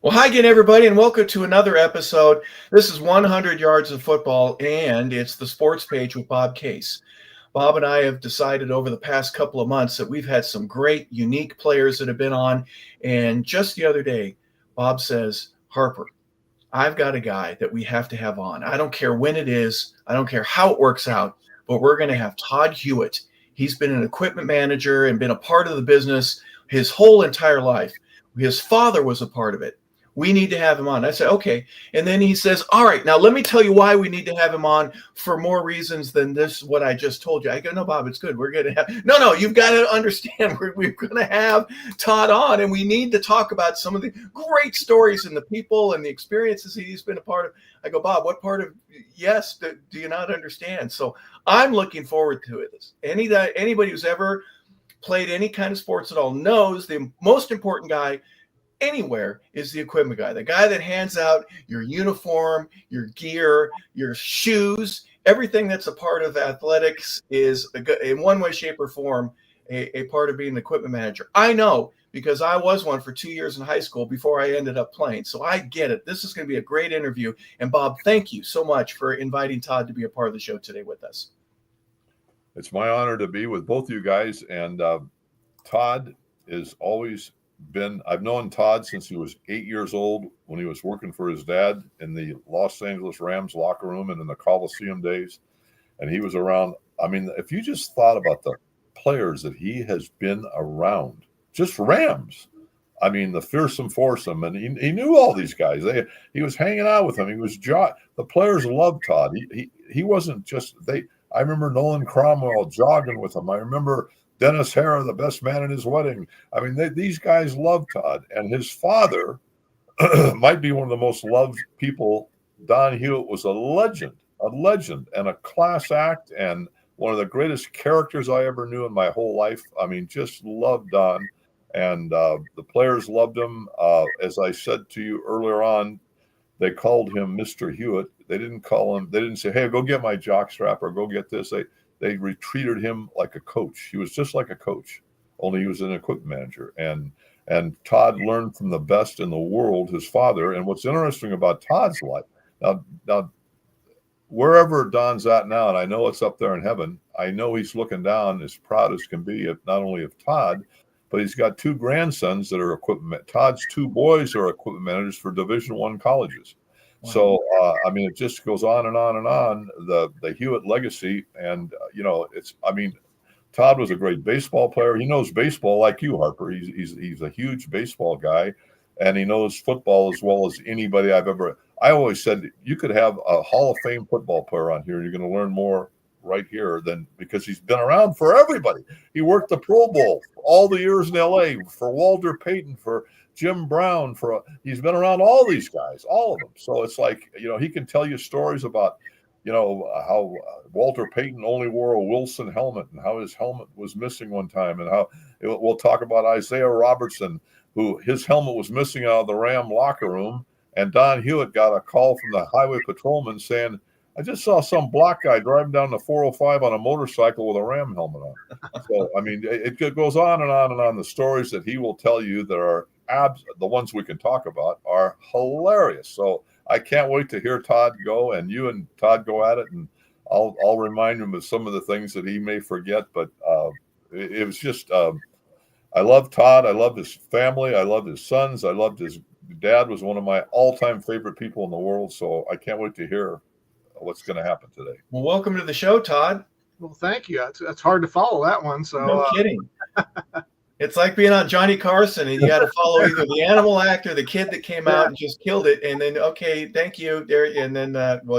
Well, hi again, everybody, and welcome to another episode. This is 100 Yards of Football, and it's the sports page with Bob Case. Bob and I have decided over the past couple of months that we've had some great, unique players that have been on. And just the other day, Bob says, Harper, I've got a guy that we have to have on. I don't care when it is, I don't care how it works out, but we're going to have Todd Hewitt. He's been an equipment manager and been a part of the business his whole entire life. His father was a part of it. We need to have him on. I said, okay. And then he says, all right, now let me tell you why we need to have him on for more reasons than this, what I just told you. I go, no, Bob, it's good. We're going to have, no, you've got to understand, we're going to have Todd on, and we need to talk about some of the great stories and the people and the experiences he's been a part of. I go, Bob, what part of, yes, do you not understand? So I'm looking forward to it. Anybody who's ever played any kind of sports at all knows the most important guy anywhere is the equipment guy, the guy that hands out your uniform, your gear, your shoes, everything that's a part of athletics is in one way, shape, or form a part of being an equipment manager. I know because I was one for 2 years in high school before I ended up playing. So I get it. This is going to be a great interview. And Bob, thank you so much for inviting Todd to be a part of the show today with us. It's my honor to be with both you guys. And Todd is always I've known Todd since he was 8 years old when he was working for his dad in the Los Angeles Rams locker room and in the Coliseum days. And he was around. I mean, if you just thought about the players that he has been around, just Rams. I mean, the fearsome foursome, and he knew all these guys. He was hanging out with them. The players loved Todd. He wasn't just I remember Nolan Cromwell jogging with him. I remember Dennis Hara, the best man at his wedding. I mean, these guys loved Todd. And his father might be one of the most loved people. Don Hewitt was a legend and a class act and one of the greatest characters I ever knew in my whole life. I mean, just loved Don. And the players loved him. As I said to you earlier on, they called him Mr. Hewitt. They didn't say, hey, go get my jockstrap or go get this. They treated him like a coach. He was just like a coach, only he was an equipment manager. And Todd learned from the best in the world, his father. And what's interesting about Todd's life, now wherever Don's at now, and I know it's up there in heaven, I know he's looking down as proud as can be, not only of Todd, but he's got two grandsons that are equipment. Todd's two boys are equipment managers for Division I colleges. Wow. So, I mean, it just goes on and on and on, the Hewitt legacy. And, Todd was a great baseball player. He knows baseball like you, Harper. He's a huge baseball guy, and he knows football as well as anybody I've ever. I always said you could have a Hall of Fame football player on here. You're going to learn more right here because he's been around for everybody. He worked the Pro Bowl all the years in LA for Walter Payton, for Jim Brown, he's been around all these guys, all of them. So it's like, he can tell you stories about, how Walter Payton only wore a Wilson helmet and how his helmet was missing one time. And how we'll talk about Isaiah Robertson, who his helmet was missing out of the Ram locker room. And Don Hewitt got a call from the highway patrolman saying, I just saw some black guy driving down the 405 on a motorcycle with a Ram helmet on. So, I mean, it goes on and on and on. The stories that he will tell you that are the ones we can talk about are hilarious. So I can't wait to hear Todd go, and you and Todd go at it, and I'll remind him of some of the things that he may forget. But it was just I love Todd. I love his family. I love his sons. I loved his dad. Was one of my all-time favorite people in the world. So I can't wait to hear what's going to happen today. Well, welcome to the show, Todd. Well, thank you. That's hard to follow that one. So no kidding. It's like being on Johnny Carson, and you got to follow either the animal act or the kid that came out and just killed it. And then, okay, thank you, there. And then,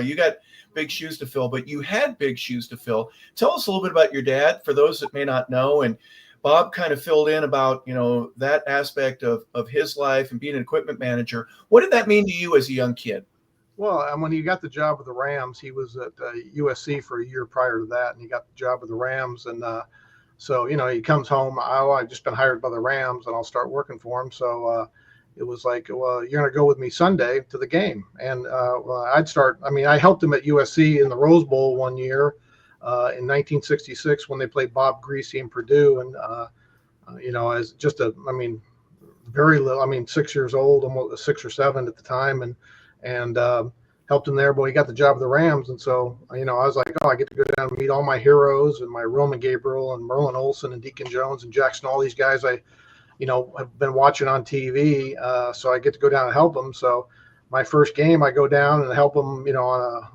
you got big shoes to fill, but you had big shoes to fill. Tell us a little bit about your dad, for those that may not know. And Bob kind of filled in about, that aspect of his life and being an equipment manager. What did that mean to you as a young kid? Well, and when he got the job with the Rams, he was at USC for a year prior to that, and he got the job with the Rams. And so, he comes home, I've just been hired by the Rams, and I'll start working for him. So it was like, well, you're going to go with me Sunday to the game. And I helped him at USC in the Rose Bowl one year in 1966 when they played Bob Greasy and Purdue. And, very little. I mean, 6 years old, almost 6 or 7 at the time, and helped him there. But he got the job of the Rams, and so I was like, oh, I get to go down and meet all my heroes and my Roman Gabriel and Merlin Olsen and Deacon Jones and Jackson, all these guys I have been watching on TV. So I get to go down and help them. So my first game, I go down and help them.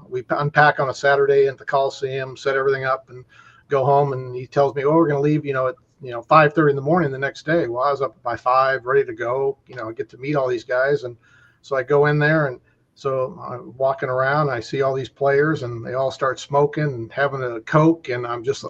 We unpack on a Saturday at the Coliseum, set everything up, and go home. And he tells me, "Oh, we're going to leave, at 5:30 in the morning the next day." Well, I was up by 5, ready to go. I get to meet all these guys, and so I go in there, and so I'm walking around. I see all these players, and they all start smoking and having a Coke, and I'm just,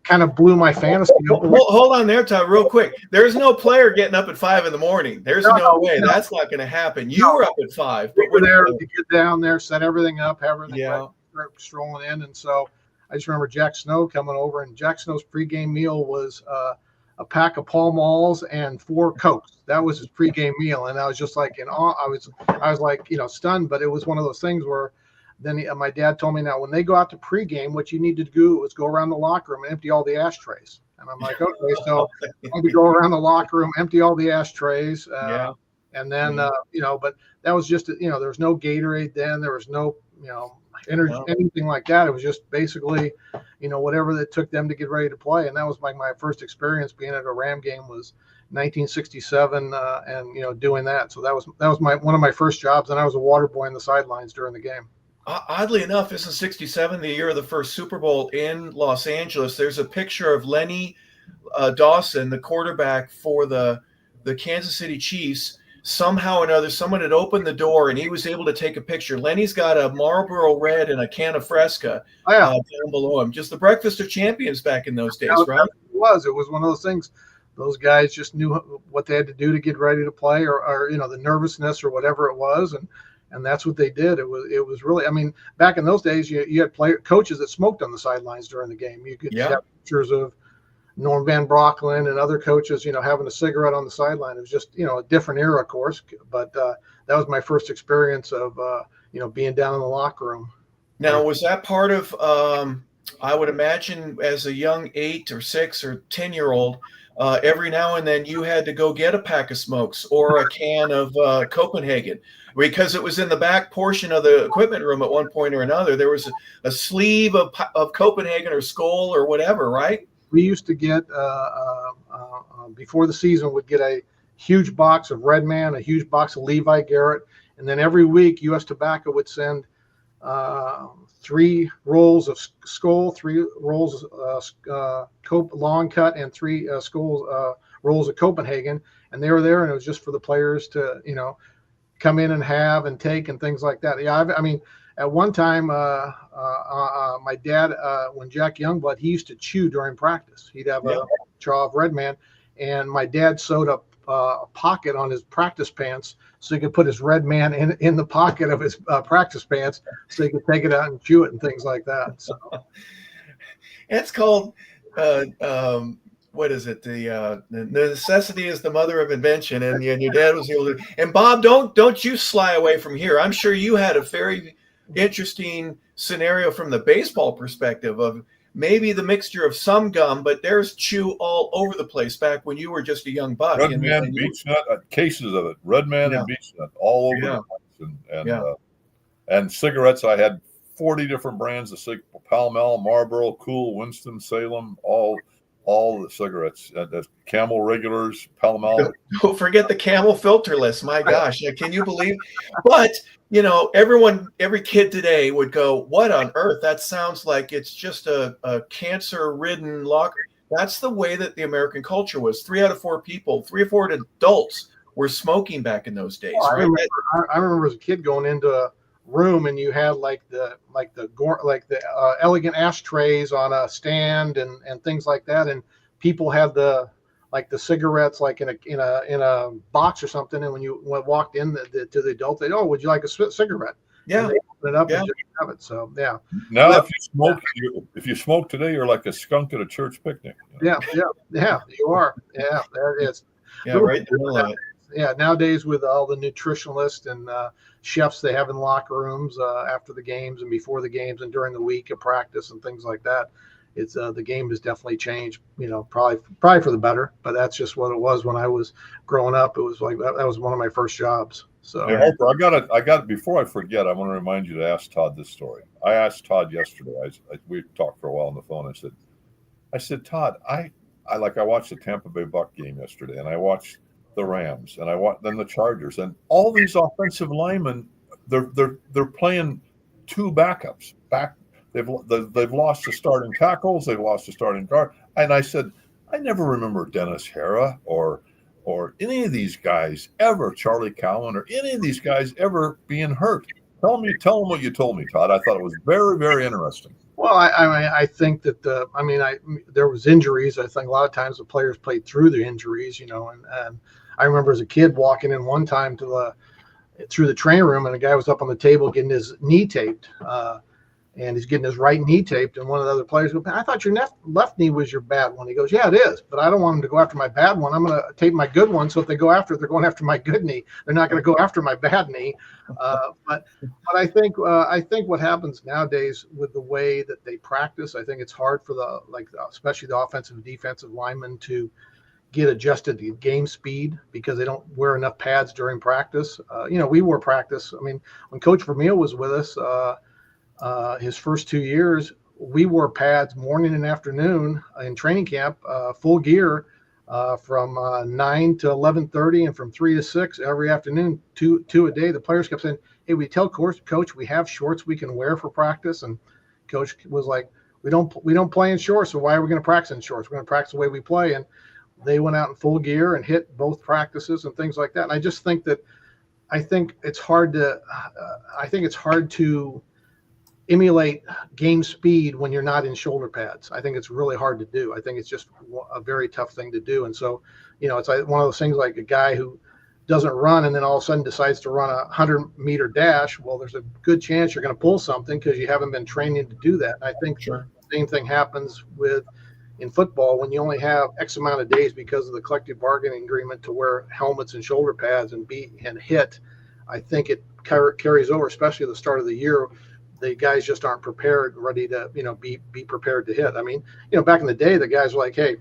kind of blew my fantasy. Hold on there, Todd, real quick. There's no player getting up at 5 in the morning. There's no way. That's not going to happen. You were up at 5. We were there to get down there, set everything up, have everything ready, start strolling in. And so I just remember Jack Snow coming over, and Jack Snow's pregame meal was a pack of Pall Malls and 4 Cokes. That was his pregame meal. And I was just like in awe. I was like, stunned, but it was one of those things where then my dad told me, now when they go out to pregame, what you need to do is go around the locker room and empty all the ashtrays. And I'm like, okay, so I'm to go around the locker room, empty all the ashtrays. And then, but that was just, there was no Gatorade then. There was no, energy, anything like that. It was just basically, whatever it took them to get ready to play. And that was my first experience being at a Ram game was 1967, and doing that. So that was one of my first jobs, and I was a water boy on the sidelines during the game. Oddly enough, isn't 67 the year of the first Super Bowl in Los Angeles? There's a picture of Lenny Dawson, the quarterback for the Kansas City Chiefs. Somehow or another, someone had opened the door, and he was able to take a picture. Lenny's got a Marlboro Red and a can of Fresca down below him. Just the breakfast of champions back in those days, right? It was one of those things. Those guys just knew what they had to do to get ready to play, or the nervousness or whatever it was, and that's what they did. It was really, I mean, back in those days, you had coaches that smoked on the sidelines during the game. You could have pictures of Norm Van Brocklin and other coaches, having a cigarette on the sideline. It was just, a different era, of course. But that was my first experience of, being down in the locker room. Now, was that part of, I would imagine as a young 8 or 6 or 10-year-old, every now and then you had to go get a pack of smokes or a can of Copenhagen, because it was in the back portion of the equipment room at one point or another. There was a sleeve of Copenhagen or Skoal or whatever, right? We used to get, before the season, would get a huge box of Red Man, a huge box of Levi Garrett, and then every week U.S. Tobacco would send 3 rolls of Skoal, 3 rolls long cut, and 3 Skoal rolls of Copenhagen, and they were there, and it was just for the players to come in and have and take and things like that. Yeah, I mean, at one time, my dad, when Jack Youngblood, he used to chew during practice. He'd have a straw of Red Man, and my dad sewed up a pocket on his practice pants so he could put his Red Man in the pocket of his practice pants so he could take it out and chew it and things like that. So it's called what is it? The necessity is the mother of invention, and your dad was able to. And Bob, don't you sly away from here. I'm sure you had a very interesting scenario from the baseball perspective of maybe the mixture of some gum, but there's chew all over the place back when you were just a young buck. Red Man, Beech Nut, cases of it. Red Man and Beech Nut all over the place. And cigarettes, I had 40 different brands of Pall Mall, Marlboro, Cool, Winston, Salem, all the cigarettes, the Camel regulars, Pall Mall. Don't forget the Camel filterless. My gosh, can you believe? But every kid today would go, "What on earth? That sounds like it's just a cancer-ridden locker." That's the way that the American culture was. 3 out of 4 people, 3 or 4 adults were smoking back in those days. I remember as a kid going into a room and you had like the elegant ashtrays on a stand and things like that, and people had the cigarettes like in a box or something, and when you walked in to the adult, they'd, "Oh, would you like a cigarette?" Yeah, and they open it up and just have it. So now if you smoke today, you're like a skunk at a church picnic. Yeah, you are. Yeah, there it is. Yeah, right in the middle of it. Yeah, nowadays with all the nutritionalists and chefs they have in locker rooms after the games and before the games and during the week of practice and things like that, it's the game has definitely changed. Probably for the better. But that's just what it was when I was growing up. It was like that was one of my first jobs. So hey, Harper, I got before I forget, I want to remind you to ask Todd this story. I asked Todd yesterday. We talked for a while on the phone. I said, Todd, I watched the Tampa Bay Buck game yesterday, and I watched the Rams, and I watched then the Chargers, and all these offensive linemen, they're playing two backups. They've lost the starting tackles, they've lost the starting guard, and I said, I never remember Dennis Hara or any of these guys ever, Charlie Cowan or any of these guys ever being hurt. Tell them what you told me, Todd. I thought it was very, very interesting. Well, I think that there was injuries. I think a lot of times the players played through the injuries, and I remember as a kid walking in one time through the training room, and a guy was up on the table getting his knee taped, and he's getting his right knee taped, and one of the other players goes, I thought your left knee was your bad one. He goes, yeah, it is, but I don't want them to go after my bad one. I'm going to tape my good one, so if they go after it, they're going after my good knee. They're not going to go after my bad knee. But I think what happens nowadays with the way that they practice, I think it's hard for especially the offensive and defensive linemen to get adjusted to game speed because they don't wear enough pads during practice. We wore practice. I mean, when Coach Vermeil was with us, his first 2 years, we wore pads morning and afternoon in training camp, full gear, from 9 to 11:30 and from 3 to 6 every afternoon, two a day. The players kept saying, hey, we tell Coach we have shorts we can wear for practice. And Coach was like, we don't play in shorts, so why are we going to practice in shorts? We're going to practice the way we play. And they went out in full gear and hit both practices and things like that. And I just think it's hard to emulate game speed when you're not in shoulder pads. I think it's really hard to do. I think it's just a very tough thing to do. And so, it's like one of those things like a guy who doesn't run and then all of a sudden decides to run a 100-meter dash. Well, there's a good chance you're going to pull something because you haven't been training to do that. And I think the same thing happens in football when you only have X amount of days because of the collective bargaining agreement to wear helmets and shoulder pads and hit. I think it carries over, especially at the start of the year. The guys just aren't prepared, ready to, be prepared to hit. I mean, back in the day, the guys were like, hey,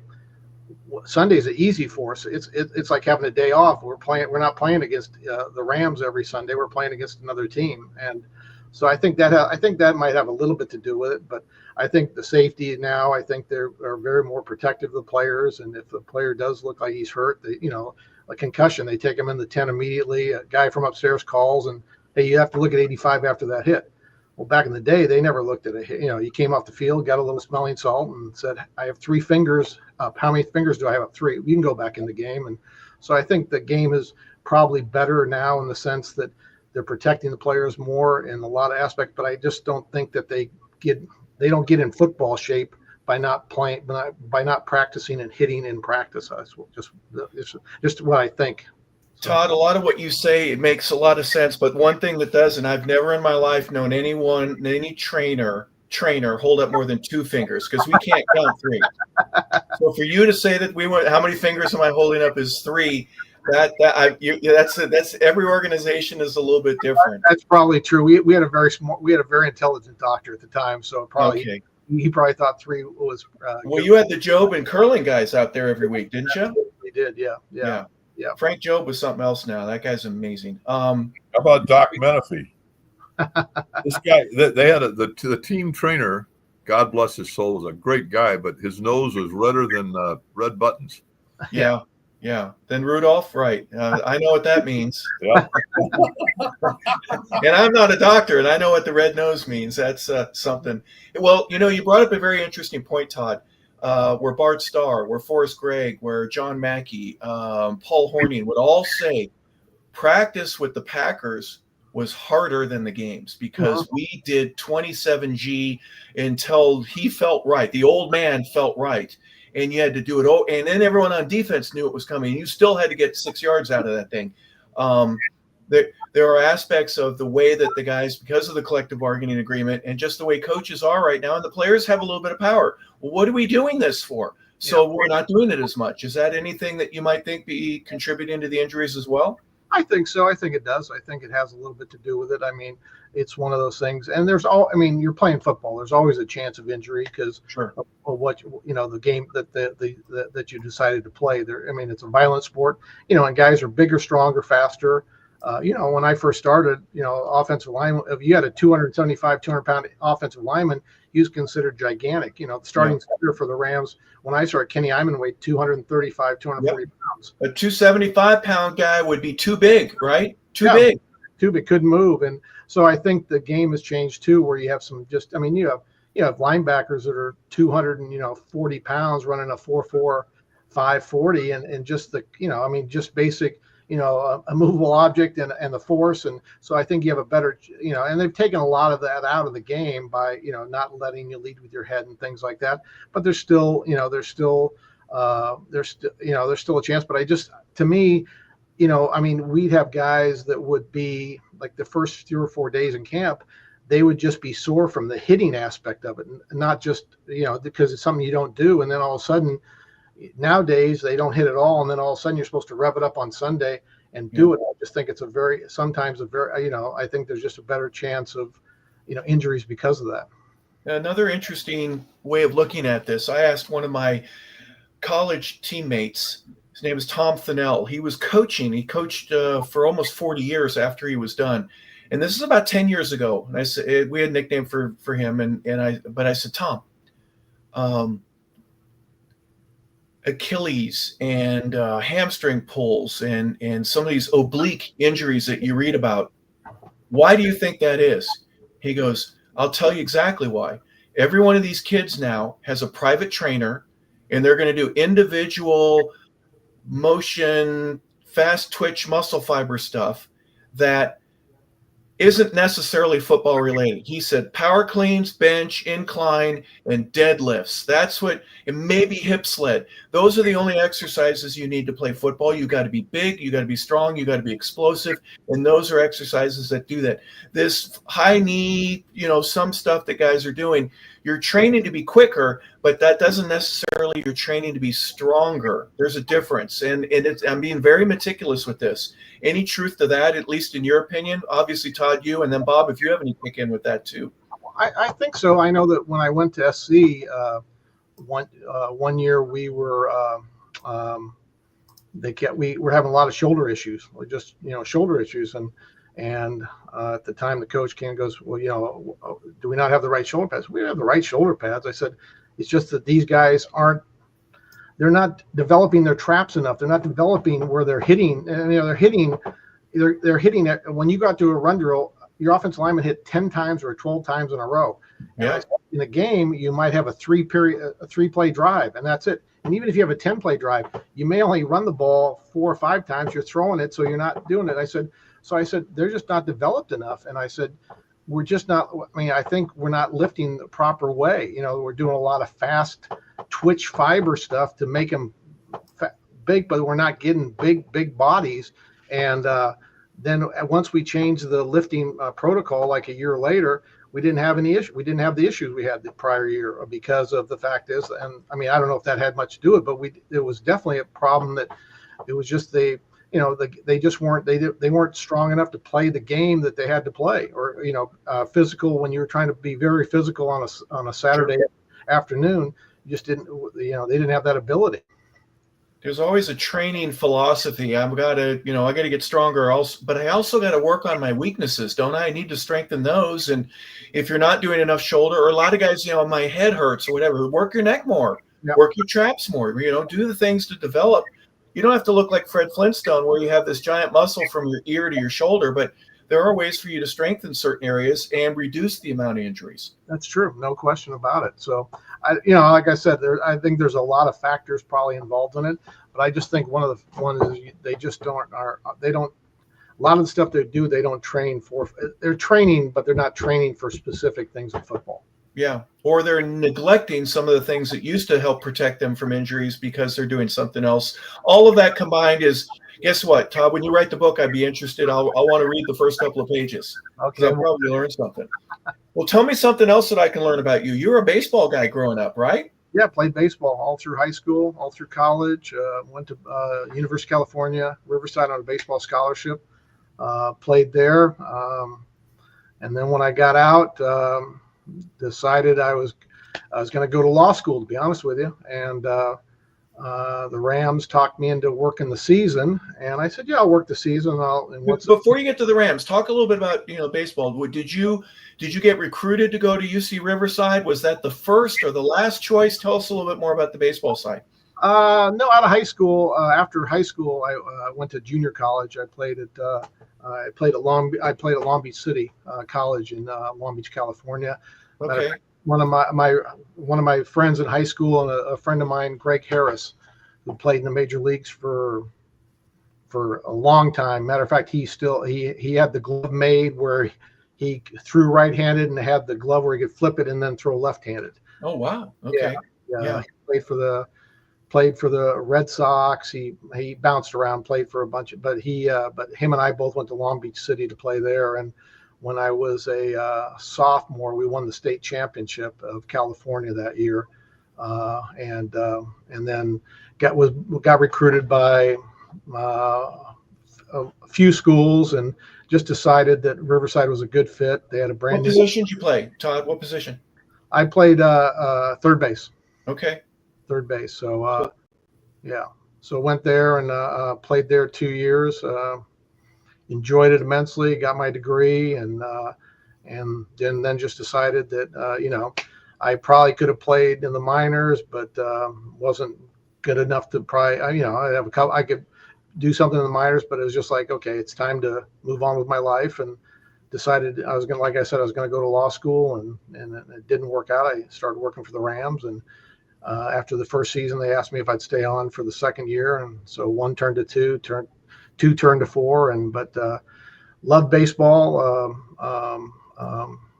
Sunday's easy for us. It's like having a day off. We're not playing against the Rams every Sunday. We're playing against another team. And so I think that might have a little bit to do with it, but I think the safety now, I think they're very more protective of the players. And if the player does look like he's hurt, a concussion, they take him in the 10 immediately. A guy from upstairs calls and, hey, you have to look at 85 after that hit. Well, back in the day, they never looked at a hit. You came off the field, got a little smelling salt, and said, I have 3 fingers. How many fingers do I have? 3. You can go back in the game. And so I think the game is probably better now in the sense that they're protecting the players more in a lot of aspects, but I just don't think that they don't get in football shape by not playing, by not practicing and hitting in practice. That's just what I think. Todd, a lot of what you say, it makes a lot of sense, but one thing that doesn't, I've never in my life known any trainer hold up more than 2 fingers because we can't count 3. So for you to say that how many fingers am I holding up is 3? That's every organization is a little bit different. That's probably true. We had a very intelligent doctor at the time, so probably he probably thought 3 was. Well, you had the Job and curling guys out there every week, didn't you? We did, yeah. Frank Job was something else now. That guy's amazing. How about Doc Menifee? This guy, they had the team trainer, God bless his soul, was a great guy, but his nose was redder than red buttons. Yeah. Then Rudolph, right. I know what that means. Yeah. And I'm not a doctor, and I know what the red nose means. That's something. Well, you brought up a very interesting point, Todd. Where Bart Starr, where Forrest Gregg, where John Mackey, Paul Hornung would all say practice with the Packers was harder than the games because we did 27G until he felt right. The old man felt right. And you had to do it. And then everyone on defense knew it was coming. You still had to get 6 yards out of that thing. There are aspects of the way that the guys, because of the collective bargaining agreement and just the way coaches are right now, and the players have a little bit of power. Well, what are we doing this for? So we're not doing it as much. Is that anything that you might think be contributing to the injuries as well? I think so. I think it does. I think it has a little bit to do with it. I mean, it's one of those things. And I mean, you're playing football. There's always a chance of injury because Sure. of what, the game that you decided to play there. I mean, it's a violent sport, and guys are bigger, stronger, faster. When I first started, offensive lineman, if you had a 275, 200-pound offensive lineman, he was considered gigantic. The starting center for the Rams, when I started, Kenny Iman weighed 235, 240 pounds. A 275-pound guy would be too big, right? Too big. Couldn't move. And so I think the game has changed too, where you have you have linebackers that are 240 pounds running a 4.4, 540, and just just basic, a movable object and the force. And so I think you have a better, and they've taken a lot of that out of the game by, not letting you lead with your head and things like that. But there's still a chance. But to me, we'd have guys that would be like the first 3 or 4 days in camp, they would just be sore from the hitting aspect of it, not just, because it's something you don't do. And then all of a sudden, nowadays they don't hit at all, and then all of a sudden you're supposed to rev it up on Sunday and do it. I just think it's I think there's just a better chance of injuries because of that. Another interesting way of looking at this, I asked one of my college teammates, his name is Tom Thinnell. He was coaching. He coached for almost 40 years after he was done, and this is about 10 years ago. And I said, we had a nickname for him, but I said, Tom, Achilles and hamstring pulls and some of these oblique injuries that you read about, why do you think that is? He goes, I'll tell you exactly why. Every one of these kids now has a private trainer, and they're going to do individual motion, fast twitch muscle fiber stuff that isn't necessarily football related. He said power cleans, bench, incline, and deadlifts. That's what, and maybe hip sled. Those are the only exercises you need to play football. You got to be big, you got to be strong, you got to be explosive, and those are exercises that do that. This high knee, some stuff that guys are doing, you're training to be quicker, but that doesn't necessarily, you're training to be stronger. There's a difference, and I'm being very meticulous with this. Any truth to that, at least in your opinion? Obviously, Todd, you, and then Bob, if you have any kick in with that too. I think so. I know that when I went to SC, one year we were we were having a lot of shoulder issues, shoulder issues, and at the time the coach came and goes, well, do we not have the right shoulder pads? We have the right shoulder pads. I said, it's just that these guys they're not developing their traps enough. They're not developing where they're hitting. And, they're hitting it. When you got to a run drill, your offensive lineman hit 10 times or 12 times in a row. Yeah. In a game, you might have a 3-play drive, and that's it. And even if you have a 10-play drive, you may only run the ball 4 or 5 times. You're throwing it, so you're not doing it. I said, they're just not developed enough. And I said, we're just not, I think we're not lifting the proper way. We're doing a lot of fast twitch fiber stuff to make them big, but we're not getting big bodies. And then once we changed the lifting protocol, like a year later, we didn't have any issue. We didn't have the issues we had the prior year because of the fact is, and I don't know if that had much to do with it, but it was definitely a problem that it was just they just weren't, they weren't strong enough to play the game that they had to play, or, physical, when you were trying to be very physical on a Saturday afternoon, you just didn't, they didn't have that ability. There's always a training philosophy. I got to get stronger also, but I also got to work on my weaknesses, don't I? I need to strengthen those. And if you're not doing enough shoulder, or a lot of guys, my head hurts or whatever, work your neck more, work your traps more, do the things to develop. You don't have to look like Fred Flintstone where you have this giant muscle from your ear to your shoulder, but there are ways for you to strengthen certain areas and reduce the amount of injuries. That's true. No question about it. So, like I said, I think there's a lot of factors probably involved in it, but I just think one is they just a lot of the stuff they do, they don't train for. They're training, but they're not training for specific things in football. Yeah. Or they're neglecting some of the things that used to help protect them from injuries because they're doing something else. All of that combined is, guess what, Todd, when you write the book, I'd be interested. I'll want to read the first couple of pages. Okay. I'll probably learn something. Well, tell me something else that I can learn about you. You were a baseball guy growing up, right? Yeah, played baseball all through high school, all through college. Went to University of California, Riverside on a baseball scholarship. Played there, and then when I got out, decided I was going to go to law school. To be honest with you, and the Rams talked me into working the season, and I said, "Yeah, I'll work the season." Before you get to the Rams, talk a little bit about baseball. Did you get recruited to go to UC Riverside? Was that the first or the last choice? Tell us a little bit more about the baseball side. No, out of high school. After high school, I went to junior college. I played at Long Beach City College in Long Beach, California. Okay. One of my friends in high school and a friend of mine, Greg Harris, who played in the major leagues for a long time. Matter of fact, he had the glove made where he threw right-handed and had the glove where he could flip it and then throw left-handed. Oh wow! Okay. Yeah. He played for the Red Sox. He bounced around, played for a bunch of, but him and I both went to Long Beach City to play there. And when I was a sophomore, we won the state championship of California that year, and then got recruited by a few schools and just decided that Riverside was a good fit. They had a brand new. What position did you play, Todd? What position? I played third base. Okay. Third base. So yeah. So went there and played there 2 years. Enjoyed it immensely. Got my degree and then just decided that I probably could have played in the minors, but wasn't good enough to probably. I could do something in the minors, but it was just like, okay, it's time to move on with my life, and decided I was going to go to law school, and it didn't work out. I started working for the Rams, and after the first season, they asked me if I'd stay on for the second year, and so 1 turned to 2, two turned to 4, but loved baseball.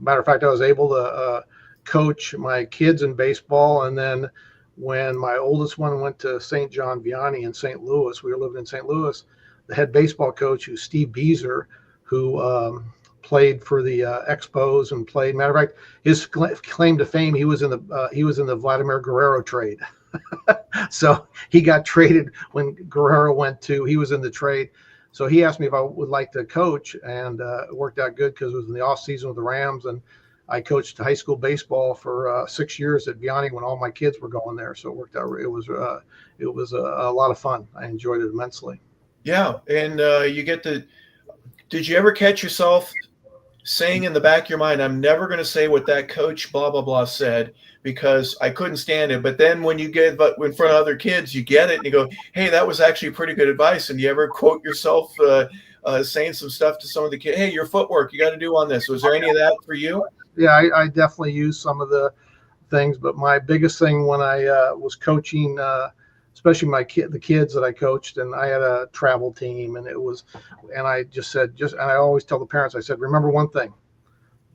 Matter of fact, I was able to coach my kids in baseball, and then when my oldest one went to St. John Vianney in St. Louis, we were living in St. Louis, the head baseball coach, who's Steve Beezer, who played for the Expos and played. Matter of fact, his claim to fame, he was in the Vladimir Guerrero trade. So he got traded when Guerrero he was in the trade. So he asked me if I would like to coach, and it worked out good because it was in the off season with the Rams, and I coached high school baseball for 6 years at Vianney when all my kids were going there. So it worked out. It was a lot of fun. I enjoyed it immensely. Yeah, and did you ever catch yourself saying in the back of your mind, I'm never going to say what that coach blah, blah, blah said because I couldn't stand it. But then when you get in front of other kids, you get it and you go, hey, that was actually pretty good advice. And you ever quote yourself saying some stuff to some of the kids, hey, your footwork, you got to do on this. Was there any of that for you? Yeah, I definitely used some of the things, but my biggest thing when I was coaching, especially the kids that I coached, and I had a travel team, and I just said, and I always tell the parents, I said, remember one thing,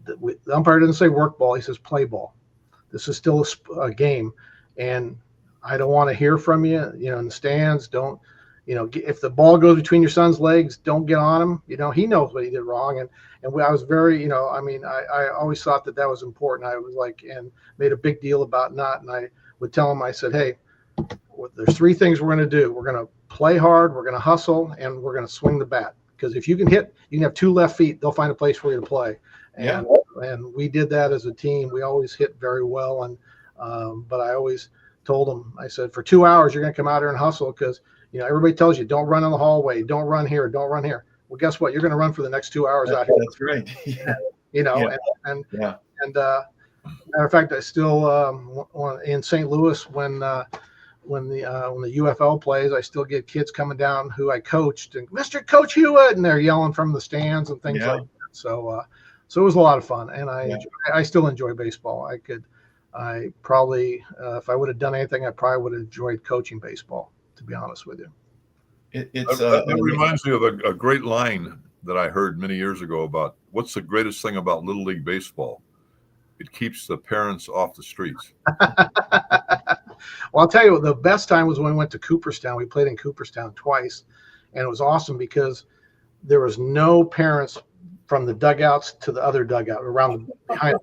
the umpire didn't say work ball, he says play ball. This is still a game, and I don't want to hear from you, in the stands. Don't, if the ball goes between your son's legs, don't get on him. He knows what he did wrong, and I was very, I always thought that was important. I was and made a big deal about not, and I would tell him, I said, hey, there's 3 things we're going to do. We're going to play hard, we're going to hustle, and we're going to swing the bat. Because if you can hit, you can have 2 left feet, they'll find a place for you to play. And we did that as a team. We always hit very well. And but I always told them, I said, for 2 hours, you're going to come out here and hustle because, everybody tells you, don't run in the hallway, don't run here, don't run here. Well, guess what? You're going to run for the next 2 hours out here. That's right. And matter of fact, I still in St. Louis when the UFL plays, I still get kids coming down who I coached and Mr. Coach Hewitt, and they're yelling from the stands and things like that. So it was a lot of fun, and I still enjoy baseball. I probably if I would have done anything, I probably would have enjoyed coaching baseball, to be honest with you. It reminds me of a great line that I heard many years ago about what's the greatest thing about Little League Baseball? It keeps the parents off the streets. Well, I'll tell you, the best time was when we went to Cooperstown. We played in Cooperstown twice, and it was awesome because there was no parents from the dugouts to the other dugout behind.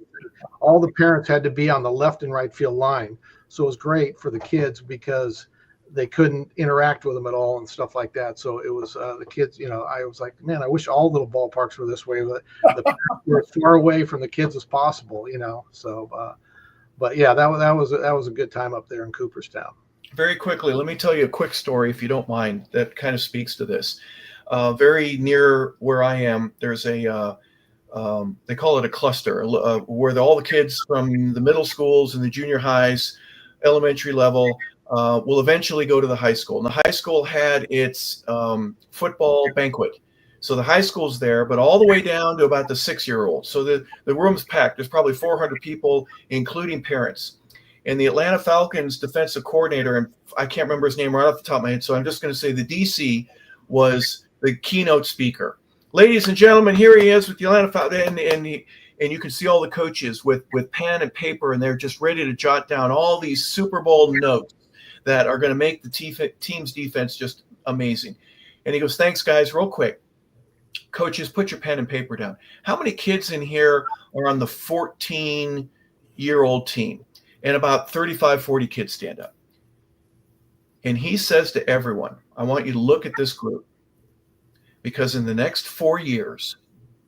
All the parents had to be on the left and right field line. So it was great for the kids because they couldn't interact with them at all and stuff like that. So it was the kids, I was like, man, I wish all little ballparks were this way. The parents were as far away from the kids as possible, So, but yeah, that was a good time up there in Cooperstown. Very quickly, let me tell you a quick story, if you don't mind, that kind of speaks to this. Very near where I am, there's a they call it a cluster, where all the kids from the middle schools and the junior highs, elementary level, will eventually go to the high school. And the high school had its football banquet. So the high school's there, but all the way down to about the 6-year-old. So the room's packed. There's probably 400 people, including parents. And the Atlanta Falcons defensive coordinator, and I can't remember his name right off the top of my head, so I'm just going to say the DC was the keynote speaker. Ladies and gentlemen, here he is with the Atlanta Falcons, and you can see all the coaches with pen and paper, and they're just ready to jot down all these Super Bowl notes that are going to make the team's defense just amazing. And he goes, thanks, guys, real quick. Coaches, put your pen and paper down. How many kids in here are on the 14-year-old team? And about 35, 40 kids stand up. And he says to everyone, I want you to look at this group, because in the next 4 years,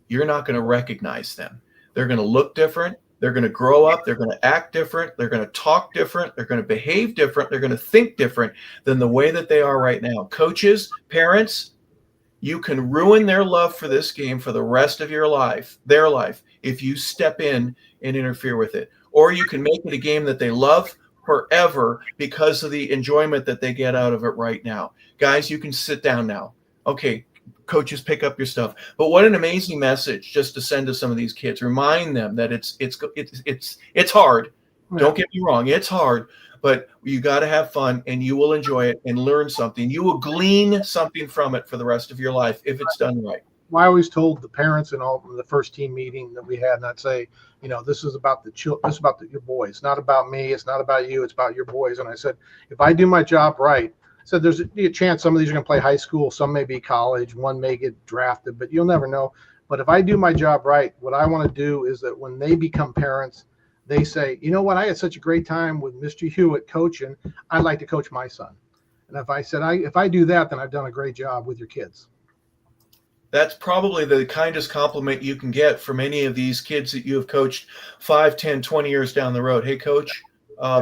you're not going to recognize them. They're going to look different. They're going to grow up. They're going to act different. They're going to talk different. They're going to behave different. They're going to think different than the way that they are right now. Coaches, parents, you can ruin their love for this game for the rest of their life, if you step in and interfere with it. Or you can make it a game that they love forever because of the enjoyment that they get out of it right now. Guys, you can sit down now. Okay, coaches, pick up your stuff. But what an amazing message just to send to some of these kids. Remind them that it's hard. Yeah. Don't get me wrong, it's hard, but you got to have fun, and you will enjoy it and learn something. You will glean something from it for the rest of your life if it's done right. I always told the parents in the first team meeting that we had, and I'd say, this is about this is about your boys, not about me. It's not about you. It's about your boys. And I said, if I do my job right, I said, there's a chance some of these are going to play high school, some may be college, one may get drafted, but you'll never know. But if I do my job right, what I want to do is that when they become parents, they say, you know what, I had such a great time with Mr. Hewitt coaching. I'd like to coach my son. And if I said, if I do that, then I've done a great job with your kids. That's probably the kindest compliment you can get from any of these kids that you have coached 5, 10, 20 years down the road. Hey, coach,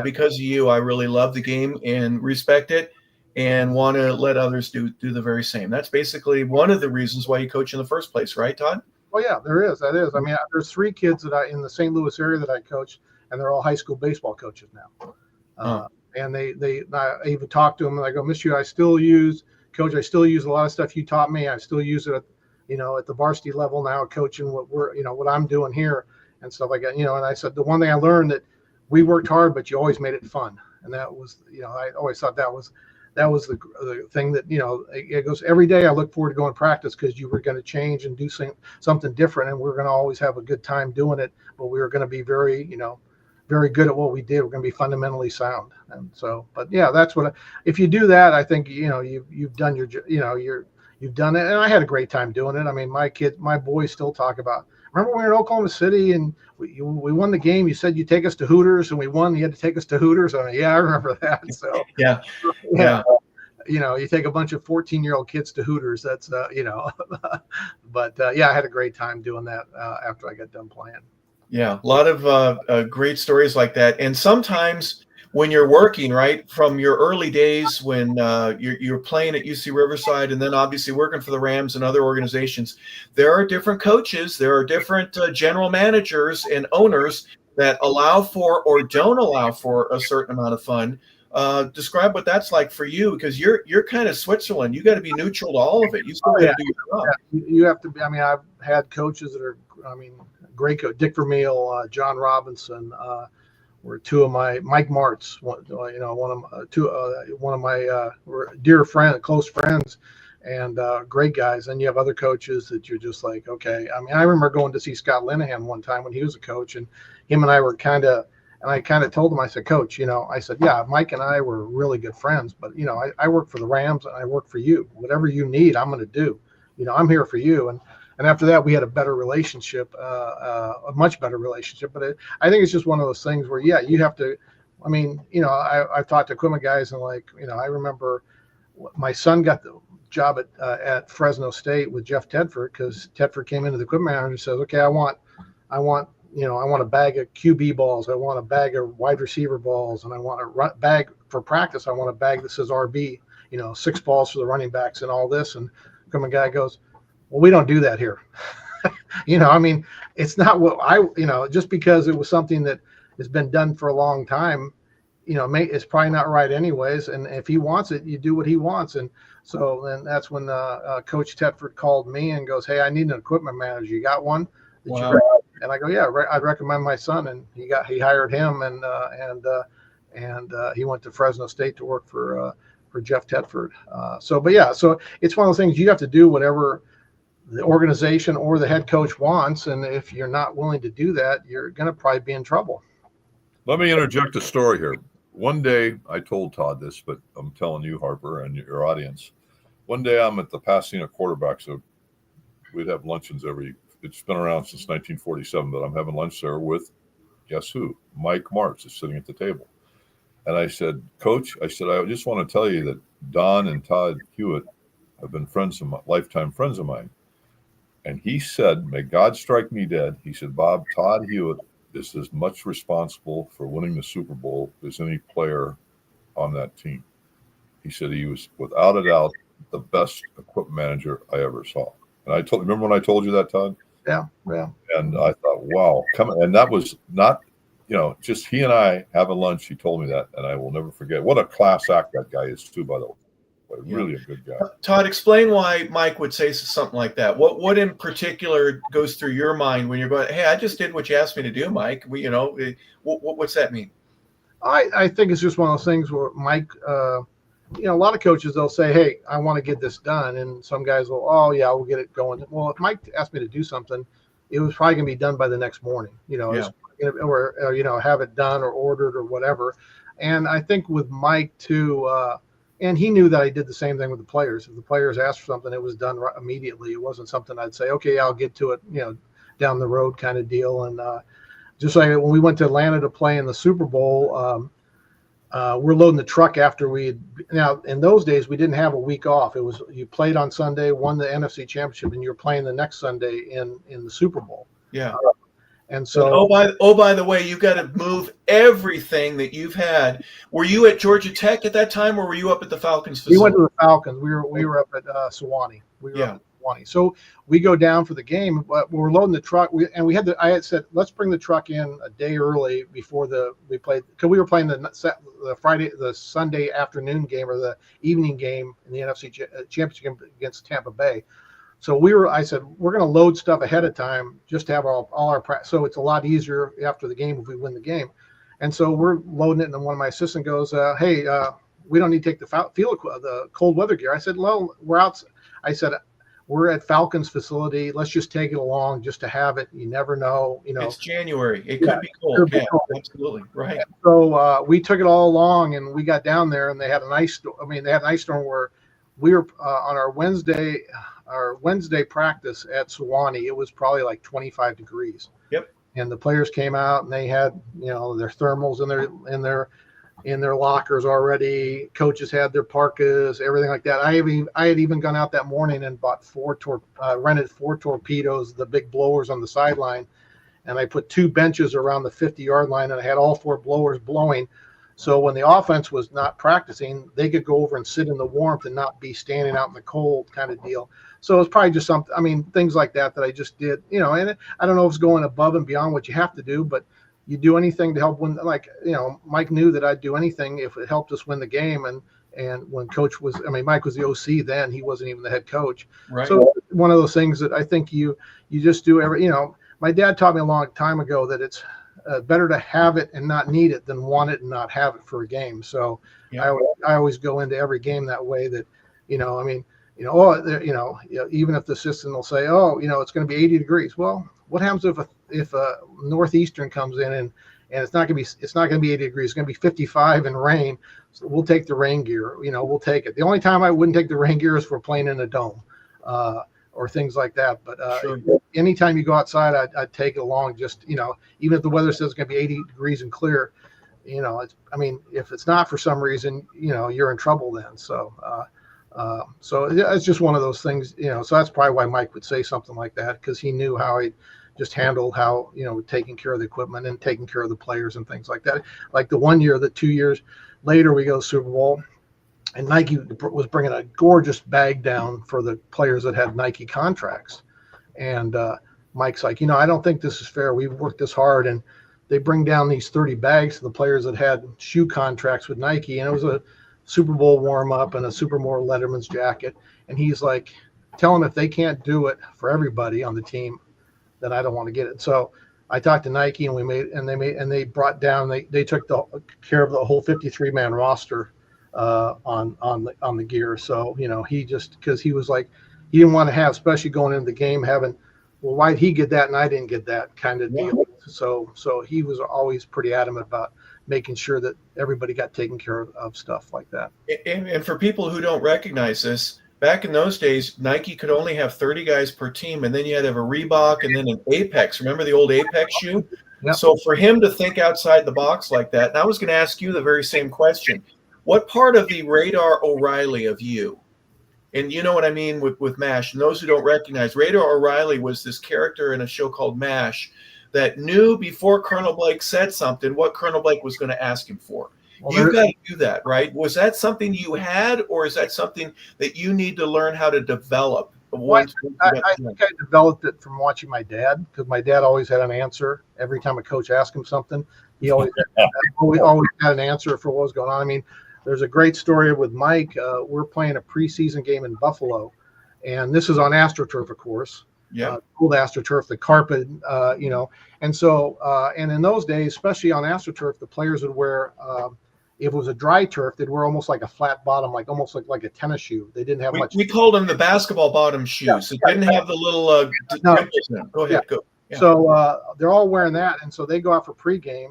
because of you, I really love the game and respect it and want to let others do the very same. That's basically one of the reasons why you coach in the first place, right, Todd? Well, yeah, there is. That is. I mean, there's 3 kids that in the St. Louis area that I coach, and they're all high school baseball coaches now. And I even talk to them, and I go, Miss Hugh, Coach, I still use a lot of stuff you taught me. I still use it, at the varsity level now, coaching what I'm doing here and stuff like that. And I said, the one thing I learned that we worked hard, but you always made it fun. And that was, I always thought that was the thing that, it goes every day. I look forward to going to practice because you were going to change and do something different. And we're going to always have a good time doing it, but we were going to be very, very good at what we did. We're going to be fundamentally sound. And so, but yeah, that's if you do that, I think, you've done you've done it. And I had a great time doing it. I mean, my boys still talk about, remember when we were in Oklahoma City and we won the game, you said you'd take us to Hooters and we won, you had to take us to Hooters. I mean, yeah, I remember that. So yeah. You take a bunch of 14-year-old kids to Hooters. That's, but yeah, I had a great time doing that after I got done playing. Yeah. A lot of great stories like that. And sometimes when you're working, right, from your early days when you're playing at UC Riverside and then obviously working for the Rams and other organizations, there are different coaches, there are different general managers and owners that allow for or don't allow for a certain amount of fun. Describe what that's like for you, because you're kind of Switzerland. You got to be neutral to all of it. You still got to do your job. Yeah. You have to be. I mean, I've had coaches that are, great coach. Dick Vermeil, John Robinson, were 2 of my, Mike Martz, one of my dear close friends, and great guys. And you have other coaches that you're just like, okay. I mean, I remember going to see Scott Linehan one time when he was a coach, and him and I were I kind of told him, I said, Coach, I said, yeah, Mike and I were really good friends, but, I work for the Rams and I work for you. Whatever you need, I'm going to do. I'm here for you. And after that, we had a better relationship, a much better relationship. But I think it's just one of those things where, yeah, you have to I mean, I've talked to equipment guys and I remember my son got the job at Fresno State with Jeff Tedford because Tedford came into the equipment manager and says, okay, I want a bag of QB balls. I want a bag of wide receiver balls, and I want a bag for practice. I want a bag that says RB, 6 balls for the running backs and all this. And the guy goes, well, we don't do that here. I mean, it's not what just because it was something that has been done for a long time, it's probably not right anyways. And if he wants it, you do what he wants. And so then that's when Coach Tedford called me and goes, hey, I need an equipment manager. You got one? Wow. And I go, yeah, I'd recommend my son. And he hired him and he went to Fresno State to work for Jeff Tedford. So it's one of those things you have to do whatever the organization or the head coach wants. And if you're not willing to do that, you're going to probably be in trouble. Let me interject a story here. One day, I told Todd this, but I'm telling you, Harper, and your audience. One day, I'm at the Pasadena Quarterback, so we'd have luncheons it's been around since 1947, but I'm having lunch there with, guess who? Mike Martz is sitting at the table. And I said, Coach, I just want to tell you that Don and Todd Hewitt have been lifetime friends of mine. And he said, may God strike me dead. He said, Bob, Todd Hewitt is as much responsible for winning the Super Bowl as any player on that team. He said he was, without a doubt, the best equipment manager I ever saw. And remember when I told you that, Todd? Yeah. And I thought, wow, and that was not, just he and I having lunch. He told me that, and I will never forget. What a class act that guy is, too, by the way. Really a good guy. Todd, explain why Mike would say something like that. What in particular goes through your mind when you're going, hey, I just did what you asked me to do, Mike? What's that mean? I think it's just one of those things where Mike, a lot of coaches, they'll say, hey, I want to get this done. And some guys will, oh, yeah, we'll get it going. Well, if Mike asked me to do something, it was probably going to be done by the next morning, or have it done or ordered or whatever. And I think with Mike, too, and he knew that I did the same thing with the players. If the players asked for something, it was done immediately. It wasn't something I'd say, okay, I'll get to it, down the road kind of deal. And just like when we went to Atlanta to play in the Super Bowl, we're loading the truck after now in those days, we didn't have a week off. It was, you played on Sunday, won the NFC Championship, and you're playing the next Sunday in the Super Bowl. Yeah. And so, by the way, you've got to move everything that you've had. Were you at Georgia Tech at that time, or were you up at the Falcons facility? We went to the Falcons. We were up at Sewanee. Up at Sewanee. So we go down for the game, but we're loading the truck. I had said, let's bring the truck in a day early before we played, because we were playing the Sunday afternoon game or the evening game in the NFC Championship against Tampa Bay. So I said, we're going to load stuff ahead of time just to have all our practice. So it's a lot easier after the game if we win the game. And so we're loading it. And then one of my assistants goes, hey, we don't need to take the cold weather gear. I said, well, we're out. I said, we're at Falcons facility. Let's just take it along just to have it. You never know, It's January. It could be cold. Yeah, absolutely. Right. And so we took it all along and we got down there and they had an ice storm where we were on our Wednesday practice at Sewanee. It was probably like 25 degrees. Yep. And the players came out and they had, their thermals in their lockers already. Coaches had their parkas, everything like that. I had even gone out that morning and bought rented 4 torpedoes, the big blowers on the sideline. And I put 2 benches around the 50-yard line and I had all 4 blowers blowing. So when the offense was not practicing, they could go over and sit in the warmth and not be standing out in the cold kind of deal. So it's probably just things like that I just did, and I don't know if it's going above and beyond what you have to do, but you do anything to help win. Mike knew that I'd do anything if it helped us win the game. And when Mike was the OC then, he wasn't even the head coach. Right. So one of those things that I think you just do my dad taught me a long time ago that it's better to have it and not need it than want it and not have it for a game. So yeah. I always go into every game that way that, even if the assistant will say, it's going to be 80 degrees. Well, what happens if a northeastern comes in and it's not going to be 80 degrees. It's going to be 55 and rain. So we'll take the rain gear, we'll take it. The only time I wouldn't take the rain gear is if we're playing in a dome, or things like that. But sure. Anytime you go outside, I'd take it along. Just, even if the weather says it's going to be 80 degrees and clear, I mean, if it's not for some reason, you're in trouble then. So, it's just one of those things, so that's probably why Mike would say something like that, because he knew how he just handled how, taking care of the equipment and taking care of the players and things like that. Like the 1 year, the 2 years later, we go to the Super Bowl, and Nike was bringing a gorgeous bag down for the players that had Nike contracts. And Mike's like, I don't think this is fair. We've worked this hard. And they bring down these 30 bags to the players that had shoe contracts with Nike. And it was a Super Bowl warm up and a Super Bowl Letterman's jacket. And he's like, tell them if they can't do it for everybody on the team, then I don't want to get it. So I talked to Nike, and they brought down, they took care of the whole 53-man roster on the gear. So, because he was like, he didn't want to have, especially going into the game, having, well, why'd he get that and I didn't get that kind of deal. So he was always pretty adamant about making sure that everybody got taken care of stuff like that. And for people who don't recognize this, back in those days, Nike could only have 30 guys per team, and then you had to have a Reebok and then an Apex. Remember the old Apex shoe? Yep. So for him to think outside the box like that, and I was going to ask you the very same question. What part of the Radar O'Reilly of you, and you know what I mean with MASH, and those who don't recognize, Radar O'Reilly was this character in a show called MASH that knew before Colonel Blake said something what Colonel Blake was going to ask him for. Well, you got to do that, right? Was that something you had, or is that something that you need to learn how to develop? I think I developed it from watching my dad, because my dad always had an answer every time a coach asked him something. He always had an answer for what was going on. I mean, there's a great story with Mike. We're playing a preseason game in Buffalo, and this is on AstroTurf, of course. Yeah, old AstroTurf, the carpet, and so and in those days, especially on AstroTurf, the players would wear. If it was a dry turf, they'd wear almost like a flat bottom, almost like a tennis shoe. They didn't have much. We called them the basketball bottom shoes. It didn't have the little. No. Go ahead. Go. Yeah. So they're all wearing that, and so they go out for pregame,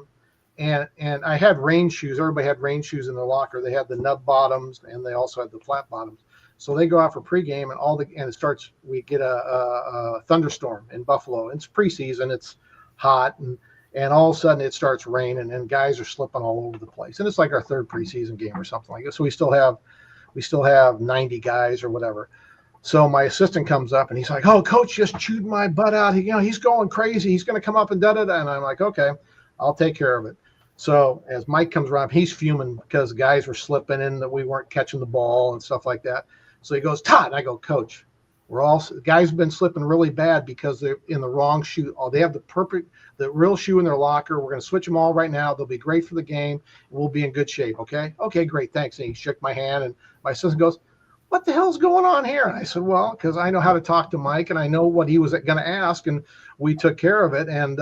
and I had rain shoes. Everybody had rain shoes in their locker. They had the nub bottoms, and they also had the flat bottoms. So they go out for pregame, and it starts. We get a thunderstorm in Buffalo. It's preseason. It's hot, and all of a sudden it starts raining, and guys are slipping all over the place. And it's like our third preseason game or something like that. So we still have 90 guys or whatever. So my assistant comes up and he's like, "Oh, coach just chewed my butt out. He's going crazy. He's going to come up and da-da-da." And I'm like, "Okay, I'll take care of it." So as Mike comes around, he's fuming because guys were slipping in, that we weren't catching the ball and stuff like that. So he goes, "Todd," and I go, "Coach, guys have been slipping really bad because they're in the wrong shoe. Oh, they have the real shoe in their locker. We're going to switch them all right now. They'll be great for the game. We'll be in good shape. Okay. Okay, great. Thanks." And he shook my hand, and my assistant goes, "What the hell's going on here?" And I said, "Well, because I know how to talk to Mike, and I know what he was going to ask, and we took care of it. And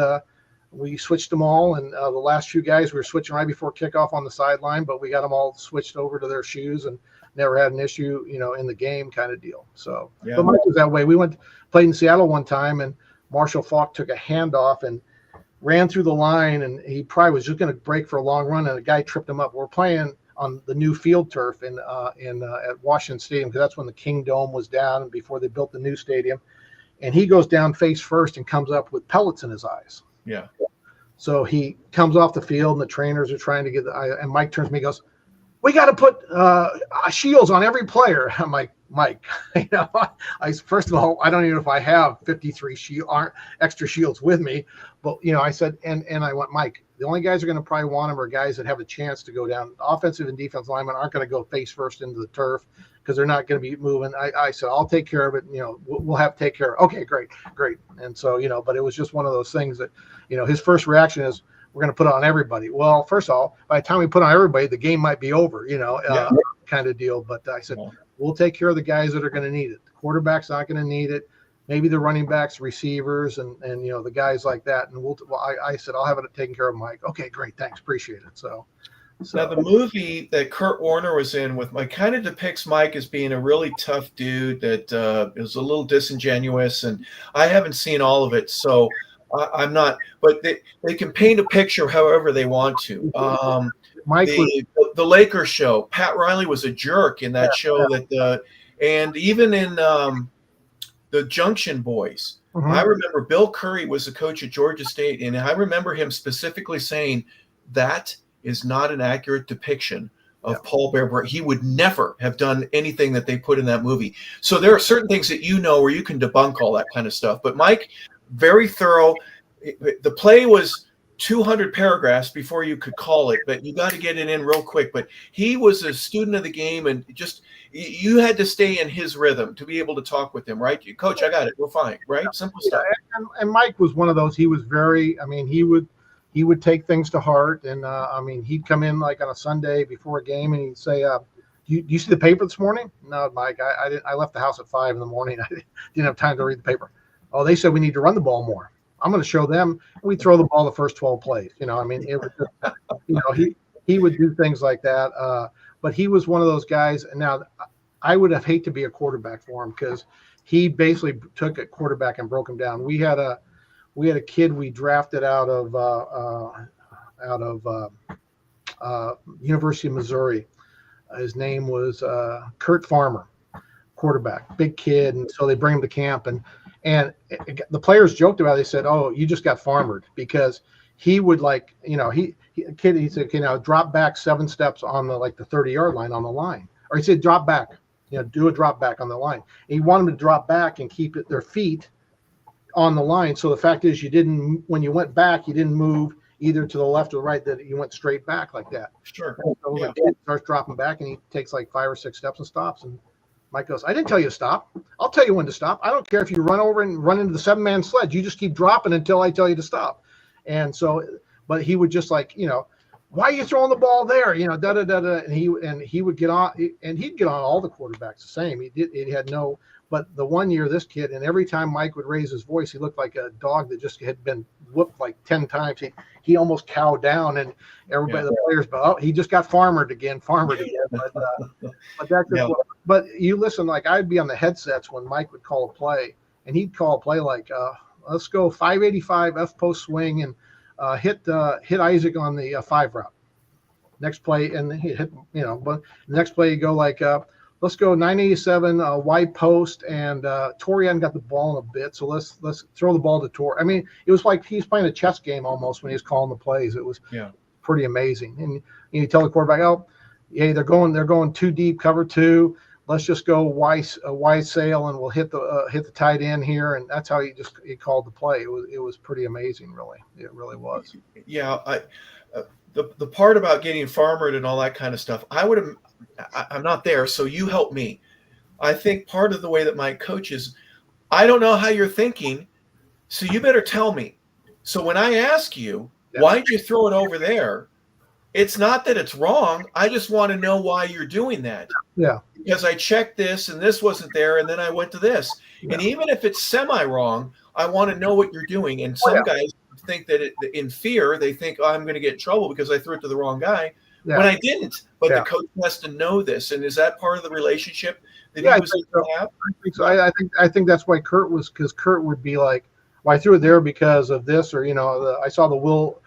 we switched them all. And the last few guys, we were switching right before kickoff on the sideline, but we got them all switched over to their shoes and never had an issue, in the game kind of deal." So, yeah. But Mike was that way. We played in Seattle one time, and Marshall Faulk took a handoff and ran through the line, and he probably was just going to break for a long run, and a guy tripped him up. We're playing on the new field turf at Washington Stadium, because that's when the King Dome was down and before they built the new stadium. And he goes down face first and comes up with pellets in his eyes. Yeah. So he comes off the field, and the trainers are trying to and Mike turns to me and goes, "We got to put shields on every player." I'm like, "Mike, first of all, I don't even know if I have 53 extra shields with me." But, I said, and I went, "Mike, the only guys are going to probably want them are guys that have a chance to go down. Offensive and defensive linemen aren't going to go face first into the turf because they're not going to be moving." I said, "I'll take care of it. We'll have to take care of it." "Okay, great. And so, but it was just one of those things that, his first reaction is, "We're going to put it on everybody." Well, first of all, by the time we put on everybody, the game might be over, kind of deal. But I said, "We'll take care of the guys that are going to need it. The quarterback's not going to need it. Maybe the running backs, receivers, and the guys like that." And I said, "I'll have it taken care of, Mike." "Okay, great. Thanks. Appreciate it." So now the movie that Kurt Warner was in with Mike kind of depicts Mike as being a really tough dude that is a little disingenuous, and I haven't seen all of it, so I'm not, but they can paint a picture however they want to. Mike the Lakers show, Pat Riley was a jerk in that show. And even in the Junction Boys, I remember Bill Curry was the coach at Georgia State, and I remember him specifically saying that is not an accurate depiction of Yeah. Paul Bear. He would never have done anything that they put in that movie. So there are certain things that you know where you can debunk all that kind of stuff. But Mike, very thorough. The play was 200 paragraphs before you could call it, but you got to get it in real quick. But he was a student of the game, and just you had to stay in his rhythm to be able to talk with him, right? Coach, I got it. We're fine, right? Simple stuff. And Mike was one of those. He was very. I mean, he would take things to heart, and I mean, he'd come in like on a Sunday before a game, and he'd say, do you see the paper this morning? No, Mike, I didn't. I left the house at 5 in the morning. I didn't have time to read the paper. Oh, they said we need to run the ball more. I'm going to show them. We throw the ball the first 12 plays. You know, I mean, it was just, you know, he would do things like that. But he was one of those guys. And now I would have hate to be a quarterback for him because he basically took a quarterback and broke him down. We had a kid we drafted out of University of Missouri. His name was Kurt Farmer, quarterback, big kid. And so they bring him to camp, and the players joked about it. They said, "Oh, you just got farmered," because he would, like, you know, he said, you know, drop back 7 steps on the 30-yard line on the line, or he said drop back, you know, do a drop back on the line. And he wanted them to drop back and keep their feet on the line. So the fact is, when you went back, you didn't move either to the left or the right, that you went straight back like that. Sure. So the kid starts dropping back, and he takes like 5 or 6 steps and stops. And Mike goes, "I didn't tell you to stop. I'll tell you when to stop. I don't care if you run over and run into the 7-man sled. You just keep dropping until I tell you to stop." And so, but he would just, like, you know, "Why are you throwing the ball there?" You know, da da da da. And he would get on, and he'd get on all the quarterbacks the same. He had no. But the one year, this kid, and every time Mike would raise his voice, he looked like a dog that just had been whooped like 10 times. He almost cowed down, and everybody, the players, but he just got farmered again. But that's just but you listen, like, I'd be on the headsets when Mike would call a play, and he'd call a play like, "Let's go 585 F post swing and hit Isaac on the 5 route." Next play, and he hit, you know, but the next play you go like, "Let's go 987 wide post, and Torian got the ball in a bit, so let's throw the ball to Tor." I mean, it was like he's playing a chess game almost when he was calling the plays. It was pretty amazing. And you tell the quarterback, "Oh, yeah, they're going too deep, cover 2. Let's just go wide sail, and we'll hit the tight end here." And that's how he called the play. It was pretty amazing, really. It really was. Yeah, the part about getting farmered and all that kind of stuff, I'm not there, so you help me. I think part of the way that Mike coaches, I don't know how you're thinking, so you better tell me. So when I ask you, why'd you throw it over there? It's not that it's wrong. I just want to know why you're doing that. Yeah. Because I checked this and this wasn't there, and then I went to this. Yeah. And even if it's semi-wrong, I want to know what you're doing. And some guys think that in fear, they think, "Oh, I'm going to get in trouble because I threw it to the wrong guy." When I didn't. But the coach has to know this. And is that part of the relationship that he was able to have? I think so. I think that's why Kurt would be like, "Well, I threw it there because of this," or, you know, I saw the will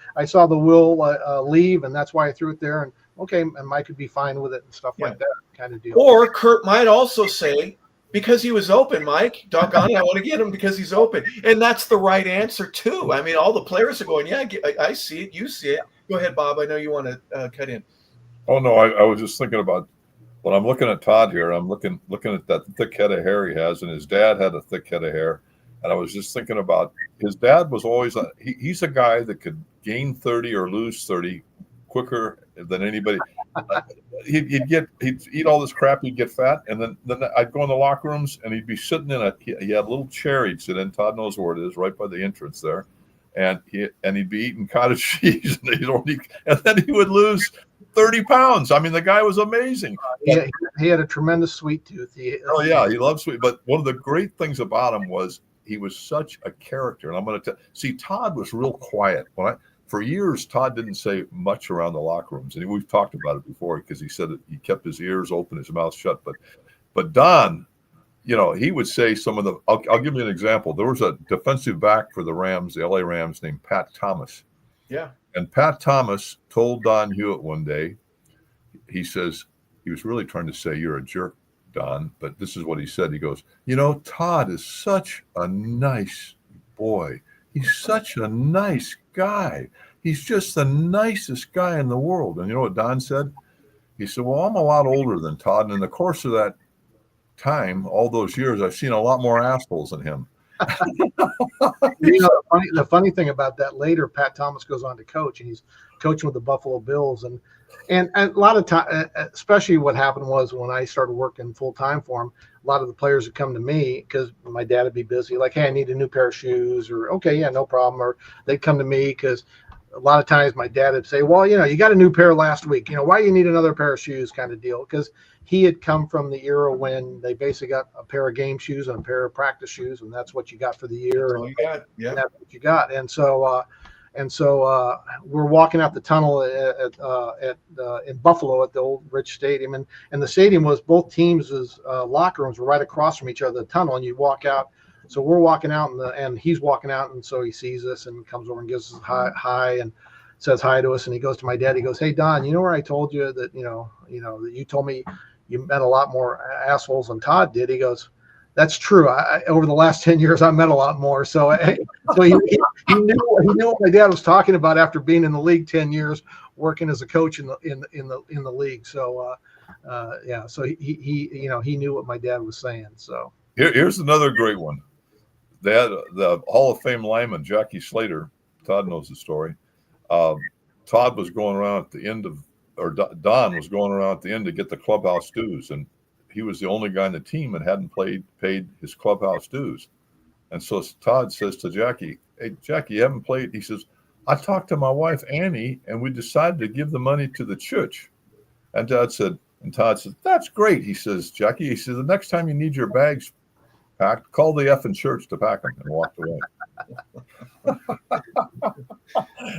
leave, and that's why I threw it there. And okay, and Mike could be fine with it and stuff like that kind of deal. Or Kurt might also say, "Because he was open, Mike, doggone it, I want to get him because he's open." And that's the right answer too. I mean, all the players are going, "Yeah, I see it. You see it." Go ahead, Bob. I know you want to cut in. Oh no, I was just thinking about when I'm looking at Todd here. I'm looking at that thick head of hair he has, and his dad had a thick head of hair. And I was just thinking about his dad was always he's a guy that could gain 30 or lose 30 quicker than anybody. He'd eat all this crap, he'd get fat, and then I'd go in the locker rooms, and he'd be sitting in he had a little chair he'd sit in. Todd knows where it is, right by the entrance there. And he'd be eating cottage cheese, and then he would lose 30 pounds. I mean, the guy was amazing. He had a tremendous sweet tooth. He loved sweet. But one of the great things about him was he was such a character. And I'm going to see, Todd was real quiet. For years, Todd didn't say much around the locker rooms, and we've talked about it before because he said that he kept his ears open, his mouth shut. But Don, you know, he would say some of the. I'll give you an example. There was a defensive back for the Rams, the LA Rams, named Pat Thomas. Yeah. And Pat Thomas told Don Hewitt one day, he says, he was really trying to say, "You're a jerk, Don," but this is what he said. He goes, "You know, Todd is such a nice boy. He's such a nice guy. He's just the nicest guy in the world. And you know what Don said? He said, well, I'm a lot older than Todd. And in the course of that time, all those years, I've seen a lot more assholes than him. The funny thing about that, later Pat Thomas goes on to coach, and he's coaching with the Buffalo Bills, and a lot of time, especially what happened was when I started working full time for him, a lot of the players would come to me because my dad would be busy, like, hey, I need a new pair of shoes, or okay, yeah, no problem, or they'd come to me because a lot of times my dad would say, well, you got a new pair last week, why you need another pair of shoes, kind of deal, because he had come from the era when they basically got a pair of game shoes and a pair of practice shoes, and that's what you got for the year. That's all you got. Yeah, and that's what you got. And so we're walking out the tunnel in Buffalo at the old Rich Stadium, and the stadium was, both teams' locker rooms were right across from each other, the tunnel, and you walk out. So we're walking out, and he's walking out, and so he sees us and comes over and gives us a hi and says hi to us, and he goes to my dad. He goes, hey Don, where I told you that that you told me you met a lot more assholes than Todd did? He goes, that's true. Over the last 10 years, I met a lot more. So he knew what my dad was talking about after being in the league 10 years, working as a coach in the league. So so he knew what my dad was saying. So here's another great one. They had the Hall of Fame lineman Jackie Slater. Todd knows the story. Todd was going around at the end of, or Don was going around at the end to get the clubhouse dues, and he was the only guy in the team that hadn't paid his clubhouse dues. And so Todd says to Jackie, hey, Jackie, you haven't played? He says, I talked to my wife, Annie, and we decided to give the money to the church. And Todd said, that's great. He says, Jackie, he says, the next time you need your bags packed, call the effing church to pack them, and walked away.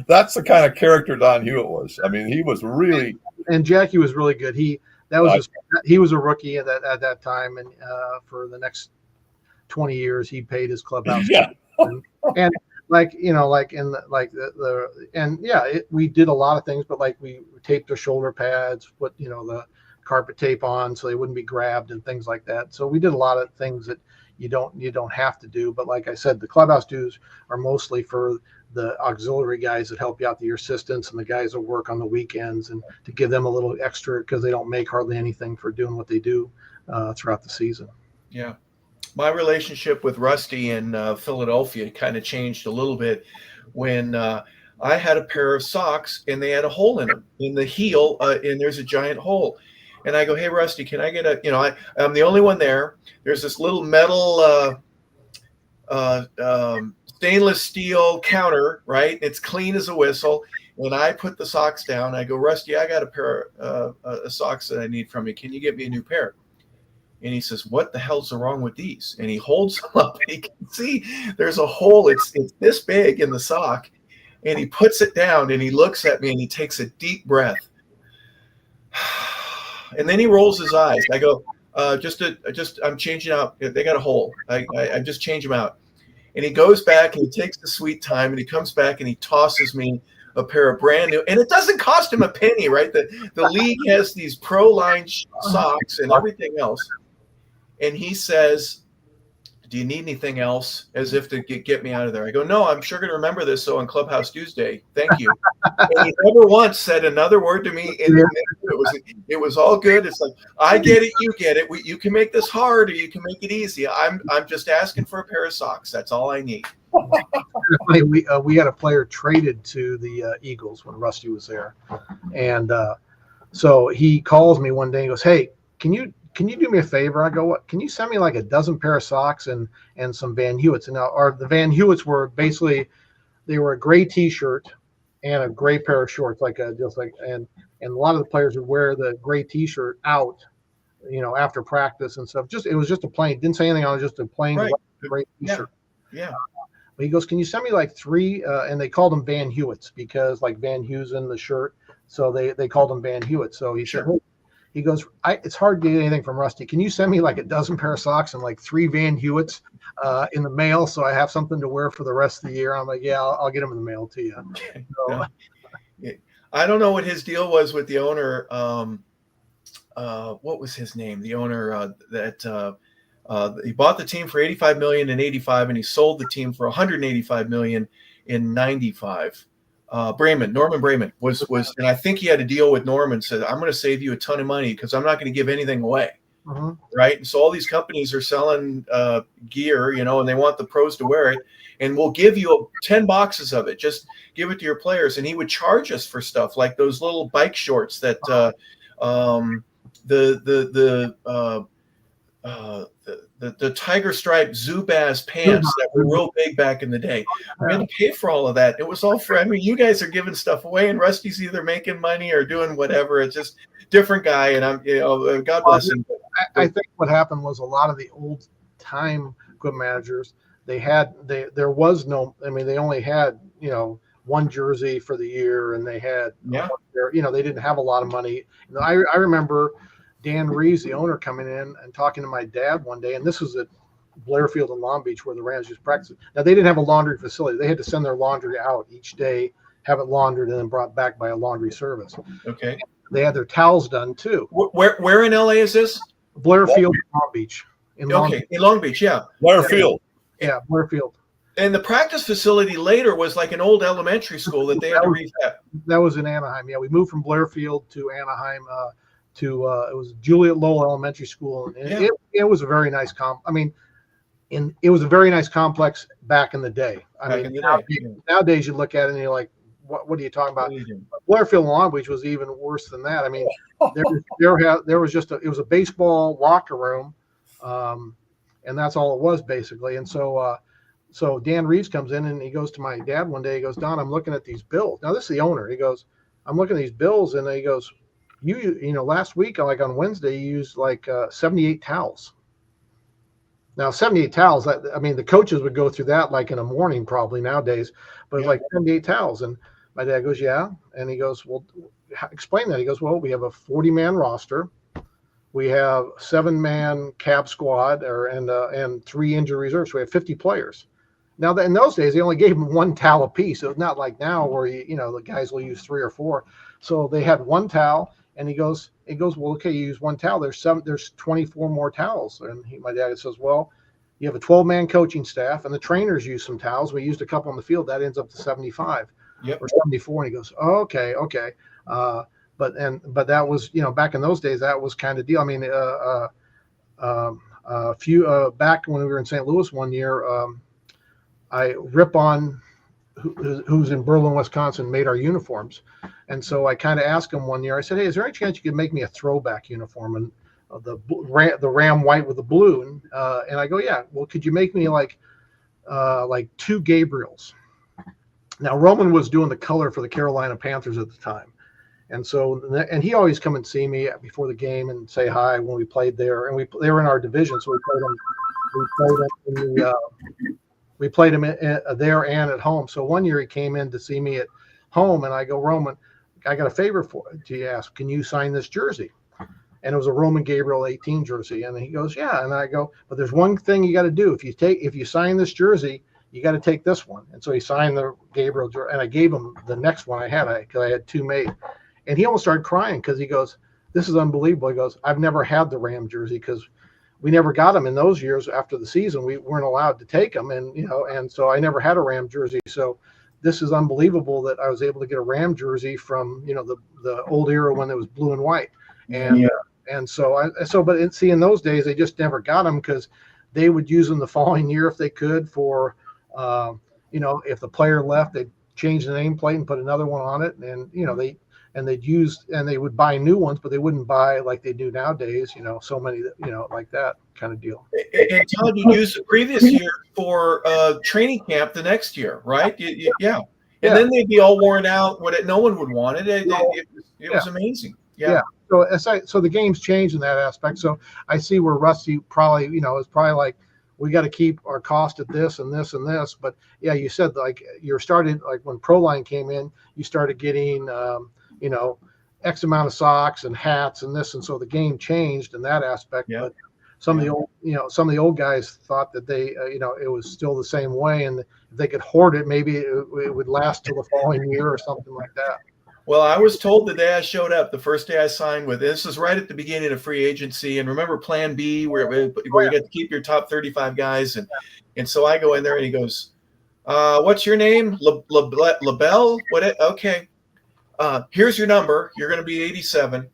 That's the kind of character Don Hewitt was. I mean, he was really. And Jackie was really good. He was a rookie at that time, and for the next 20 years, he paid his clubhouse. Yeah. and we did a lot of things, but like we taped their shoulder pads, put the carpet tape on so they wouldn't be grabbed and things like that. So we did a lot of things that you don't have to do. But like I said, the clubhouse dues are mostly for the auxiliary guys that help you out, the assistants and the guys that work on the weekends, and to give them a little extra because they don't make hardly anything for doing what they do throughout the season. Yeah. My relationship with Rusty in Philadelphia kind of changed a little bit when I had a pair of socks and they had a hole in them, in the heel, and there's a giant hole. And I go, hey, Rusty, can I get I'm the only one there. There's this little metal stainless steel counter, right? It's clean as a whistle. And I put the socks down. I go, Rusty, I got a pair of socks that I need from you. Can you get me a new pair? And he says, what the hell's wrong with these? And he holds them up. And he can see there's a hole. It's this big in the sock. And he puts it down and he looks at me and he takes a deep breath. And then he rolls his eyes. I go, I'm changing out. They got a hole. I just change them out. And he goes back and he takes the sweet time and he comes back and he tosses me a pair of brand new. And it doesn't cost him a penny, right? The league has these pro-line socks and everything else. And he says, do you need anything else? As if to get me out of there. I go, no, I'm sure going to remember this. So on Clubhouse Tuesday, thank you. And he never once said another word to me. It was all good. It's like, I get it. You get it. You can make this hard or you can make it easy. I'm just asking for a pair of socks. That's all I need. We had a player traded to the Eagles when Rusty was there. And so he calls me one day and goes, hey, can you do me a favor? I go, what? Can you send me like a dozen pair of socks and some Van Hewitts? And now, the Van Hewitts were basically, they were a gray T-shirt and a gray pair of shorts, and a lot of the players would wear the gray T-shirt out, after practice and stuff. It was just a plain, didn't say anything on it, just a plain gray T-shirt. Yeah. But he goes, can you send me like 3? And they called them Van Hewitts because like Van Heusen, the shirt. So they called them Van Hewitts. So he said, he goes, it's hard to get anything from Rusty. Can you send me like a dozen pair of socks and like 3 Van Hewitts in the mail so I have something to wear for the rest of the year? I'm like, yeah, I'll get them in the mail to you. So, I don't know what his deal was with the owner. What was his name? The owner that he bought the team for $85 million in '85, and he sold the team for $185 million in '95. Norman Brayman was, and I think he had a deal with Norman. Said, "I'm going to save you a ton of money because I'm not going to give anything away." Right. And so all these companies are selling gear, and they want the pros to wear it, and we'll give you 10 boxes of it. Just give it to your players. And he would charge us for stuff like those little bike shorts that the tiger stripe Zubaz pants that were real big back in the day. We had to pay for all of that. It was all for, I mean, you guys are giving stuff away, and Rusty's either making money or doing whatever. It's just different guy, and I'm, God bless him. I think what happened was a lot of the old time equipment managers, there was no, I mean, they only had, one jersey for the year, and they had, they didn't have a lot of money. I remember Dan Reeves, the owner, coming in and talking to my dad one day, and this was at Blairfield and Long Beach where the Rams used to practice. Now, they didn't have a laundry facility. They had to send their laundry out each day, have it laundered, and then brought back by a laundry service. Okay. They had their towels done too. Where in LA is this? Blairfield, Long Beach. In Long Beach, yeah. Blairfield. Yeah, Blairfield. And the practice facility later was like an old elementary school that they had to rehab. That was in Anaheim. Yeah, we moved from Blairfield to Anaheim it was Juliet Lowell Elementary School. And it was a very nice it was a very nice complex back in the day. Nowadays you look at it and you're like, what are you talking about? Blairfield and Long Beach was even worse than that. I mean, there was it was a baseball locker room, and that's all it was basically. And so Dan Reeves comes in and he goes to my dad one day. He goes, "Don, I'm looking at these bills." Now this is the owner. He goes, "I'm looking at these bills," and he goes, "You last week, like on Wednesday, you used like 78 towels." Now 78 towels. The coaches would go through that like in a morning probably nowadays, but it's like 78 towels. And my dad goes, "Yeah," and he goes, "Well, explain that." He goes, "Well, we have a 40-man roster. We have 7-man cab squad, and 3 injury reserves. So we have 50 players." Now, in those days, they only gave them 1 towel a piece. So it's not like now where the guys will use 3 or 4. So they had 1 towel, and he goes, "Well, okay, you use 1 towel. There's 24 more towels." And my dad says, "Well, you have a 12-man coaching staff, and the trainers use some towels. We used a couple on the field. That ends up to 75 or 74." And he goes, "Oh, okay. But that was, back in those days, that was kind of deal. I mean, a few back when we were in St. Louis one year, I Rip-On, who's in Berlin, Wisconsin, made our uniforms. And so I kind of asked him one year, I said, "Hey, is there any chance you could make me a throwback uniform and the Ram white with the blue?" And I go, "Yeah, well, could you make me like 2 Gabriels?" Now, Roman was doing the color for the Carolina Panthers at the time. And he always come and see me before the game and say hi when we played there. And they were in our division, so we played him there and at home. So one year he came in to see me at home, and I go, "Roman, I got a favor to you ask. Can you sign this jersey?" And it was a Roman Gabriel 18 jersey. And he goes, "Yeah." And I go, "But there's one thing you got to do. If you sign this jersey, you got to take this one." And so he signed the Gabriel jersey, and I gave him the next one I had because I had 2 made. And he almost started crying because he goes, "This is unbelievable." He goes, "I've never had the Ram jersey because we never got them in those years after the season. We weren't allowed to take them. And so I never had a Ram jersey. So this is unbelievable that I was able to get a Ram jersey from, the old era when it was blue and white." And in those days, they just never got them because they would use them the following year if they could for, if the player left, they'd change the nameplate and put another one on it. And they would buy new ones, but they wouldn't buy like they do nowadays, so many, like that kind of deal. And Todd, you used the previous year for training camp the next year, right? Yeah. And then they'd be all worn out. No one would want it. It was amazing. Yeah. So the game's changed in that aspect. So I see where Rusty probably, is probably like, we got to keep our cost at this and this and this. But yeah, you said like you started like when Proline came in, you started getting, X amount of socks and hats and this. And so the game changed in that aspect. Yeah. But some of the old guys thought that they, it was still the same way. And if they could hoard it, maybe it would last till the following year or something like that. Well, I was told the day I showed up, the first day I signed with, this is right at the beginning of free agency. And remember Plan B where you get to keep your top 35 guys. And so I go in there and he goes, What's your name? LaBelle? Okay. Here's your number. You're going to be 87,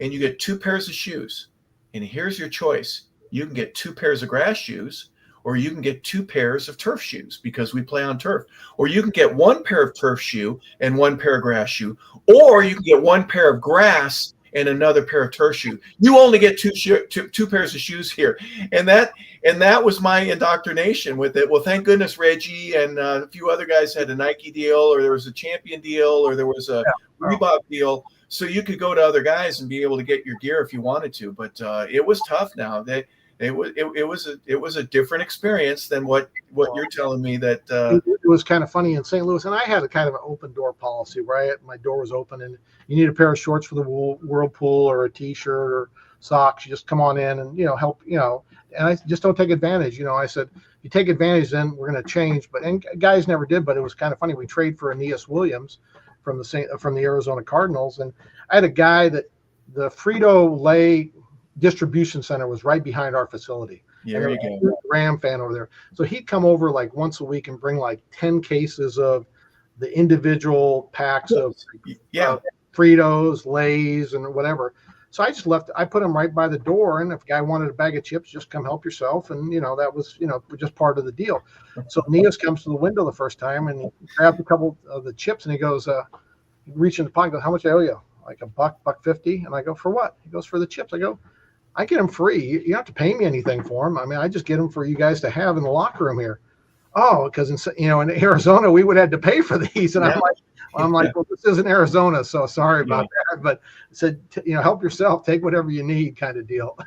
and you get 2 pairs of shoes. And here's your choice. You can get 2 pairs of grass shoes, or you can get 2 pairs of turf shoes because we play on turf. Or you can get 1 pair of turf shoe and 1 pair of grass shoe, or you can get 1 pair of grass and another pair of turf shoe. You only get two pairs of shoes here, and that was my indoctrination with it. Well, thank goodness Reggie and a few other guys had a Nike deal, or there was a Champion deal, or there was a Reebok deal, so you could go to other guys and be able to get your gear if you wanted to. But it was tough. Now it was a different experience than what you're telling me that it was kind of funny in St. Louis, and I had a kind of an open door policy, right? My door was open, and you need a pair of shorts for the whirlpool or a t-shirt or socks, you just come on in and help, and I just don't take advantage. I said, if you take advantage, then we're going to change. And guys never did, but it was kind of funny. We traded for Aeneas Williams from the Arizona Cardinals, and I had a guy that the Frito-Lay distribution center was right behind our facility. Yeah, there you go. Ram fan over there. So he'd come over like once a week and bring like 10 cases of the individual packs of Fritos, Lays, and whatever. So I put them right by the door. And if a guy wanted a bag of chips, just come help yourself. And, that was, just part of the deal. So Nias comes to the window the first time and he grabbed a couple of the chips and he goes, he reached in the pocket and goes, how much I owe you? Like $1.50. And I go, for what? He goes, for the chips. I go, I get them free. You don't have to pay me anything for them. I mean, I just get them for you guys to have in the locker room here. Oh, because in Arizona we would have to pay for these, and I'm like, well, this isn't Arizona, so sorry about that. But I said, help yourself, take whatever you need, kind of deal.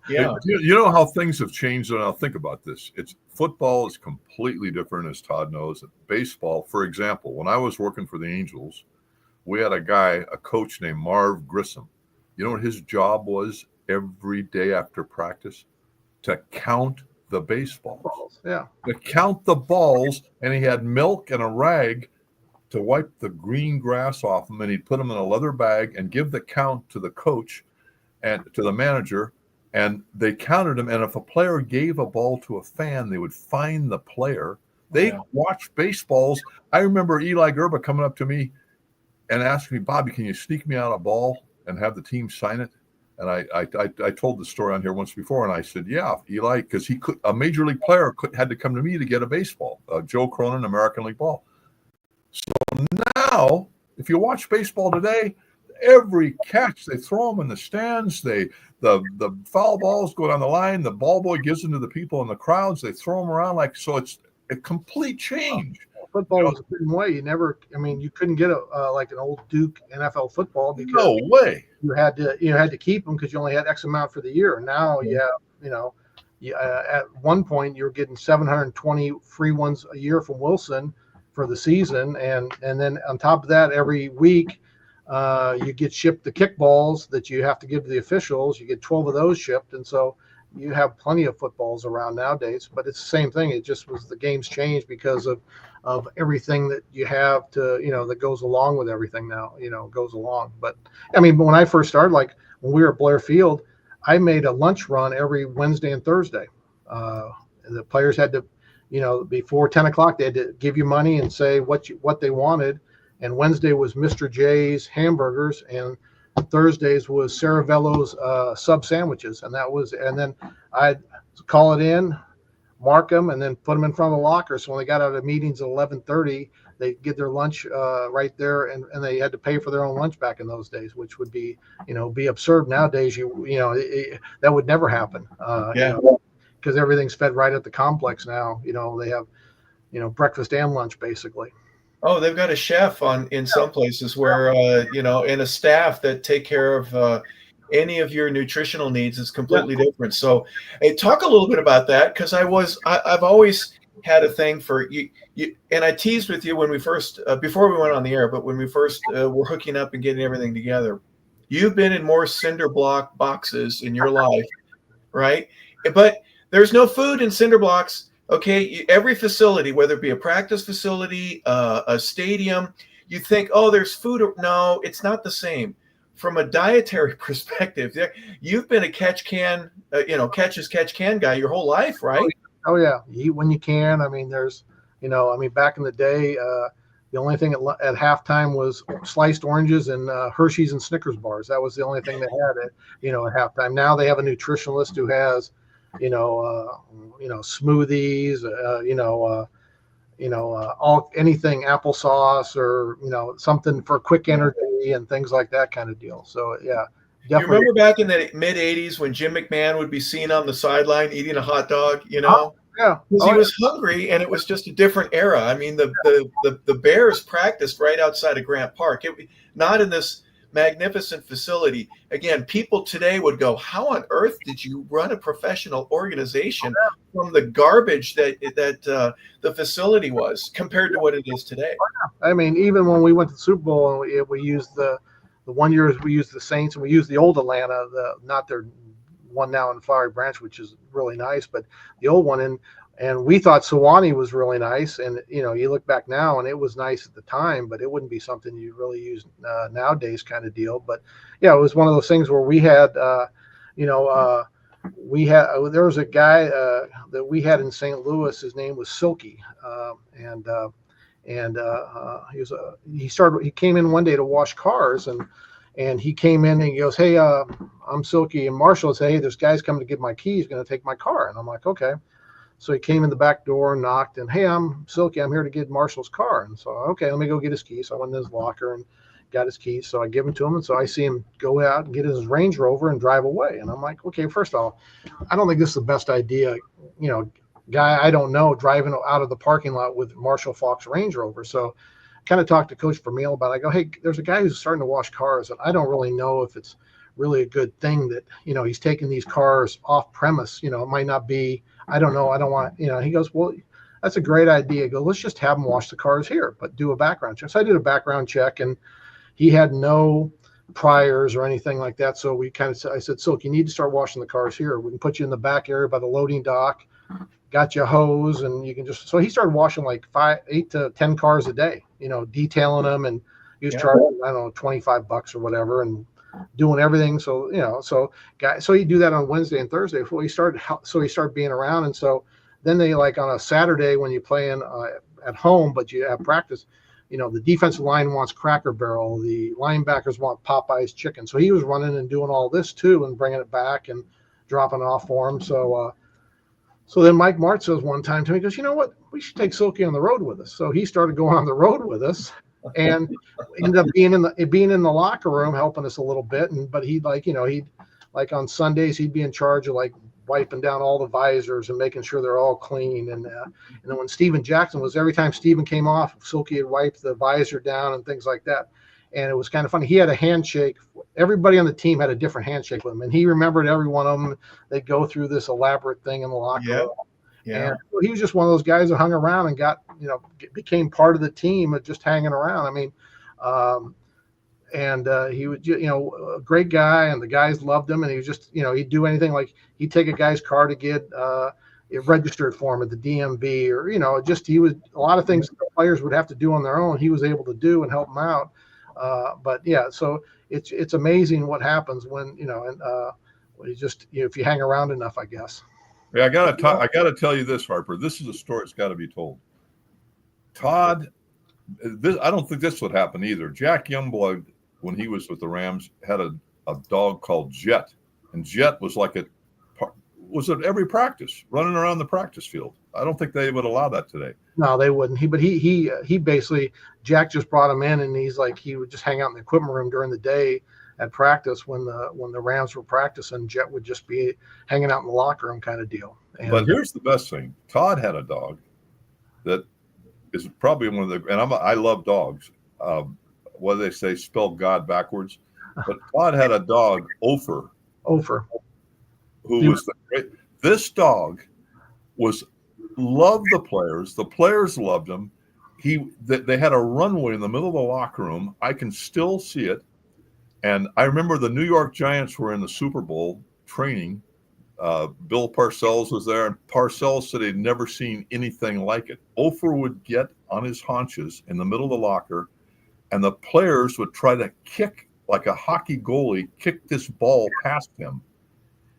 Yeah, you know how things have changed, and I'll think about this. Football is completely different, as Todd knows. Baseball, for example, when I was working for the Angels, we had a coach named Marv Grissom. You know what his job was every day after practice? To count the baseballs. Yeah. To count the balls, and he had milk and a rag to wipe the green grass off them, and he'd put them in a leather bag and give the count to the coach and to the manager, and they counted them. And if a player gave a ball to a fan, they would find the player. They watched baseballs. I remember Eli Gerba coming up to me and asking me, Bobby, can you sneak me out a ball and have the team sign it? And I told the story on here once before, and I said, yeah, Eli, because a major league player had to come to me to get a baseball, Joe Cronin, American League ball. So now, if you watch baseball today, every catch, they throw them in the stands. The foul balls go down the line. The ball boy gives them to the people in the crowds. They throw them around so it's a complete change. Football was a certain way. You couldn't get like an old Duke NFL football because no way. You had to keep them because you only had X amount for the year. Now at one point you were getting 720 free ones a year from Wilson for the season, and then on top of that, every week you get shipped the kickballs that you have to give to the officials. You get 12 of those shipped, and so you have plenty of footballs around nowadays. But it's the same thing. It just was the game's changed because of everything that you have to, that goes along with everything now, goes along. But when I first started, like when we were at Blair Field, I made a lunch run every Wednesday and Thursday. The players had to, before 10 o'clock, they had to give you money and say what they wanted. And Wednesday was Mr. J's hamburgers, and Thursdays was Saravello's sub sandwiches. And then I'd call it in, mark them, and then put them in front of the locker. So when they got out of meetings at 11:30, they get their lunch right there, and they had to pay for their own lunch back in those days, which would be absurd nowadays. That would never happen. Because everything's fed right at the complex now. They have breakfast and lunch basically. Oh, they've got a chef in some places where and a staff that take care of any of your nutritional needs is completely different. So, hey, talk a little bit about that, because I've always had a thing for you, and I teased with you when we first before we went on the air, but when we first were hooking up and getting everything together, you've been in more cinder block boxes in your life, right? But there's no food in cinder blocks. Okay, every facility, whether it be a practice facility, a stadium, you think, oh, there's food. No, it's not the same. From a dietary perspective, you've been a catch as catch can guy your whole life, right? Oh yeah, you eat when you can. There's, I mean, back in the day, the only thing at halftime was sliced oranges and Hershey's and Snickers bars. That was the only thing they had at halftime. Now they have a nutritionalist who has, smoothies, all anything applesauce or something for quick energy and things like that kind of deal. So yeah, You definitely. remember back in the mid '80s when Jim McMahon would be seen on the sideline eating a hot dog? Yeah. Because he was hungry, and it was just a different era. I mean, the Bears practiced right outside of Grant Park, not in this magnificent facility. Again, people today would go, "How on earth did you run a professional organization from the garbage that the facility was compared to what it is today?" I mean, even when we went to the Super Bowl, and we used the 1 year we used the Saints, and we used the old Atlanta, not their one now in Flowery Branch, which is really nice, but the old one. And we thought Sewanee was really nice. And, you look back now and it was nice at the time, but it wouldn't be something you really use nowadays kind of deal. But yeah, it was one of those things where we had, there was a guy that we had in St. Louis. His name was Silky. He came in one day to wash cars, and he came in and he goes, "Hey, I'm Silky." And Marshall said, "Hey, this guy's coming to get my keys, going to take my car." And I'm like, "Okay." So he came in the back door and knocked, and, "Hey, I'm Silky. I'm here to get Marshall's car." And so, okay, let me go get his keys. So I went in his locker and got his keys. So I give them to him. And so I see him go out and get his Range Rover and drive away. And I'm like, okay, first of all, I don't think this is the best idea, guy I don't know driving out of the parking lot with Marshall Faulk's Range Rover. So kind of talked to Coach Vermeil about it. I go, "Hey, there's a guy who's starting to wash cars, and I don't really know if it's really a good thing that, he's taking these cars off premise. It might not be, I don't know. I don't want, He goes, "Well, that's a great idea." I go, "Let's just have him wash the cars here, but do a background check." So I did a background check, and he had no priors or anything like that. So I said, "Silk, you need to start washing the cars here. We can put you in the back area by the loading dock, got you a hose, and you can just." So he started washing like 8 to 10 cars a day, detailing them, and he was charging, I don't know, $25 or whatever, and doing everything. So, so he'd do that on Wednesday and Thursday before he started being around. And so then they, like, on a Saturday when you play at home, but you have practice, the defensive line wants Cracker Barrel, the linebackers want Popeye's chicken. So he was running and doing all this too, and bringing it back and dropping it off for him. So then Mike Martz says one time to me, he goes, "You know what? We should take Silky on the road with us." So he started going on the road with us, and ended up being in the locker room, helping us a little bit. But he'd on Sundays, he'd be in charge of like wiping down all the visors and making sure they're all clean. And then when Steven Jackson every time Steven came off, Silky had wiped the visor down and things like that. And it was kind of funny. He had a handshake. Everybody on the team had a different handshake with him, and he remembered every one of them. They'd go through this elaborate thing in the locker room. Yeah. And he was just one of those guys that hung around and became part of the team of just hanging around. I mean, he was, a great guy, and the guys loved him. And he was just, he'd do anything. Like, he'd take a guy's car to get it registered for him at the DMV, or, he was, a lot of things the players would have to do on their own, he was able to do and help them out. But yeah, so it's amazing what happens when, you just, if you hang around enough, I guess. Yeah, I gotta tell you this, Harper. This is a story that's got to be told. Todd, I don't think this would happen either. Jack Youngblood, when he was with the Rams, had a dog called Jet, and Jet was was at every practice, running around the practice field. I don't think they would allow that today. No, they wouldn't. He basically, Jack just brought him in, and he would just hang out in the equipment room during the day at practice when the Rams were practicing. Jet would just be hanging out in the locker room kind of deal. But here's the best thing. Todd had a dog that is probably one of the, and I love dogs. What do they say? Spell God backwards. But Todd had a dog, Ophir. Who was this dog loved the players. The players loved him. They had a runway in the middle of the locker room. I can still see it. And I remember the New York Giants were in the Super Bowl training. Bill Parcells was there, and Parcells said he'd never seen anything like it. Ophir would get on his haunches in the middle of the locker, and the players would try to kick, like a hockey goalie, kick this ball past him.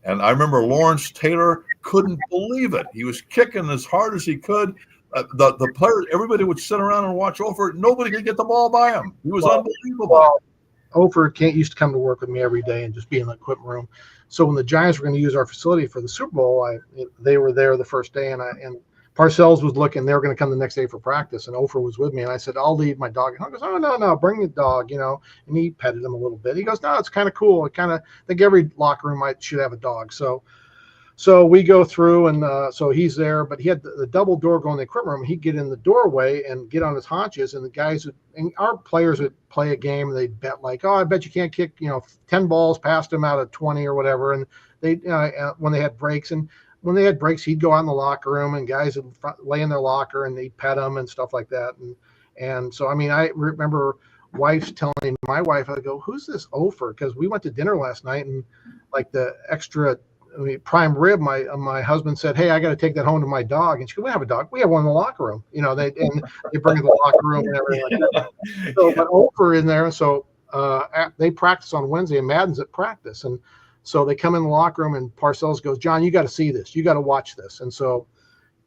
And I remember Lawrence Taylor couldn't believe it. He was kicking as hard as he could. the players, everybody would sit around and watch Ofer. Nobody could get the ball by him. He was unbelievable. Well, Ofer used to come to work with me every day and just be in the equipment room. So when the Giants were going to use our facility for the Super Bowl, they were there the first day, and Parcells was looking. They were going to come the next day for practice, and Ofer was with me. And I said, "I'll leave my dog." And he goes, "Oh no, bring the dog," And he petted him a little bit. He goes, "No, it's kind of cool. I think every locker room should have a dog." So we go through, and so he's there, but he had the double door going in the equipment room. He'd get in the doorway and get on his haunches, and our players would play a game. And they'd bet like, "Oh, I bet you can't kick 10 balls past him out of 20 or whatever." And they when they had breaks, he'd go out in the locker room, and guys would lay in their locker, and they'd pet him and stuff like that. And so, I mean, I remember wife's telling my wife, I go, "Who's this Ofer?" Because we went to dinner last night, and like the extra prime rib, my husband said, "Hey, I got to take that home to my dog." And she goes, "We have a dog. We have one in the locker room." They bring it to the locker room and everything like that. So, but Ofer in there. So they practice on Wednesday, and Madden's at practice, and so they come in the locker room, and Parcells goes, "John, you got to see this. You got to watch this." And so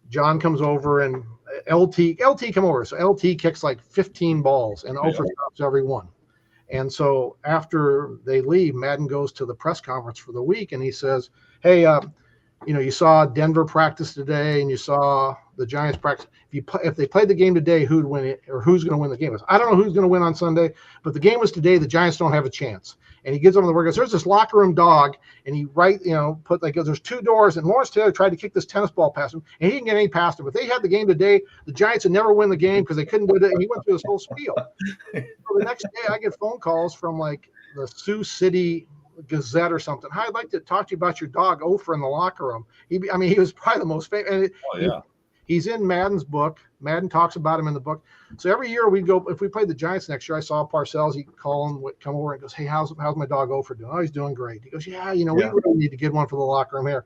John comes over, and LT come over. So LT kicks like 15 balls, and Ofer stops every one. And so after they leave, Madden goes to the press conference for the week, and he says, "Hey, you saw Denver practice today, and you saw the Giants practice. If they played the game today, who'd win it, or who's going to win the game?" I don't know who's going to win on Sunday, but the game was today. The Giants don't have a chance. And he gives them the word. Goes, "There's this locker room dog," and he there's two doors, and Lawrence Taylor tried to kick this tennis ball past him, and he didn't get any past him. If they had the game today, the Giants would never win the game because they couldn't do it. And he went through this whole spiel. So the next day, I get phone calls from like the Sioux City Gazette or something. "Hi, I'd like to talk to you about your dog Ofer in the locker room." He was probably the most famous. He's in Madden's book. Madden talks about him in the book. So every year we go, if we played the Giants next year, I saw Parcells, he'd call him, come over and goes, "Hey, how's my dog Ofer doing?" "Oh, he's doing great." He goes, "Yeah, we really need to get one for the locker room here."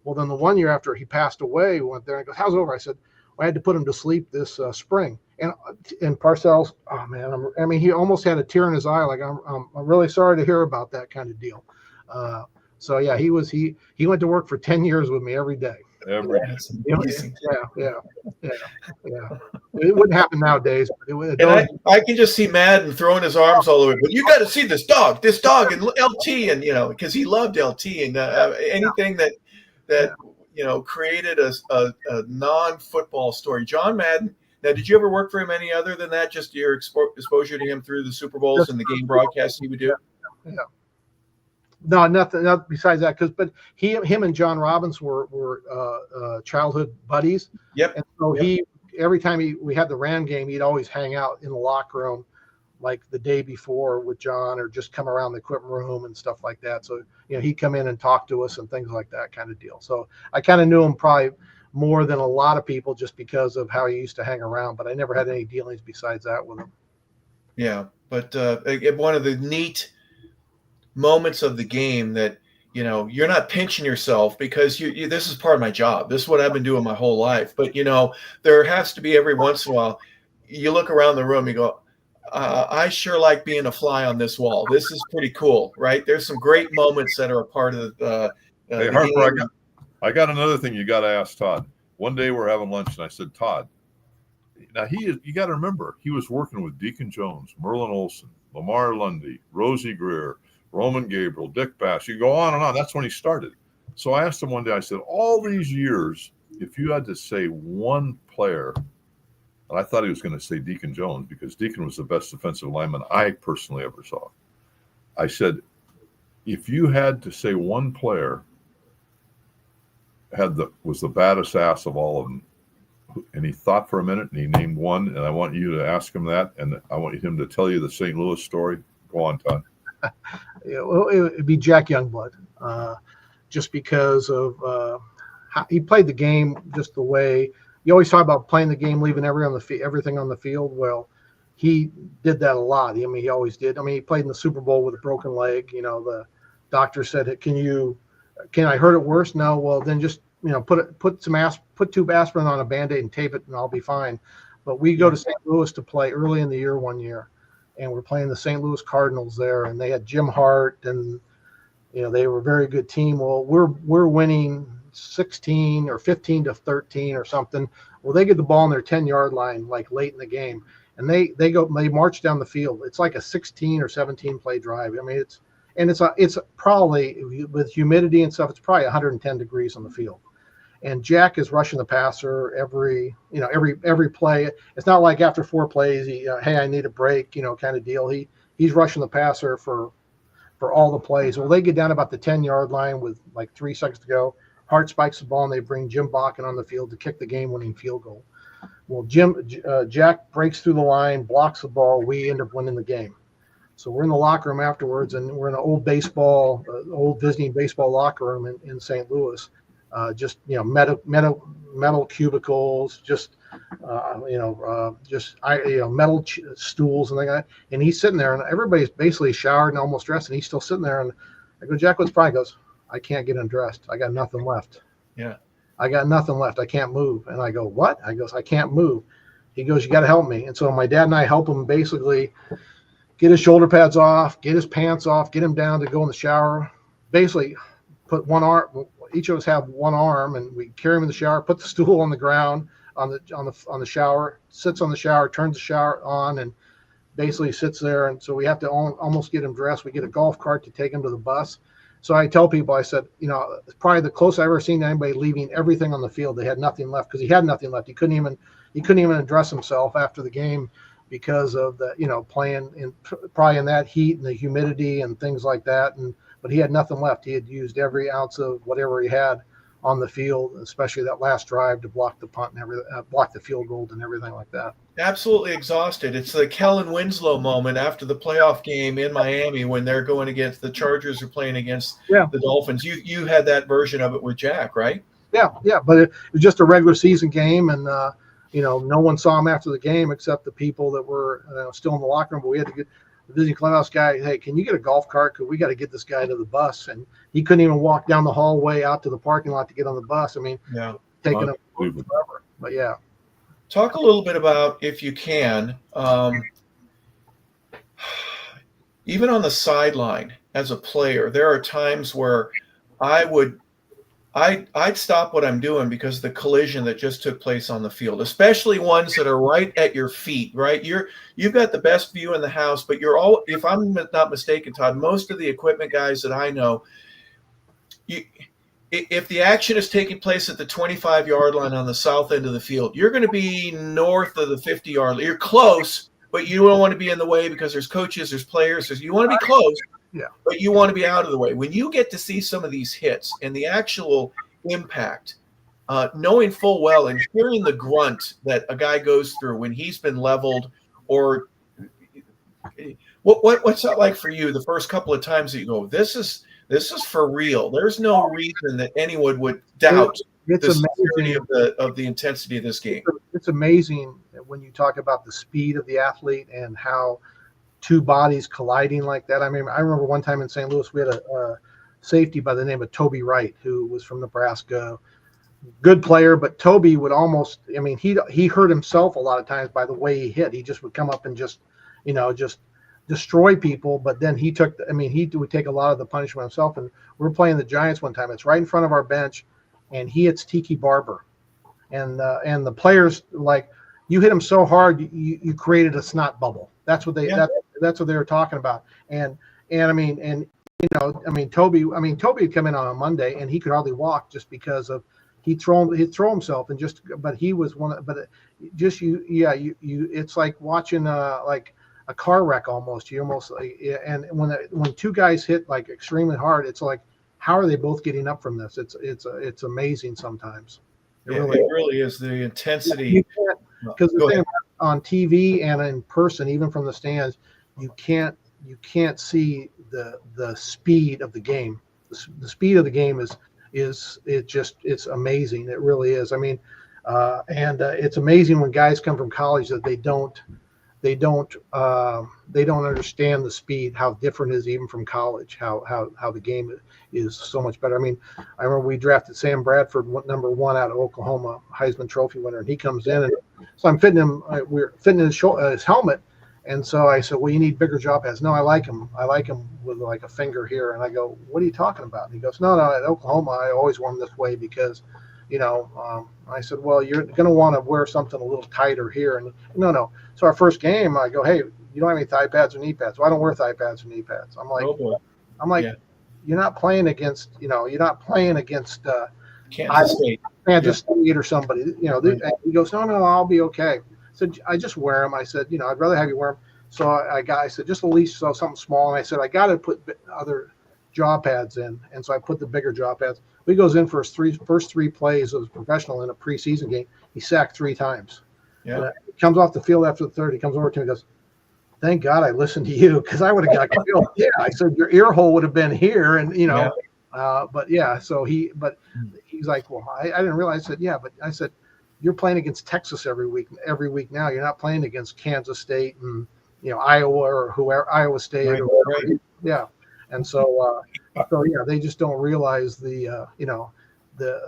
Well, then the one year after he passed away, we went there and goes, "How's Ofer?" I said, "Well, I had to put him to sleep this spring." And Parcells, oh man, he almost had a tear in his eye. Like, I'm really sorry to hear about that kind of deal. So yeah, he went to work for 10 years with me every day. Yeah. It wouldn't happen nowadays. I can just see Madden throwing his arms all over. But you got to see this dog, and LT, and because he loved LT, and anything that created a non-football story. John Madden. Now, did you ever work for him any other than that? Just your exposure to him through the Super Bowls and the game broadcasts he would do? Yeah. No, nothing besides that. But him and John Robbins were childhood buddies. Yep. And so every time we had the Ram game, he'd always hang out in the locker room, like the day before with John, or just come around the equipment room and stuff like that. So he'd come in and talk to us and things like that kind of deal. So I kind of knew him probably more than a lot of people just because of how he used to hang around. But I never had any dealings besides that with him. Yeah, but one of the neat moments of the game that you're not pinching yourself because this is part of my job. This is what I've been doing my whole life. But there has to be every once in a while you look around the room, you go, I sure like being a fly on this wall. This is pretty cool, right? There's some great moments that are a part of hey, Harper, I got another thing you got to ask Todd. One day we're having lunch, and I said, "Todd, now you got to remember, he was working with Deacon Jones, Merlin Olsen, Lamar Lundy, Rosie Greer, Roman Gabriel, Dick Bass. You go on and on. That's when he started." So I asked him one day, I said, "All these years, if you had to say one player," and I thought he was going to say Deacon Jones because Deacon was the best defensive lineman I personally ever saw. I said, "If you had to say one player was the baddest ass of all of them," and he thought for a minute and he named one, and I want you to ask him that, and I want him to tell you the St. Louis story. Go on, Todd. Well, it would be Jack Youngblood, just because of how he played the game, just the way you always talk about playing the game, leaving everything on the field. Well, he did that a lot. He always did. He played in the Super Bowl with a broken leg. The doctor said, "Can I hurt it worse?" "No." "Well, then just put 2 aspirin on a Band-Aid and tape it, and I'll be fine." But we go to St. Louis to play early in the year one year, and we're playing the St. Louis Cardinals there, and they had Jim Hart, and they were a very good team. Well, we're winning 16 or 15 to 13 or something. Well, they get the ball on their 10-yard line like late in the game, and they march down the field. It's like a 16 or 17 play drive. I mean, it's probably, with humidity and stuff, it's probably 110 degrees on the field. And Jack is rushing the passer every play. It's not like after 4 plays, hey, I need a break, kind of deal. He's rushing the passer for all the plays. Well, they get down about the 10-yard line with like 3 seconds to go. Hart spikes the ball, and they bring Jim Bakken on the field to kick the game-winning field goal. Well, Jack breaks through the line, blocks the ball. We end up winning the game. So we're in the locker room afterwards, and we're in an old visiting baseball locker room in St. Louis. Just metal cubicles, just metal stools and things like that. And he's sitting there, and everybody's basically showered and almost dressed, and he's still sitting there. And I go, Jack, what's the problem? He goes, I can't get undressed. I got nothing left. Yeah. I got nothing left. I can't move. And I go, what? I goes, I can't move. He goes, you got to help me. And so my dad and I help him basically get his shoulder pads off, get his pants off, get him down to go in the shower. Basically, put one arm. Each of us have one arm, and we carry him in the shower. Put the stool on the ground on the shower. Sits on the shower, turns the shower on, and basically sits there. And so we have to almost get him dressed. We get a golf cart to take him to the bus. So I tell people, I said, it's probably the closest I've ever seen anybody leaving everything on the field. They had nothing left because he had nothing left. He couldn't even address himself after the game because of the playing probably in that heat and the humidity and things like that. But he had nothing left. He had used every ounce of whatever he had on the field, especially that last drive to block the punt and block the field goal and everything like that. Absolutely exhausted. It's the Kellen Winslow moment after the playoff game in Miami when they're going against the Chargers are playing against the Dolphins. You had that version of it with Jack, right? Yeah. But it was just a regular season game, and no one saw him after the game except the people that were still in the locker room. But we had to get the visiting clubhouse guy, hey, can you get a golf cart? Because we got to get this guy to the bus. And he couldn't even walk down the hallway out to the parking lot to get on the bus. I mean, taking him forever. But yeah. Talk a little bit about, if you can, even on the sideline as a player, there are times where I'd stop what I'm doing because of the collision that just took place on the field, especially ones that are right at your feet, right? You've got the best view in the house, but if I'm not mistaken, Todd, most of the equipment guys that I know, if the action is taking place at the 25-yard line on the south end of the field, you're going to be north of the 50-yard line. You're close, but you don't want to be in the way because there's coaches, there's players. You want to be close, but you want to be out of the way. When you get to see some of these hits and the actual impact, knowing full well and hearing the grunt that a guy goes through when he's been leveled, or what's that like for you the first couple of times that you go, this is for real. There's no reason that anyone would doubt the severity of the intensity of this game. It's amazing when you talk about the speed of the athlete and how two bodies colliding like that. I mean, I remember one time in St. Louis, we had a safety by the name of Toby Wright, who was from Nebraska. Good player, but Toby would almost, he hurt himself a lot of times by the way he hit. He just would come up and just destroy people, but then he would take a lot of the punishment himself. And we're playing the Giants one time. It's right in front of our bench, and he hits Tiki Barber, and the players, like, you hit him so hard you created a snot bubble. That's what that's what they were talking about. And Toby had come in on a Monday and he could hardly walk just because of he'd throw himself and but he was it's like watching like a car wreck almost. You almost and when two guys hit like extremely hard, it's like, how are they both getting up from this? It's amazing sometimes. It really is the intensity. Because the thing on TV and in person, even from the stands, you can't see the speed of the game. The speed of the game it's amazing. It really is. I mean, it's amazing when guys come from college that they don't understand the speed, how different it is even from college, how the game is so much better. I mean, I remember we drafted Sam Bradford, number 1 out of Oklahoma, Heisman Trophy winner, and he comes in, and so I'm fitting him. We're fitting his helmet, And so I said, well, you need bigger jaw pads. No, I like them. I like them with like a finger here. And I go, what are you talking about? And he goes, no, at Oklahoma, I always wore them this way because, I said, well, you're going to want to wear something a little tighter here. And no. So our first game, I go, hey, you don't have any thigh pads or knee pads. Well, I don't wear thigh pads or knee pads. I'm like, Oh boy. yeah. You're not playing against, Kansas State. Kansas State or somebody, Right. And he goes, no, I'll be okay. So I just wear them. I said, I'd rather have you wear them. So I said, just at least something small. And I said, I got to put other jaw pads in. And so I put the bigger jaw pads. He goes in for his first three plays as a professional in a preseason game. He sacked 3 times. Yeah. He comes off the field after the third. He comes over to me and goes, thank God I listened to you because I would have got killed. Yeah. I said, your ear hole would have been here. And, so he's like, well, I didn't realize. I said, yeah, but I said, you're playing against Texas every week now. You're not playing against Kansas State and, Iowa or whoever, Iowa State Right, or whatever. right. Yeah. And so they just don't realize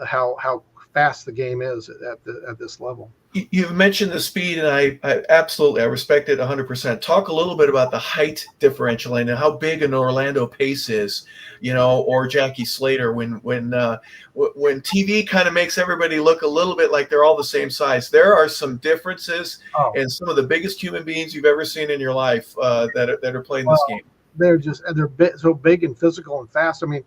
how fast the game is at this level. You've mentioned the speed, and I absolutely respect it 100%. Talk a little bit about the height differential and how big an Orlando Pace is, or Jackie Slater. When TV kind of makes everybody look a little bit like they're all the same size, there are some differences, and some of the biggest human beings you've ever seen in your life that are playing this game. They're so big and physical and fast. I mean,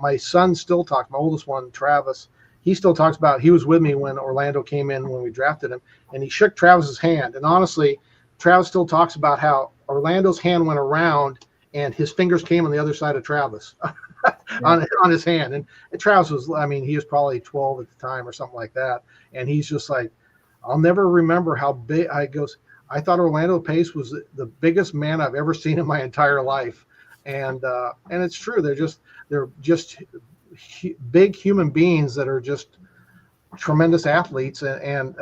my son still talks. My oldest one, Travis. He still talks about, he was with me when Orlando came in when we drafted him, and he shook Travis's hand. And honestly, Travis still talks about how Orlando's hand went around and his fingers came on the other side of Travis on his hand. And Travis was, he was probably 12 at the time or something like that. And he's just like, I'll never remember how big. I thought Orlando Pace was the biggest man I've ever seen in my entire life. And it's true. They're just big human beings that are just tremendous athletes, and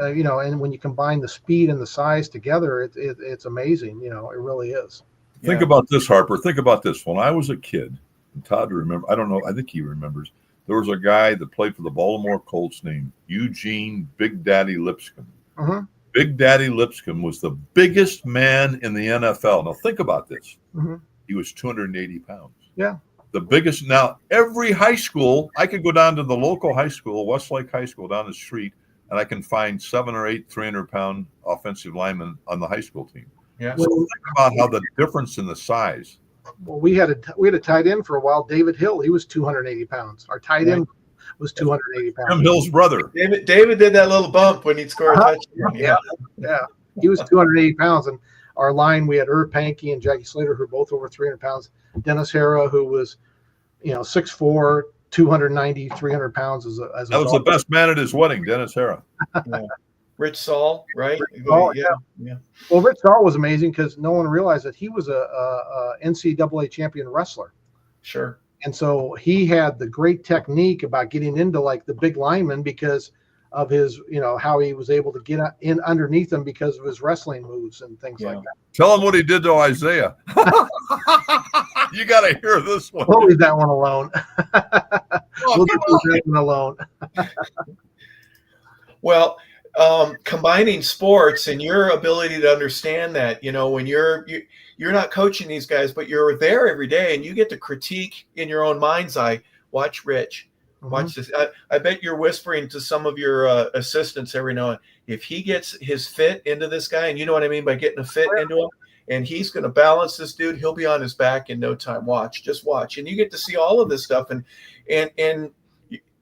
when you combine the speed and the size together, it's amazing. It really is. Think about this, Harper. Think about this. When I was a kid, and Todd remember, I don't know, I think he remembers, there was a guy that played for the Baltimore Colts named Eugene Big Daddy Lipscomb. Uh-huh. Big Daddy Lipscomb was the biggest man in the NFL. Now think about this. Uh-huh. He was 280 pounds. Yeah. The biggest. Now, every high school, I could go down to the local high school, Westlake High School down the street, and I can find 7 or 8 300-pound offensive linemen on the high school team. Yeah. So think about how the difference in the size. Well, we had a tight end for a while, David Hill. He was 280 pounds. Our tight end was 280 pounds. Jim Hill's brother. David did that little bump when he'd score a touchdown. Yeah. He was 280 pounds. And our line, we had Irv Pankey and Jackie Slater, who were both over 300 pounds. Dennis Hara, who was 6'4", 290, 300 pounds that was the best man at his wedding, Dennis Hara. Rich Saul, right? Saul, yeah. Well, Rich Saul was amazing because no one realized that he was a NCAA champion wrestler. Sure. And so he had the great technique about getting into like the big linemen because of his, how he was able to get in underneath them because of his wrestling moves and things like that. Tell him what he did to Isaiah. You got to hear this one. We'll leave that one alone. We'll leave that one alone. Well, combining sports and your ability to understand that, when you're not coaching these guys, but you're there every day and you get to critique in your own mind's eye. Watch Rich. Watch this. I bet you're whispering to some of your assistants every now and then, if he gets his fit into this guy, and you know what I mean by getting a fit into him, and he's going to balance this dude, he'll be on his back in no time. Just watch. And you get to see all of this stuff. And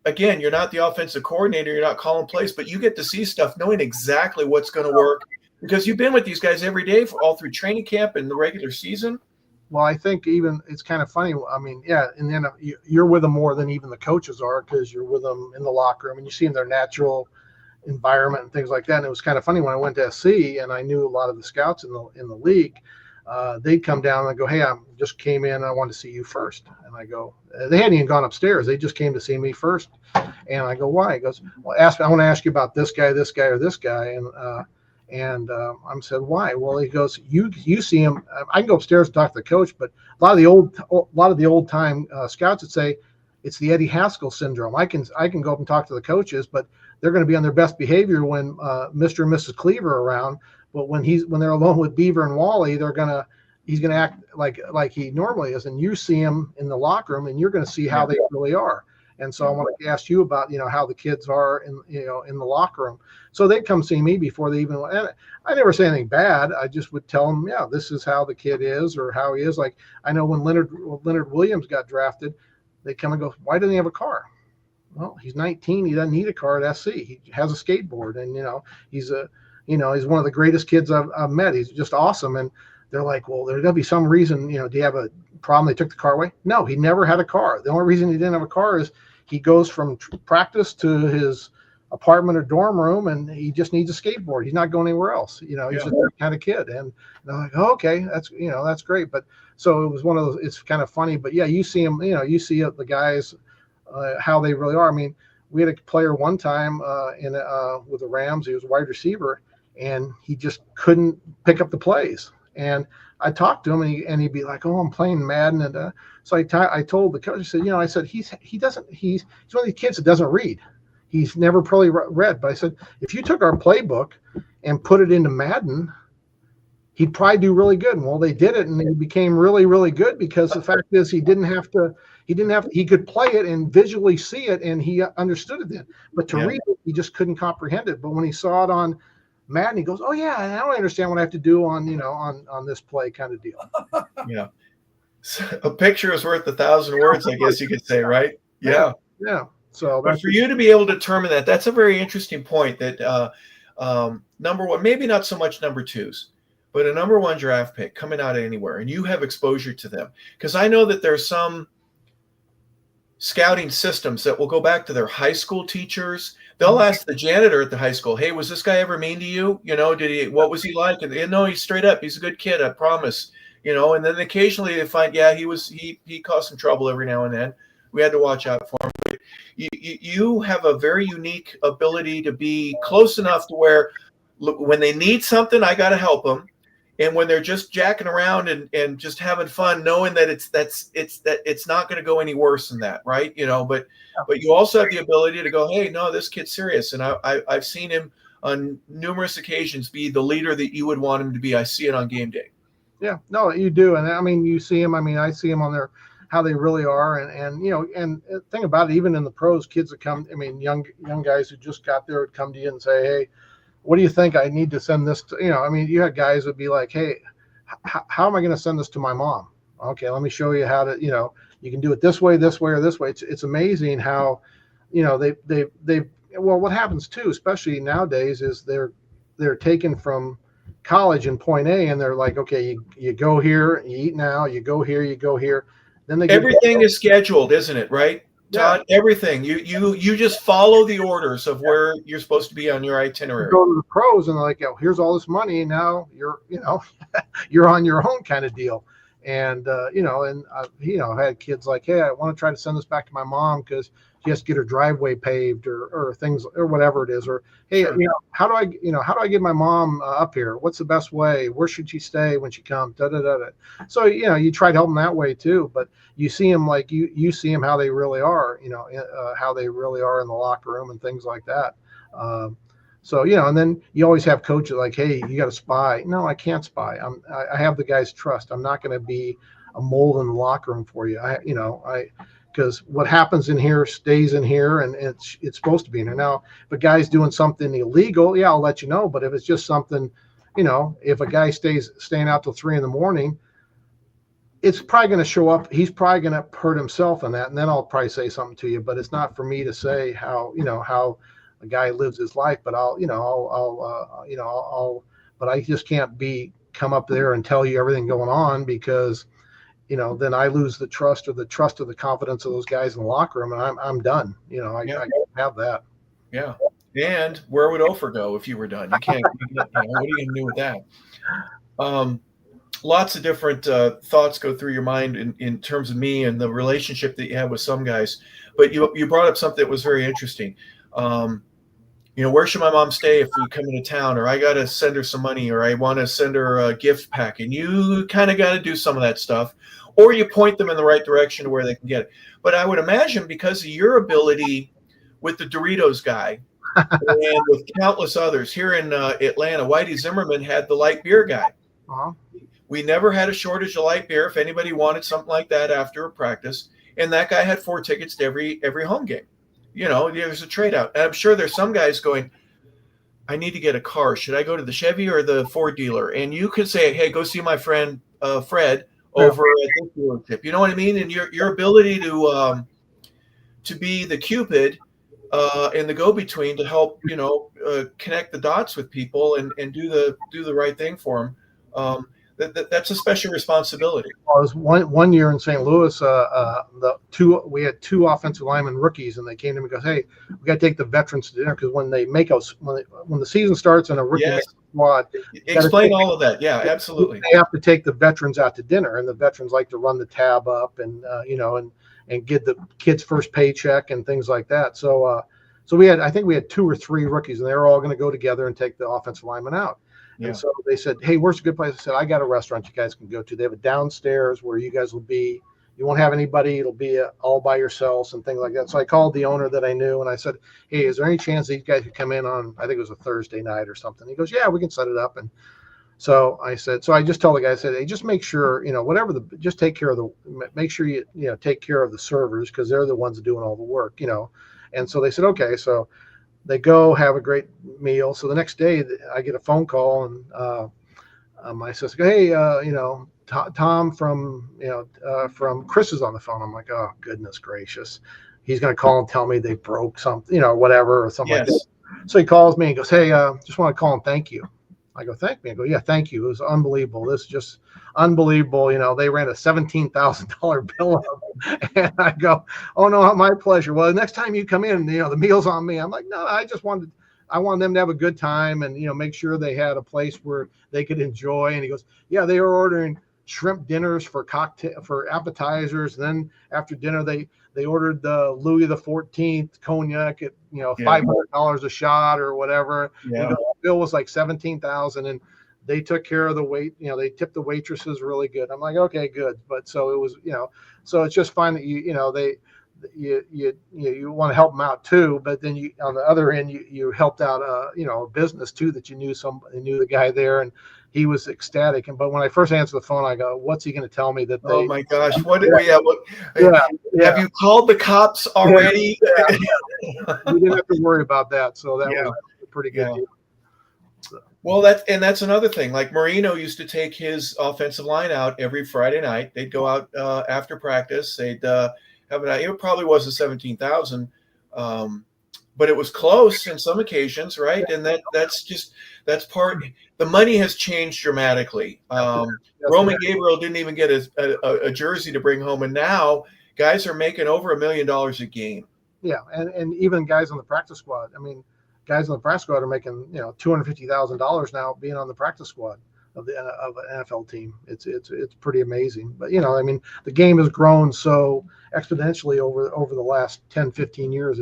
again, you're not the offensive coordinator, you're not calling plays, but you get to see stuff knowing exactly what's going to work because you've been with these guys every day all through training camp and the regular season. Well, I think even it's kind of funny. And then you're with them more than even the coaches are because you're with them in the locker room and you see in their natural environment and things like that. And it was kind of funny when I went to SC and I knew a lot of the scouts in the league. They'd come down and go, "Hey, I just came in. I wanted to see you first." And I go, "They hadn't even gone upstairs. They just came to see me first." And I go, "Why?" He goes, "Well, I want to ask you about this guy, or this guy." And I said, "Why?" Well, he goes, "You see him. I can go upstairs and talk to the coach, but a lot of the old time scouts would say, it's the Eddie Haskell syndrome. I can go up and talk to the coaches, but they're going to be on their best behavior when Mr. and Mrs. Cleaver are around. But when they're alone with Beaver and Wally, he's going to act like he normally is. And you see him in the locker room, and you're going to see how they really are. And so I want to ask you about, how the kids are in the locker room. So they'd come see me before they even, and I never say anything bad. I just would tell them, yeah, this is how the kid is or how he is. Like I know when Leonard Williams got drafted, they come and go, why doesn't he have a car? Well, he's 19. He doesn't need a car at SC. He has a skateboard, and he's one of the greatest kids I've met. He's just awesome. And they're like, well, there's got to be some reason, do you have a problem they took the car away? No, he never had a car. The only reason he didn't have a car is he goes from practice to his apartment or dorm room, and he just needs a skateboard. He's not going anywhere else. He's just that kind of kid. And they're like, oh, okay, that's great. But so it was one of those, it's kind of funny, but yeah, you see him, you see the guys, how they really are. I mean, we had a player one time with the Rams. He was a wide receiver, and he just couldn't pick up the plays. And I talked to him, and he'd be like, "Oh, I'm playing Madden." And so I told the coach, I said, he's one of these kids that doesn't read. He's never probably read. But I said, if you took our playbook and put it into Madden, he'd probably do really good. And well, they did it, and he became really, really good because the fact is he could play it and visually see it, and he understood it then. But to read it, he just couldn't comprehend it. But when he saw it on Madden, he goes, oh yeah, now I understand what I have to do on this play, kind of deal. Yeah. So a picture is worth 1,000 words, I guess you could say, right? Yeah. Yeah. So but for you to be able to determine that's a very interesting point that number one, maybe not so much number twos, but a number one draft pick coming out of anywhere, and you have exposure to them. Because I know that there's some scouting systems that will go back to their high school teachers. They'll ask the janitor at the high school, hey, was this guy ever mean to you? What was he like? And no, he's straight up. He's a good kid, I promise. And then occasionally they find, he caused some trouble every now and then. We had to watch out for him. But you have a very unique ability to be close enough to where when they need something, I got to help them. And when they're just jacking around and just having fun, knowing that it's not going to go any worse than that, right? But you also have the ability to go, hey, no, this kid's serious, and I've seen him on numerous occasions be the leader that you would want him to be. I see it on game day. Yeah, no, you do, and I mean, you see him. I mean, I see him on their how they really are, and the thing about it, even in the pros, kids that come, I mean, young guys who just got there would come to you and say, hey, what do you think I need to send this to? I mean, you had guys would be like, hey, how am I going to send this to my mom? Okay, let me show you how to, you can do it this way, or this way. It's amazing how, well, what happens too, especially nowadays, is they're taken from college in point A, and they're like, okay, you go here, you eat now, you go here, you go here. Then everything is scheduled, isn't it? Right? Todd, everything. You just follow the orders of where you're supposed to be on your itinerary. You go to the pros and they're like, here's all this money, and now you're you're on your own kind of deal. And I had kids like, hey, I want to try to send this back to my mom because she has to get her driveway paved or things or whatever it is. Or hey, sure. How do I get my mom up here? What's the best way? Where should she stay when she comes? Da da da da. So you try to help them that way too. But you see them like you see them how they really are. How they really are in the locker room and things like that. So, and then you always have coaches like, hey, you got to spy. No, I can't spy. I have the guy's trust. I'm not going to be a mole in the locker room for you. Because what happens in here stays in here, and it's supposed to be in here. Now, if a guy's doing something illegal, I'll let you know. But if it's just something, if a guy staying out till 3 a.m, it's probably going to show up. He's probably going to hurt himself in that, and then I'll probably say something to you. But it's not for me to say how a guy lives his life. But but I just can't come up there and tell you everything going on because, then I lose the trust of the confidence of those guys in the locker room, and I'm done. I can't have that. Yeah. And where would Ofer go if you were done? You can't. What are you going to do with that? Lots of different thoughts go through your mind in terms of me and the relationship that you have with some guys. But you brought up something that was very interesting. Where should my mom stay if we come into town, or I got to send her some money, or I want to send her a gift pack, and you kind of got to do some of that stuff. or you point them in the right direction to where they can get it. But I would imagine because of your ability with the Doritos guy and with countless others here in Atlanta, Whitey Zimmerman had the light beer guy. Uh-huh. We never had a shortage of light beer if anybody wanted something like that after a practice. And that guy had 4 tickets to every home game. You know, there's a trade out. And I'm sure there's some guys going, I need to get a car. Should I go to the Chevy or the Ford dealer? And you could say, hey, go see my friend Fred over at this dealership. You know what I mean? And your ability to be the Cupid and the go-between to help, connect the dots with people and do the right thing for them. That's a special responsibility. Well, it was one year in St. Louis. We had 2 offensive linemen rookies, and they came to me and goes, "Hey, we got to take the veterans to dinner because when they make us when the season starts and a rookie makes a squad, explain all of that." Yeah, absolutely. They have to take the veterans out to dinner, and the veterans like to run the tab up and and get the kids' first paycheck and things like that. So I think we had 2 or 3 rookies, and they were all going to go together and take the offensive lineman out. Yeah. And so they said, hey, where's a good place? I said, I got a restaurant you guys can go to. They have a downstairs where you guys will be. You won't have anybody. It'll be all by yourselves and things like that. So I called the owner that I knew, and I said, hey, is there any chance these guys could come in on, I think it was a Thursday night or something? He goes, yeah, we can set it up. And so I said, so I just told the guy, I said, hey, just make sure, just take care of make sure you take care of the servers because they're the ones doing all the work, And so they said, okay. So they go have a great meal. So the next day I get a phone call and my sister, hey, Tom from Chris is on the phone. I'm like, oh, goodness gracious. He's going to call and tell me they broke something, whatever or something like that. So he calls me and goes, hey, just want to call and thank you. I go, thank me. I go, yeah, thank you. It was unbelievable. This is just unbelievable. They ran a $17,000 bill up. And I go, oh, no, my pleasure. Well, the next time you come in, the meal's on me. I'm like, no, I wanted them to have a good time and, make sure they had a place where they could enjoy. And he goes, yeah, they were ordering shrimp dinners for appetizers. And then after dinner, they ordered the Louis XIV cognac at, $500 a shot or whatever. Yeah. The bill was like $17,000 and they took care of the wait, they tipped the waitresses really good. I'm like, okay, good. But so it was, so it's just fine that you want to help them out too. But then on the other end, you helped out, a business too, that you knew the guy there and he was ecstatic. But when I first answered the phone, I go, what's he going to tell me that they, oh my gosh, what did we have? Have you called the cops already? Yeah. We didn't have to worry about that. So that was a pretty good deal. So. Well, that's another thing. Like Marino used to take his offensive line out every Friday night. They'd go out after practice. They'd have it probably wasn't 17,000, but it was close in some occasions, right? And that's part. The money has changed dramatically. Roman Gabriel didn't even get a jersey to bring home, and now guys are making over $1 million a game. Yeah, and even guys on the practice squad. I mean, guys on the practice squad are making $250,000 now being on the practice squad of an NFL team. It's pretty amazing. But the game has grown so exponentially over the last 10, 15 years.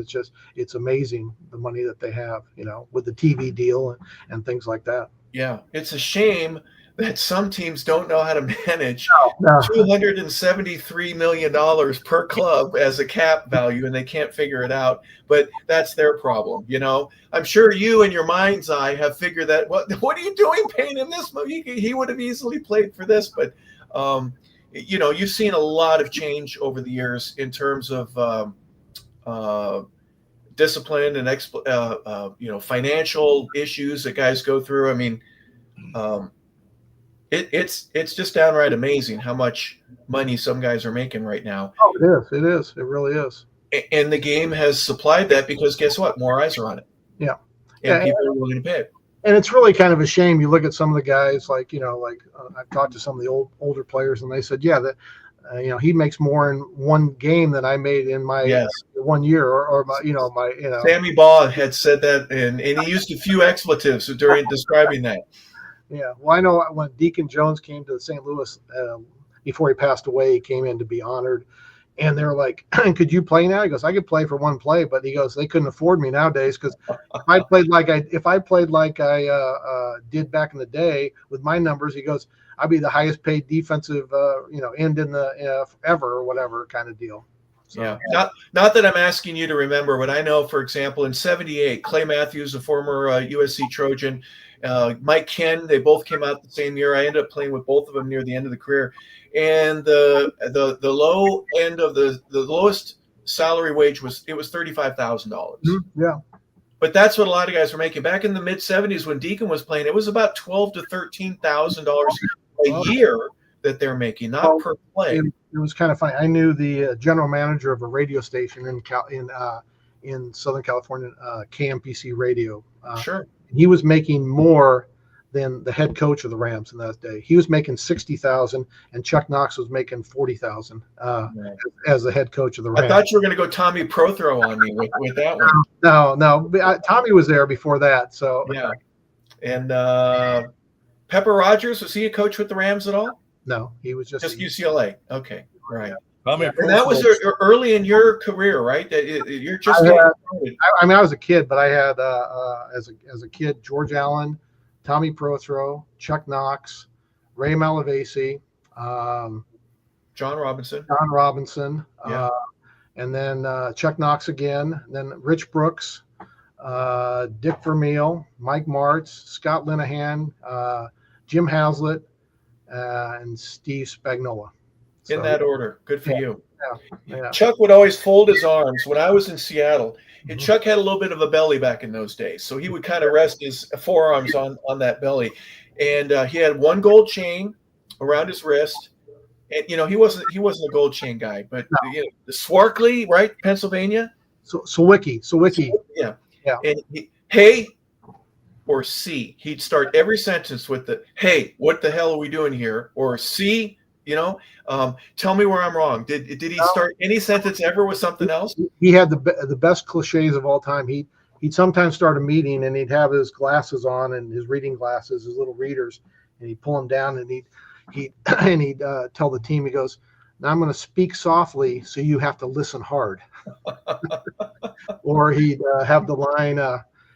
It's amazing the money that they have, with the TV deal and things like that. Yeah, it's a shame that some teams don't know how to manage $273 million per club as a cap value, and they can't figure it out. But that's their problem, I'm sure you, in your mind's eye, have figured that. What are you doing paying him this money? He would have easily played for this. But you've seen a lot of change over the years in terms of discipline and financial issues that guys go through. I mean. It's just downright amazing how much money some guys are making right now. Oh, it is. It really is. And the game has supplied that because guess what? More eyes are on it. Yeah. And people are willing to pay it. And it's really kind of a shame. You look at some of the guys I've talked to some of the older players and they said, yeah, that he makes more in one game than I made in my 1 year or my. Sammy Baugh had said that and he used a few expletives during describing that. Yeah, well, I know when Deacon Jones came to St. Louis before he passed away, he came in to be honored, And they're like, "Could you play now?" He goes, "I could play for one play," but he goes, "They couldn't afford me nowadays because if I played like I did back in the day with my numbers," he goes, "I'd be the highest paid defensive end in the ever or whatever kind of deal." So, yeah, not that I'm asking you to remember, but I know, for example, in '78, Clay Matthews, a former USC Trojan, Mike Ken, they both came out the same year. I ended up playing with both of them near the end of the career, and the low end of the lowest salary wage was $35,000. yeah. But that's what a lot of guys were making back in the mid '70s when Deacon was playing. It was about $12,000 to $13,000 a year that they're making, not per play. It was kind of funny. I knew the general manager of a radio station in Southern California, KMPC Radio. Sure. He was making more than the head coach of the Rams in that day. He was making $60,000, and Chuck Knox was making $40,000 as the head coach of the Rams. I thought you were going to go Tommy Prothro on me with that one. No, Tommy was there before that. So yeah, and Pepper Rogers, was he a coach with the Rams at all? No, he was just UCLA. Okay, right. Tommy And that was early in your career, right? That you're just. I was a kid, but I had as a kid George Allen, Tommy Prothro, Chuck Knox, Ray Malavasi, John Robinson, yeah. And then Chuck Knox again, then Rich Brooks, Dick Vermeil, Mike Martz, Scott Linehan, Jim Haslett, and Steve Spagnola. In that order. Good for you. Yeah. Chuck would always fold his arms. When I was in Seattle, Chuck had a little bit of a belly back in those days. So he would kind of rest his forearms on that belly. And he had one gold chain around his wrist. And, he wasn't a gold chain guy. But the Swarkley, right, Pennsylvania? Sawicki. Yeah. And hey, or C. He'd start every sentence with the, "Hey, what the hell are we doing here?" Or C, tell me where I'm wrong. Did he start any sentence ever with something else? He had the best cliches of all time. He'd sometimes start a meeting and he'd have his glasses on and his reading glasses, his little readers, and he'd pull them down and he'd tell the team, he goes, "Now I'm going to speak softly, so you have to listen hard." Or he'd have the line,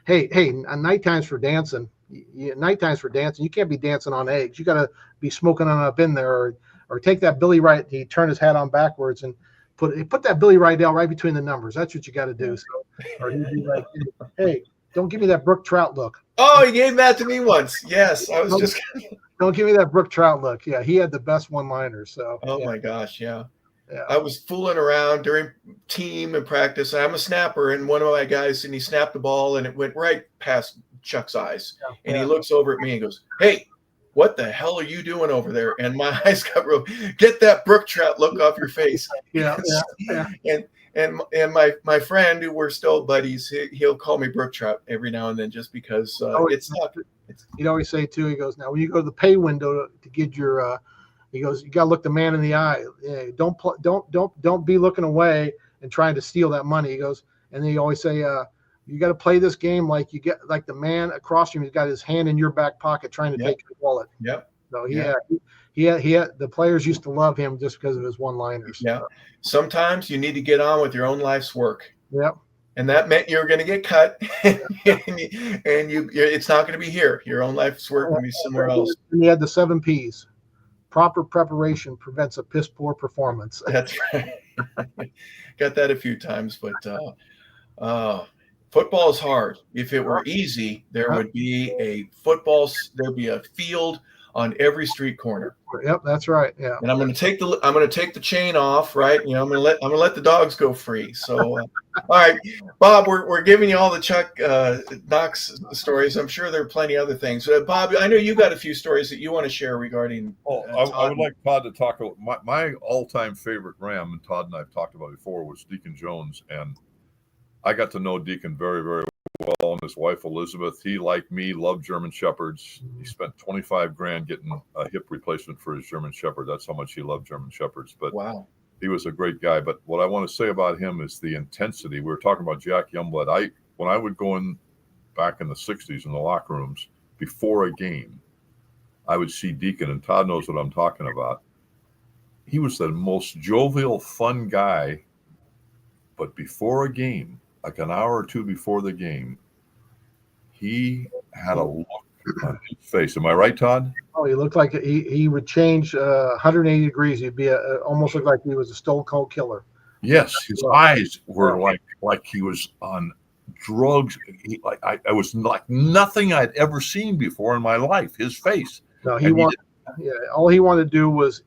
hey, nighttime's for dancing. Nighttime's for dancing. You can't be dancing on eggs. You got to be smoking on up in there, or take that Billy Wright. He'd turn his hat on backwards and put that Billy Rydell right between the numbers. That's what you got to do. So, or he'd be like, "Hey, don't give me that Brooke Trout look." Oh, he gave that to me once. Yes, I was just. Don't give me that Brooke Trout look. Yeah, he had the best one-liners. So. Oh my gosh, yeah. I was fooling around during team and practice. I'm a snapper, and one of my guys, and he snapped the ball, and it went right past Chuck's eyes. And he looks over at me and goes, "Hey, what the hell are you doing over there?" And my eyes got real. "Get that Brooke Trout look off your face." Yeah. And my friend, who we're still buddies, he'll call me Brooke Trout every now and then, just because it's not. He'd always say too. He goes, "Now when you go to the pay window to get your," he goes, "you got to look the man in the eye. Yeah, don't be looking away and trying to steal that money." He goes, and then he always say, "You got to play this game like the man across from you has got his hand in your back pocket trying to take your wallet." Yep. So he had the players used to love him just because of his one-liners. Yeah. Sometimes you need to get on with your own life's work. Yep. And that meant you were going to get cut, and it's not going to be here. Your own life's work will be somewhere else. And he had the 7 Ps. Proper preparation prevents a piss poor performance. That's right. Got that a few times, but football is hard. If it were easy, there would be there'd be a field on every street corner. Yep, that's right. Yeah. And I'm going to take the chain off, right? I'm going to let the dogs go free. So, all right, Bob, we're giving you all the Chuck Knox stories. I'm sure there are plenty other things. Bob, I know you got a few stories that you want to share regarding. I would like Todd to talk about my all-time favorite Ram, and Todd and I've talked about before, was Deacon Jones, and I got to know Deacon very, very well, and his wife Elizabeth. He, like me, loved German Shepherds. He spent $25,000 getting a hip replacement for his German Shepherd. That's how much he loved German Shepherds. But wow, he was a great guy. But what I want to say about him is the intensity. We were talking about Jack Youngblood. When I would go in back in the 60s in the locker rooms before a game, I would see Deacon, and Todd knows what I'm talking about. he was the most jovial, fun guy. But before a game, like an hour or two before the game, he had a look on his face. Am I right, Todd? Oh, he looked like he would change 180 degrees. He'd be almost look like he was a stone cold killer. Yes, his eyes were like he was on drugs. I was like nothing I'd ever seen before in my life. His face. No, he wanted. Yeah, all he wanted to do was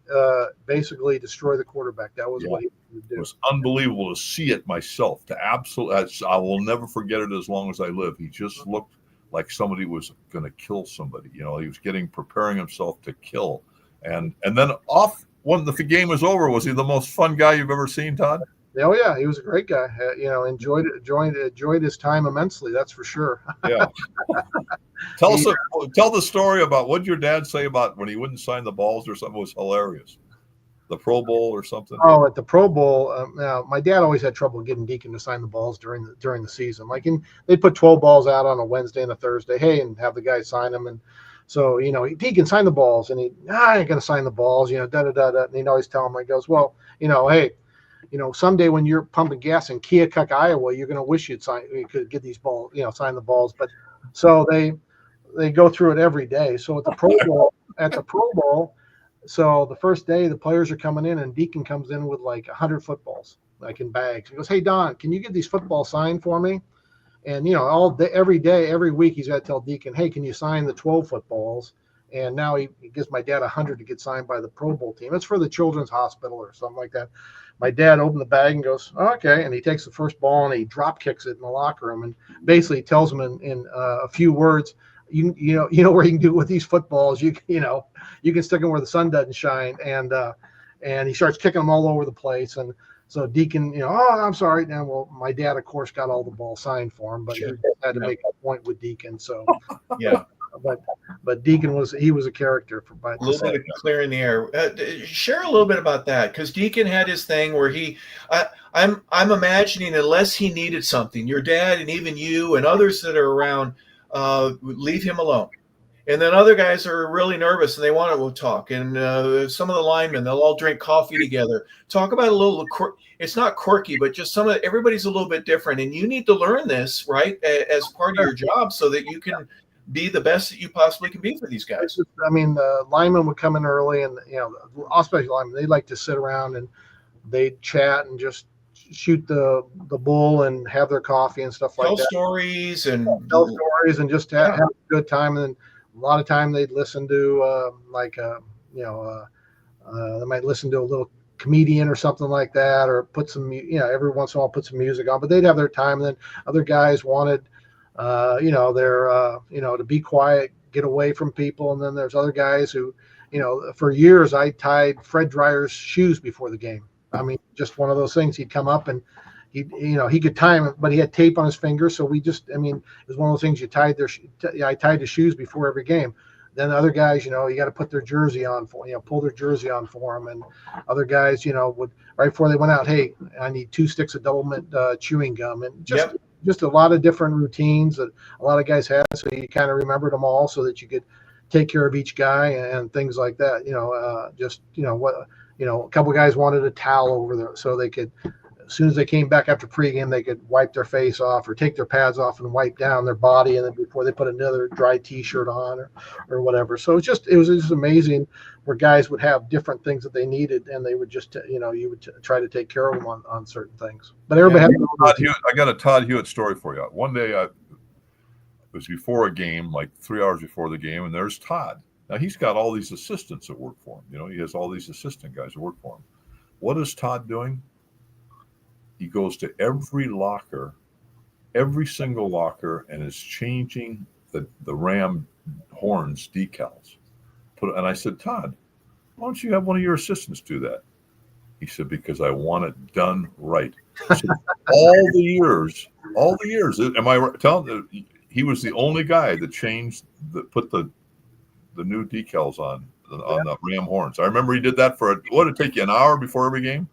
basically destroy the quarterback. That was what he wanted to do. It was unbelievable to see it myself. I will never forget it as long as I live. He just looked like somebody was going to kill somebody. He was preparing himself to kill. And then off when the game was over, was he the most fun guy you've ever seen, Todd? Oh yeah, he was a great guy. Enjoyed his time immensely. That's for sure. Yeah. Tell the story about what your dad say about when he wouldn't sign the balls or something. It was hilarious. The Pro Bowl or something. Oh, at the Pro Bowl. Now my dad always had trouble getting Deacon to sign the balls during the season. They'd put 12 balls out on a Wednesday and a Thursday. Hey, and have the guy sign them. And so Deacon sign the balls, and I ain't gonna sign the balls. Da da da da. And he'd always tell him, he goes, well, hey. Someday when you're pumping gas in Keokuk, Iowa, you're going to wish you could get these balls, sign the balls. But so they go through it every day. So at the Pro Bowl, so the first day the players are coming in, and Deacon comes in with like 100 footballs, like in bags. He goes, "Hey Don, can you get these footballs signed for me?" And all day, every day, every week, he's got to tell Deacon, "Hey, can you sign the 12 footballs?" And now he gives my dad 100 to get signed by the Pro Bowl team. It's for the Children's Hospital or something like that. My dad opened the bag and goes, oh, "Okay," and he takes the first ball and he drop kicks it in the locker room and basically tells him in a few words, you know where you can do it with these footballs. You can stick them where the sun doesn't shine, and he starts kicking them all over the place. And so Deacon, "Oh, I'm sorry." Now, well, my dad, of course, got all the balls signed for him, but he had to make a point with Deacon. So yeah. But Deacon was a character for a little bit of clearing the air. Share a little bit about that, because Deacon had his thing where I'm imagining, unless he needed something, your dad and even you and others that are around leave him alone. And then other guys are really nervous and they want to talk. And some of the linemen, they'll all drink coffee together. Talk about a little. It's not quirky, but just everybody's a little bit different, and you need to learn this, right, as part of your job, so that you can be the best that you possibly can be for these guys. The linemen would come in early, and especially linemen, they like to sit around and they'd chat and just shoot the bull and have their coffee and stuff like that. Tell stories and just have a good time. And then a lot of time they'd listen to they might listen to a little comedian or something like that, or put some every once in a while put some music on. But they'd have their time. And then other guys wanted to be quiet, get away from people. And then there's other guys who, for years I tied Fred Dreyer's shoes before the game. I mean, just one of those things. He'd come up and he could time it, but he had tape on his fingers. So it was one of those things. I tied the shoes before every game. Then the other guys, you got to put their jersey on pull their jersey on for them. And other guys, would right before they went out, "Hey, I need 2 sticks of double mint chewing gum," and just a lot of different routines that a lot of guys had. So you kind of remembered them all so that you could take care of each guy and things like that. A couple of guys wanted a towel over there so they could, as soon as they came back after pregame, they could wipe their face off or take their pads off and wipe down their body, and then before they put another dry T-shirt on or whatever. So it was just amazing where guys would have different things that they needed, and they would just you would try to take care of them on certain things. But everybody I got a Todd Hewitt story for you. One day it was before a game, like 3 hours before the game, and there's Todd. Now he's got all these assistants that work for him. He has all these assistant guys that work for him. What is Todd doing? He goes to every single locker, and is changing the Ram horns decals. And I said, "Todd, why don't you have one of your assistants do that?" He said, "Because I want it done right." So all the years, am I right? He was the only guy that put the new decals on the Ram horns. I remember he did that what did it take you, an hour before every game?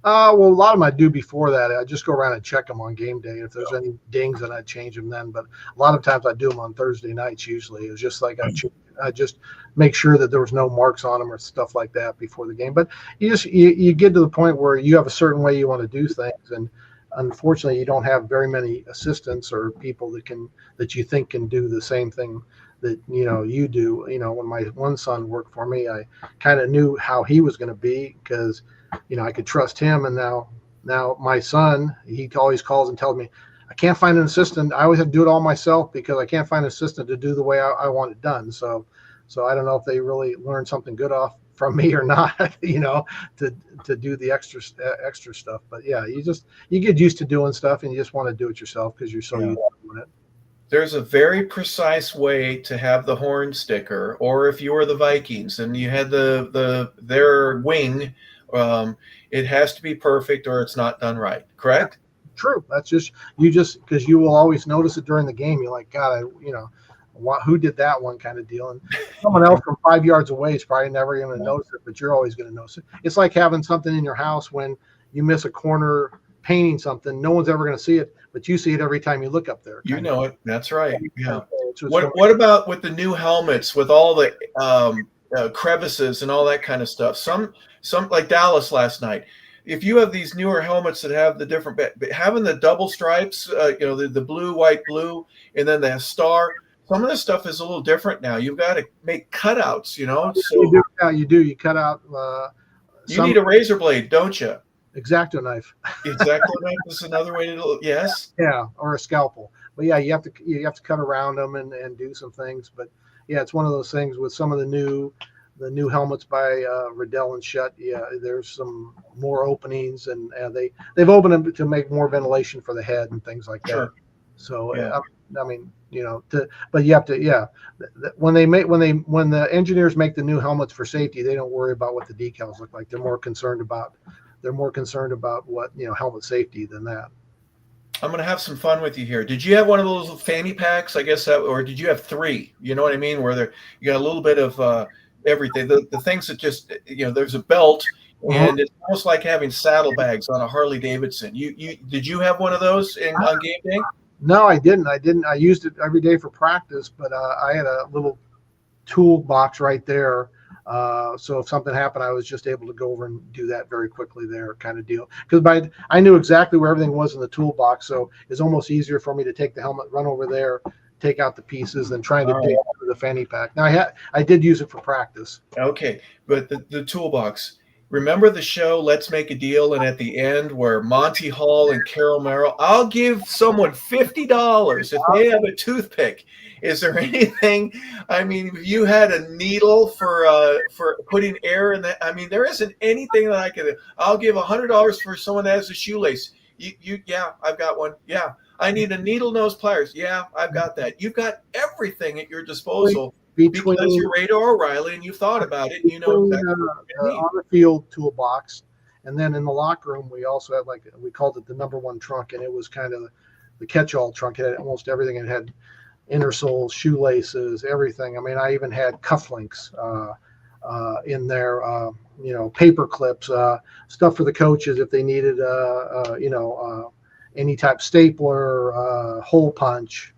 Well, a lot of them I do before that. I just go around and check them on game day. If there's any dings, then I change them then. But a lot of times I do them on Thursday nights. Usually, it's just like I just make sure that there was no marks on them or stuff like that before the game. But you get to the point where you have a certain way you want to do things, and unfortunately, you don't have very many assistants or people that you think can do the same thing that you do. When my one son worked for me, I kind of knew how he was going to be because I could trust him. And now my son, he always calls and tells me, I can't find an assistant. I always have to do it all myself because I can't find an assistant to do the way I want it done. So I don't know if they really learned something good off from me or not, to do the extra stuff. But yeah, you get used to doing stuff and you just want to do it yourself because you're so used to doing it. There's a very precise way to have the horn sticker, or if you were the Vikings and you had their wing, it has to be perfect or it's not done right. Correct? True. That's just because you will always notice it during the game. You're like, God, who did that one kind of deal? And someone else from 5 yards away is probably never going to notice it, but you're always going to notice it. It's like having something in your house when you miss a corner painting something. No one's ever going to see it, but you see it every time you look up there. You know it. That's right. Yeah. What about with the new helmets with all the crevices and all that kind of stuff? Some like Dallas last night. If you have these newer helmets that have the different, having the double stripes, the blue, white, blue, and then the star. Some of this stuff is a little different now. You've got to make cutouts, So you do. You cut out. You need a razor blade, don't you? X-Acto knife. X-Acto knife is another way to do. Yes. Yeah, or a scalpel. But yeah, you have to cut around them and do some things. But yeah, it's one of those things with some of the new helmets by Riddell and Schutt. Yeah, there's some more openings, and they've opened them to make more ventilation for the head and things like that. Sure. So yeah. I mean, but you have to, yeah. When the engineers make the new helmets for safety, they don't worry about what the decals look like. They're more concerned about what helmet safety than that. I'm going to have some fun with you here. Did you have one of those fanny packs? I guess or did you have three? You know what I mean? Where you got a little bit of everything. The things that just there's a belt. And it's almost like having saddlebags on a Harley Davidson. Did you have one of those on game day? No, I didn't. I used it every day for practice, but I had a little toolbox right there. So if something happened, I was just able to go over and do that very quickly there, kind of deal. Because I knew exactly where everything was in the toolbox, so it's almost easier for me to take the helmet, run over there, take out the pieces, than trying to dig through the fanny pack. Now I did use it for practice. Okay, but the toolbox. Remember the show Let's Make a Deal, and at the end where Monty Hall and Carol Merrill, I'll give someone $50 if they have a toothpick. Is there anything? I mean, if you had a needle for putting air in that, I mean, there isn't anything that I could. I'll give $100 for someone that has a shoelace. Yeah, I've got one. Yeah, I need a needle nose pliers. Yeah, I've got that. You've got everything at your disposal. Because you're Radar O'Reilly and you've thought about it, exactly on the field toolbox, and then in the locker room we also had we called it the number one trunk, and it was kind of the catch-all trunk. It had almost everything. It had inner soles, shoelaces, everything. I mean, I even had cufflinks in there, paper clips, stuff for the coaches if they needed, any type stapler, hole punch.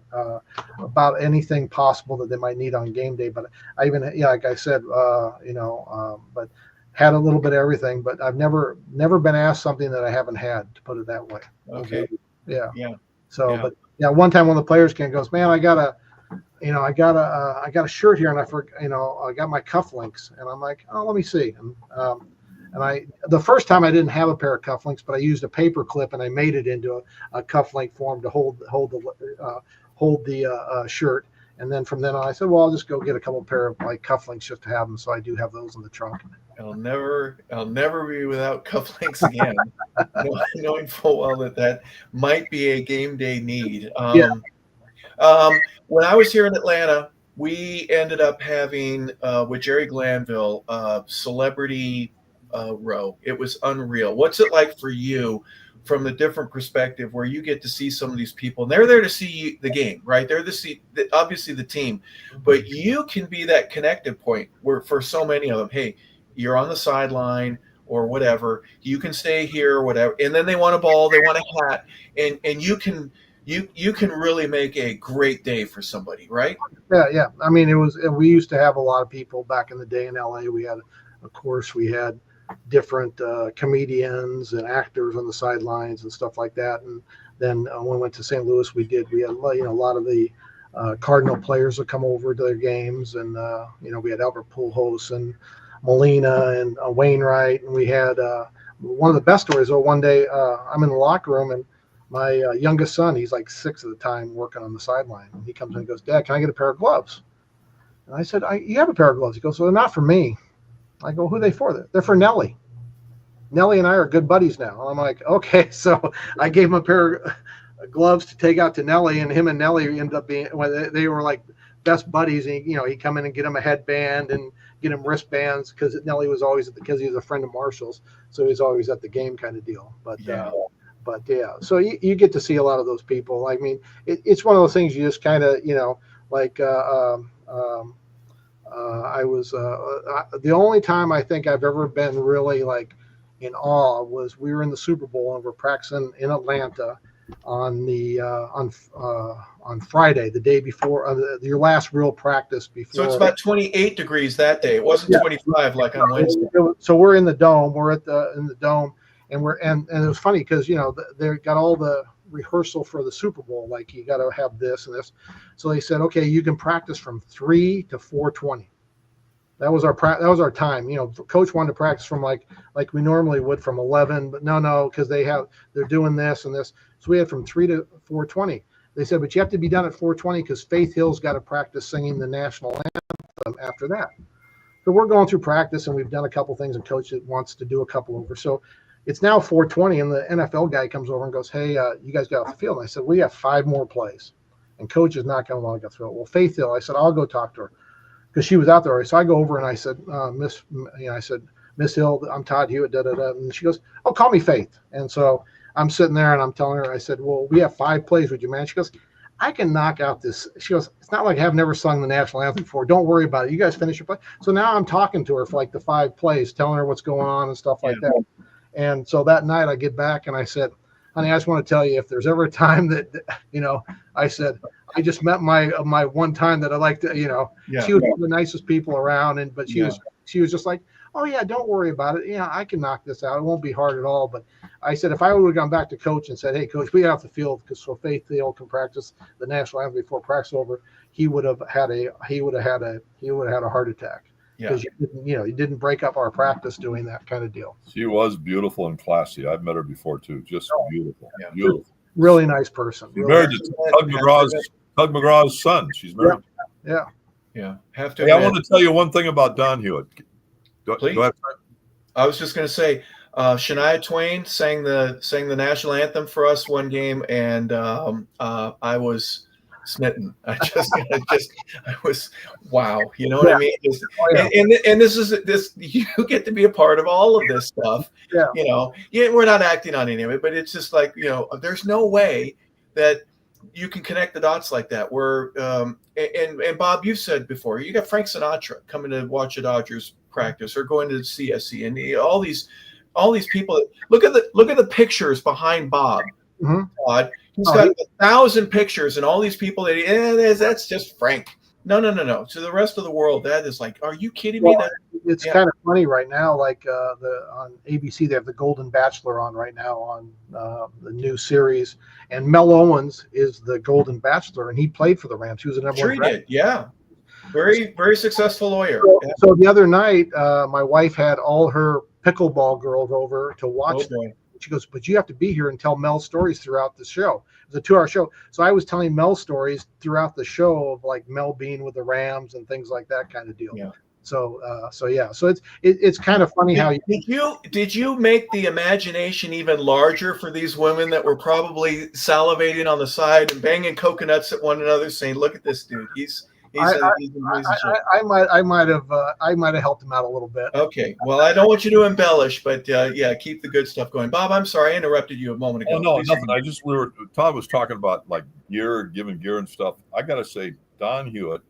About anything possible that they might need on game day. But I even, like I said, but had a little bit of everything. But I've never been asked something that I haven't had, to put it that way. Okay. Yeah. So, but yeah, one time one of the players goes, man, I got a shirt here, and I got my cufflinks, and I'm like, oh, let me see. And the first time I didn't have a pair of cufflinks, but I used a paper clip and I made it into a cufflink form to hold the shirt. And then from then on, I said, well, I'll just go get a couple pair of cufflinks just to have them. So I do have those in the trunk. I'll never be without cufflinks again, knowing full well that might be a game day need. When I was here in Atlanta, we ended up having with Jerry Glanville celebrity row. It was unreal. What's it like for you from a different perspective where you get to see some of these people, and they're there to see the game, right? They're obviously the team, but you can be that connective point where for so many of them, hey, you're on the sideline or whatever. You can stay here or whatever. And then they want a ball, they want a hat, and you can really make a great day for somebody, right? Yeah. I mean, we used to have a lot of people back in the day in LA. We had different comedians and actors on the sidelines and stuff like that. And then when we went to St. Louis, we had a lot of the Cardinal players would come over to their games, and we had Albert Pujols and Molina and Wainwright, and we had one of the best stories. One day I'm in the locker room, and my youngest son, he's like 6 at the time, working on the sideline, and he comes in and goes, "Dad, can I get a pair of gloves?" And I said, "You have a pair of gloves." He goes, "Well, they're not for me." I go, "Who are they for?" "They're for Nelly. Nelly and I are good buddies now." And I'm like, "Okay." So I gave him a pair of gloves to take out to Nelly, and him and Nelly ended up being, well, they were like best buddies. And he'd come in and get him a headband and get him wristbands, because Nelly was always because he was a friend of Marshall's, so he was always at the game, kind of deal. But yeah. So you get to see a lot of those people. I mean, it's one of those things you just kind of, like I was the only time I think I've ever been really like in awe was we were in the Super Bowl and we're practicing in Atlanta on the on Friday, the day before your last real practice before. So it's about 28 degrees that day. It wasn't 25 like on Wednesday. So we're in the dome. We're in the dome, and and it was funny because they got all the rehearsal for the Super Bowl, like you got to have this and this. So they said, okay, you can practice from 3 to 4:20. That was our time. Coach wanted to practice from like we normally would from 11, but no, because they're doing this and this. So we had from 3 to 4:20. They said, but you have to be done at 4:20 because Faith Hill's got to practice singing the national anthem after that. So we're going through practice, and we've done a couple things, and Coach wants to do a couple over. So it's now 4:20, and the NFL guy comes over and goes, "Hey, you guys got off the field?" And I said, "We have 5 more plays, and Coach is not going to want to go through it." Well, Faith Hill, I said, "I'll go talk to her," because she was out there. So I go over and I said, "Miss Hill, I'm Todd Hewitt, da da da," and she goes, "Oh, call me Faith." And so I'm sitting there and I'm telling her, I said, "Well, we have 5 plays. Would you mind?" She goes, "I can knock out this." She goes, "It's not like I've never sung the national anthem before. Don't worry about it. You guys finish your play." So now I'm talking to her for like the 5 plays, telling her what's going on and stuff like that. And so that night I get back and I said, "Honey, I just want to tell you, if there's ever a time that, I said, I just met my one time that I like to, she was one of the nicest people around. But she was just like, 'Oh yeah, don't worry about it. Yeah, I can knock this out. It won't be hard at all.' But I said, if I would have gone back to Coach and said, 'Hey, Coach, we got off the field because so Faith Hill can practice the national anthem before practice over,' he would have had a heart attack. Because you didn't break up our practice doing that kind of deal." She was beautiful and classy. I've met her before too. Just beautiful, beautiful. Really nice person. She's married to Tug McGraw's son. She's married. Yeah. Have to. Hey, I want to tell you one thing about Don Hewitt. Please. I was just going to say, Shania Twain sang the national anthem for us one game, and I was smitten. I was wow. You know what I mean? And this you get to be a part of all of this stuff. We're not acting on any of it, but it's just like, there's no way that you can connect the dots like that. Where and Bob, you said before, you got Frank Sinatra coming to watch a Dodgers practice or going to CSC, and all these people. Look at the pictures behind Bob. Mm-hmm. Todd. He's got 1,000 pictures and all these people that's just Frank. No. To the rest of the world, that is like, are you kidding me? It's kind of funny right now. Like on ABC, they have the Golden Bachelor on right now on the new series, and Mel Owens is the Golden Bachelor, and he played for the Rams. He was a number one. Sure, he did. Yeah, very very successful lawyer. So the other night, my wife had all her pickleball girls over to watch. She goes, "But you have to be here and tell Mel stories throughout the show." It was a 2-hour show. So I was telling Mel stories throughout the show of like Mel being with the Rams and things like that kind of deal. Yeah. So it's kind of funny how did you make the imagination even larger for these women that were probably salivating on the side and banging coconuts at one another, saying, "Look at this dude. I might have helped him out a little bit." Okay. Well, I don't want you to embellish, but keep the good stuff going. Bob, I'm sorry I interrupted you a moment ago. Oh no, nothing. Todd was talking about like giving gear and stuff. I gotta say, Don Hewitt,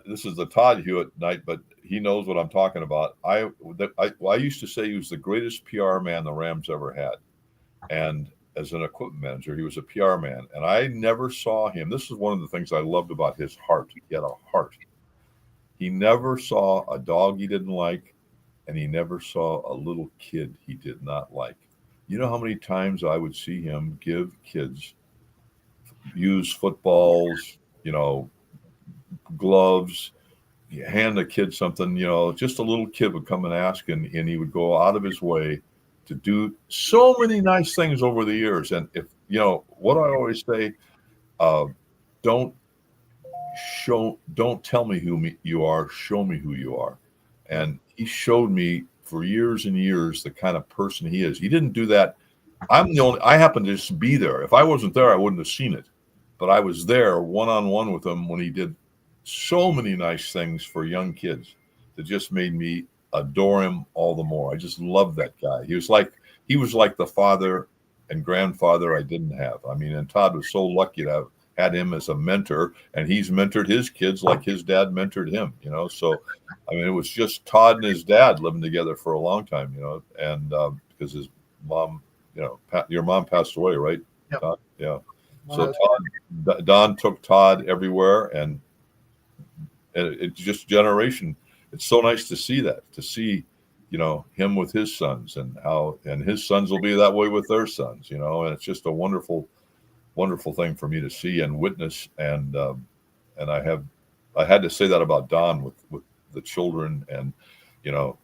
this is the Todd Hewitt night, but he knows what I'm talking about. I used to say he was the greatest PR man the Rams ever had. And as an equipment manager, he was a PR man. And I never saw him. This is one of the things I loved about his heart. He had a heart. He never saw a dog he didn't like, and he never saw a little kid he did not like. You know how many times I would see him give kids used footballs, gloves, you hand a kid something, just a little kid would come and ask, and he would go out of his way to do so many nice things over the years. And if, what I always say, don't tell me who you are, show me who you are. And he showed me for years and years the kind of person he is. He didn't do that. I happened to just be there. If I wasn't there, I wouldn't have seen it. But I was there one-on-one with him when he did so many nice things for young kids that just made me adore him all the more. I just loved that guy. He was like the father and grandfather I didn't have. I mean, and Todd was so lucky to have had him as a mentor, and he's mentored his kids like his dad mentored him, So, I mean, it was just Todd and his dad living together for a long time, and because his mom, your mom passed away, right? Yep. Todd? Yeah. So Don took Todd everywhere, and it's just generation. It's so nice to see that, to see, him with his sons, and his sons will be that way with their sons, and it's just a wonderful, wonderful thing for me to see and witness. And I had to say that about Don with the children and,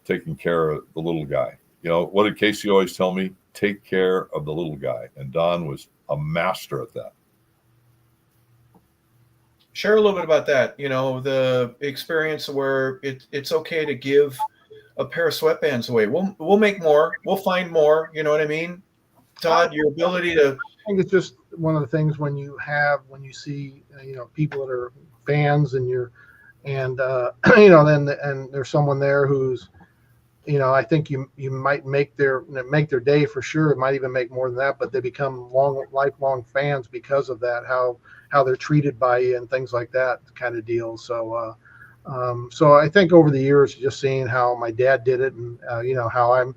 taking care of the little guy. What did Casey always tell me? Take care of the little guy. And Don was a master at that. Share a little bit about that, the experience where it's okay to give a pair of sweatbands away. We'll make more. We'll find more. You know what I mean? Todd, your ability to... I think it's just one of the things when you see, people that are fans and then there's someone there who's, I think you might make their day for sure. It might even make more than that, but they become lifelong fans because of that, how they're treated by you and things like that kind of deal. So, so I think over the years, just seeing how my dad did it and, how I'm,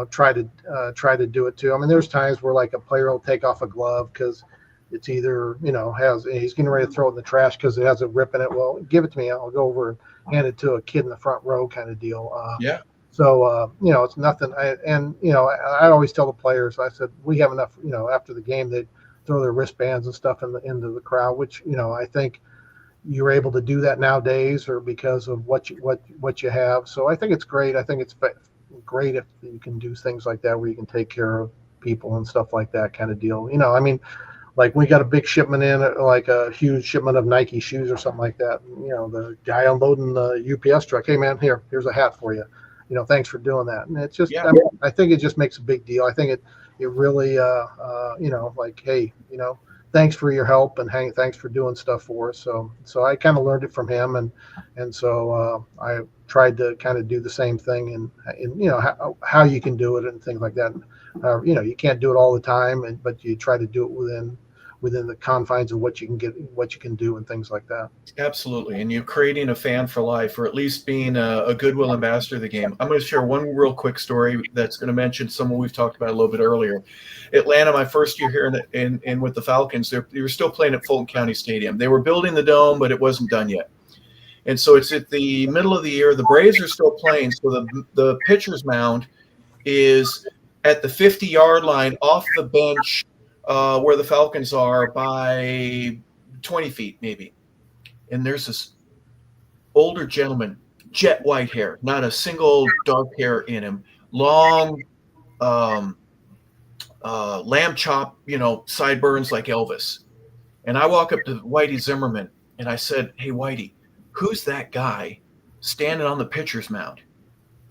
try to do it too. I mean, there's times where like a player will take off a glove because it's either, he's getting ready to throw it in the trash because it has a rip in it. Well, give it to me. I'll go over and hand it to a kid in the front row kind of deal. Yeah. So, it's nothing. I always tell the players, I said, we have enough, after the game, they'd throw their wristbands and stuff into the crowd, which, I think you're able to do that nowadays or because of what you have. So I think it's great. I think it's great if you can do things like that where you can take care of people and stuff like that kind of deal. I mean, like we got a big shipment in, like a huge shipment of Nike shoes or something like that. The guy unloading the UPS truck, hey man, here's a hat for you. Thanks for doing that. And it's just, yeah. I think it just makes a big deal. I think it really, like, hey, thanks for your help and thanks for doing stuff for us. So I kind of learned it from him, and so I tried to kind of do the same thing, and how you can do it and things like that. You can't do it all the time, but you try to do it within the confines of what you can do and things like that. Absolutely. And you're creating a fan for life, or at least being a goodwill ambassador of the game. I'm going to share one real quick story that's going to mention someone we've talked about a little bit earlier. Atlanta, my first year here in with the Falcons, they were still playing at Fulton County Stadium. They were building the dome, but it wasn't done yet. And so it's at the middle of the year. The Braves are still playing. So the pitcher's mound is at the 50-yard line off the bench where the Falcons are by 20 feet maybe. And there's this older gentleman, jet white hair, not a single dark hair in him, long lamb chop, sideburns like Elvis. And I walk up to Whitey Zimmerman and I said, hey, Whitey, who's that guy standing on the pitcher's mound?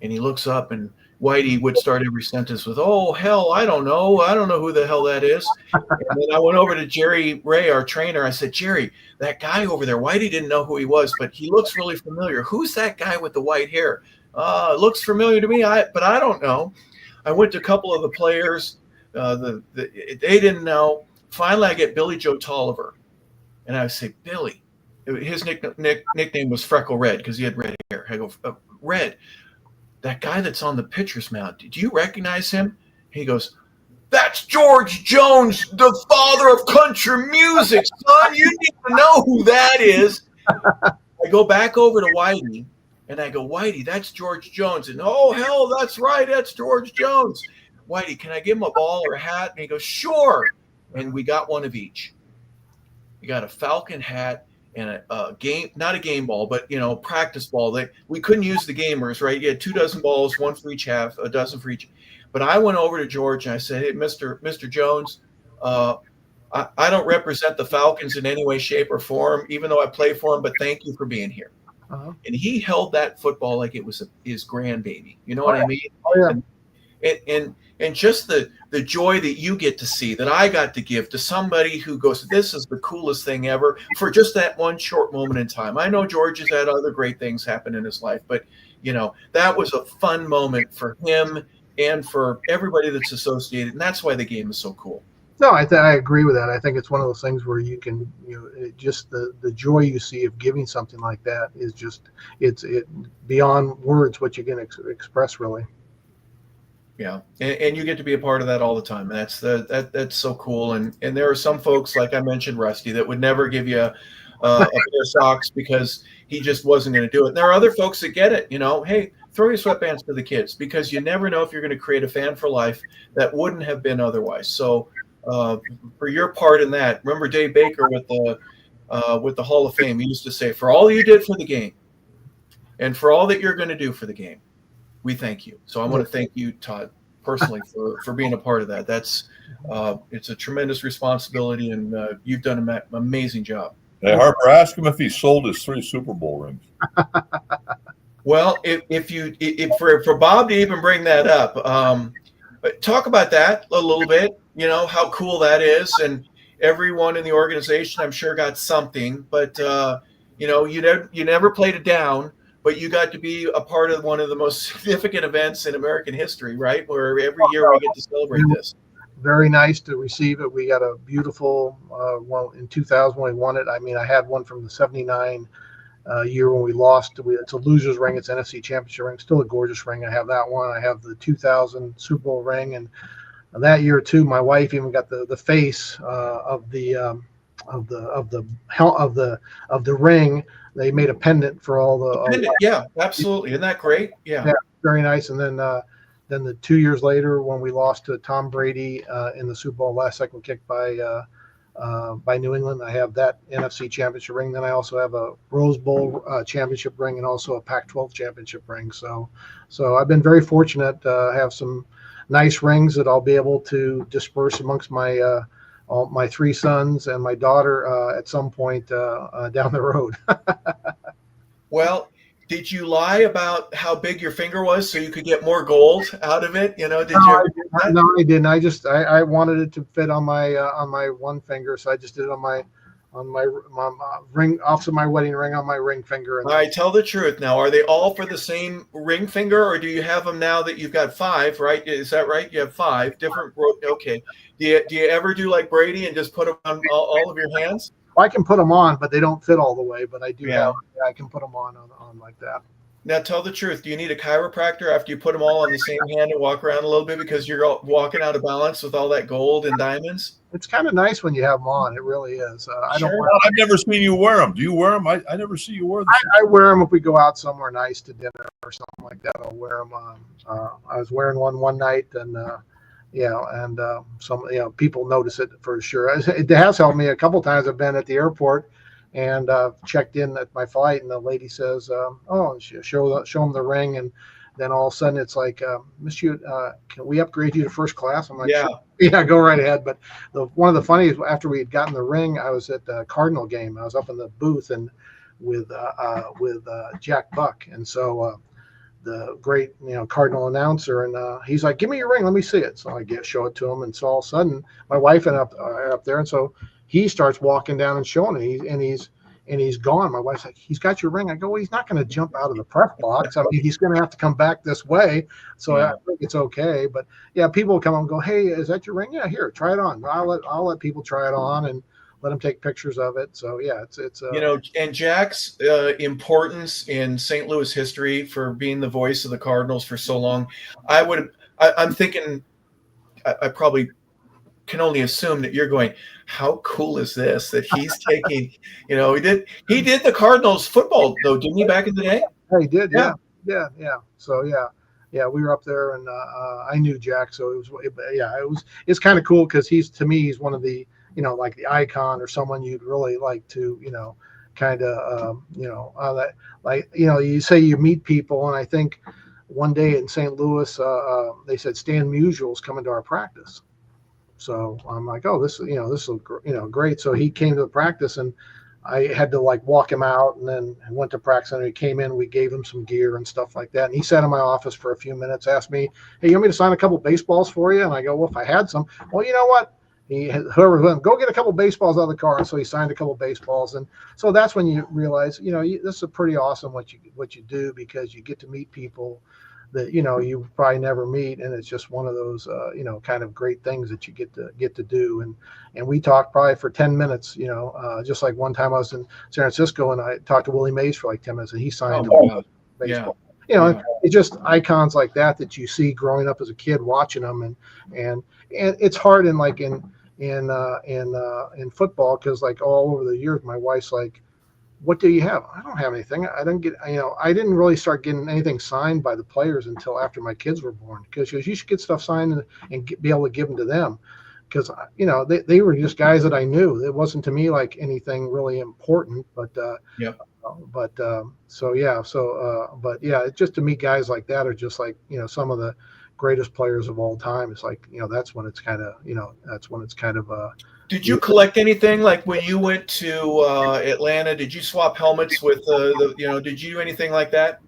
And he looks up, and Whitey would start every sentence with, oh, hell, I don't know who the hell that is. And then I went over to Jerry Ray, our trainer. I said, Jerry, that guy over there, Whitey didn't know who he was, but he looks really familiar. Who's that guy with the white hair? Looks familiar to me, but I don't know. I went to a couple of the players. They didn't know. Finally, I get Billy Joe Tolliver. And I say, Billy, his nickname was Freckle Red because he had red hair. I go, Red, that guy that's on the pitcher's mound, do you recognize him? He goes, that's George Jones, the father of country music, son. You need to know who that is. I go back over to Whitey, and I go, Whitey, that's George Jones. And, oh, hell, that's right. That's George Jones. Whitey, can I give him a ball or a hat? And he goes, sure. And we got one of each. We got a Falcon hat and a game, not a game ball, but, practice ball. We couldn't use the gamers, right? You had 24 balls, one for each half, a dozen for each. But I went over to George and I said, hey, Mr. Jones, I don't represent the Falcons in any way, shape, or form, even though I play for them, but thank you for being here. Uh-huh. And he held that football like it was his grandbaby. You know what I mean? Oh, yeah. And just the joy that you get to see, that I got to give to somebody who goes, this is the coolest thing ever, for just that one short moment in time. I know George has had other great things happen in his life, but, that was a fun moment for him and for everybody that's associated. And that's why the game is so cool. No, I agree with that. I think it's one of those things where you can, just the joy you see of giving something like that is just, it's beyond words what you can express, really. Yeah, and you get to be a part of that all the time. That's so cool. And there are some folks, like I mentioned, Rusty, that would never give you a pair of socks because he just wasn't going to do it. And there are other folks that get it. Hey, throw your sweatbands to the kids, because you never know if you're going to create a fan for life that wouldn't have been otherwise. So for your part in that, remember Dave Baker with the Hall of Fame, he used to say, for all you did for the game and for all that you're going to do for the game, we thank you. So I want to thank you, Todd, personally for being a part of that. That's it's a tremendous responsibility, and you've done an amazing job. Hey, Harper, ask him if he sold his 3 Super Bowl rings. Well, if for Bob to even bring that up, but talk about that a little bit. How cool that is, and everyone in the organization, I'm sure, got something. But you never played it down. But you got to be a part of one of the most significant events in American history, right? Where every year we get to celebrate this. Very nice to receive it. We got a beautiful one in 2000 when we won it. I mean, I had one from the 79 year when we lost. It's a loser's ring. It's an NFC Championship ring. Still a gorgeous ring. I have that one. I have the 2000 Super Bowl ring, and that year too, my wife even got the face of the ring. They made a pendant for all the. Yeah, absolutely. Isn't that great? Yeah, very nice. And then the 2 years later, when we lost to Tom Brady in the Super Bowl, last second kick by New England, I have that NFC Championship ring. Then I also have a Rose Bowl championship ring and also a Pac-12 championship ring. So I've been very fortunate to have some nice rings that I'll be able to disperse amongst my. All my 3 sons and my daughter at some point down the road. Well, did you lie about how big your finger was so you could get more gold out of it? Did you? No, I didn't. I wanted it to fit on my one finger, so I just did it on my ring, opposite my wedding ring, on my ring finger. All right, tell the truth now. Are they all for the same ring finger, or do you have them now that you've got 5? Right? Is that right? You have 5 different. Okay. Do you ever do like Brady and just put them on all of your hands? Well, I can put them on, but they don't fit all the way. But I do have. I can put them on like that. Now, tell the truth. Do you need a chiropractor after you put them all on the same hand and walk around a little bit because you're all walking out of balance with all that gold and diamonds? It's kind of nice when you have them on. It really is. I don't. I've never seen you wear them. Do you wear them? I never see you wear them. I wear them if we go out somewhere nice to dinner or something like that. I'll wear them. I was wearing one night, and some people notice it for sure. It has helped me a couple times. I've been at the airport and checked in at my flight, and the lady says, show them the ring, and then all of a sudden it's like, Monsieur, can we upgrade you to first class? I'm like, yeah, go right ahead. But one of the funniest, after we had gotten the ring, I was at the Cardinal game. I was up in the booth and with Jack Buck, and so the great Cardinal announcer, and he's like, give me your ring, let me see it. So I show it to him, and so all of a sudden my wife and up there, and so he starts walking down and showing it, and he's gone. My wife's like, he's got your ring. I go, well, he's not going to jump out of the press box. I mean, he's going to have to come back this way. So I think it's okay. But yeah, people will come up and go, hey, is that your ring? Yeah, here, try it on. I'll let people try it on, and let them take pictures of it. So yeah, it's And Jack's importance in St. Louis history for being the voice of the Cardinals for so long, I'm thinking, I probably can only assume that you're going, how cool is this that he's taking, he did the Cardinals football though, didn't he, back in the day? Yeah, he did. Yeah. So we were up there, and I knew Jack, so it's kind of cool because to me he's one of the, like the icon or someone you'd really like to, kind of, that, like, you say you meet people, and I think one day in St. Louis, they said Stan Musial's coming to our practice. So I'm like, oh, this is great. So he came to the practice, and I had to like walk him out, and then went to practice, and he came in, we gave him some gear and stuff like that. And he sat in my office for a few minutes, asked me, hey, you want me to sign a couple baseballs for you? And I go, well, if I had some. Well, you know what? Whoever went, go get a couple baseballs out of the car. And so he signed a couple baseballs. And so that's when you realize, this is pretty awesome what you do, because you get to meet people that you probably never meet, and it's just one of those kind of great things that you get to do. And we talked probably for 10 minutes, just like one time I was in San Francisco, and I talked to Willie Mays for like 10 minutes, and he signed baseball. Yeah. It's just icons like that you see growing up as a kid watching them, and it's hard in football, because like all over the years my wife's like, what do you have? I don't have anything. I didn't really start getting anything signed by the players until after my kids were born, because you should get stuff signed and be able to give them to them, because they were just guys that I knew. It wasn't to me like anything really important, but just to meet guys like that are just like some of the greatest players of all time. It's like that's when it's kind of Did you collect anything like when you went to Atlanta? Did you swap helmets with did you do anything like that?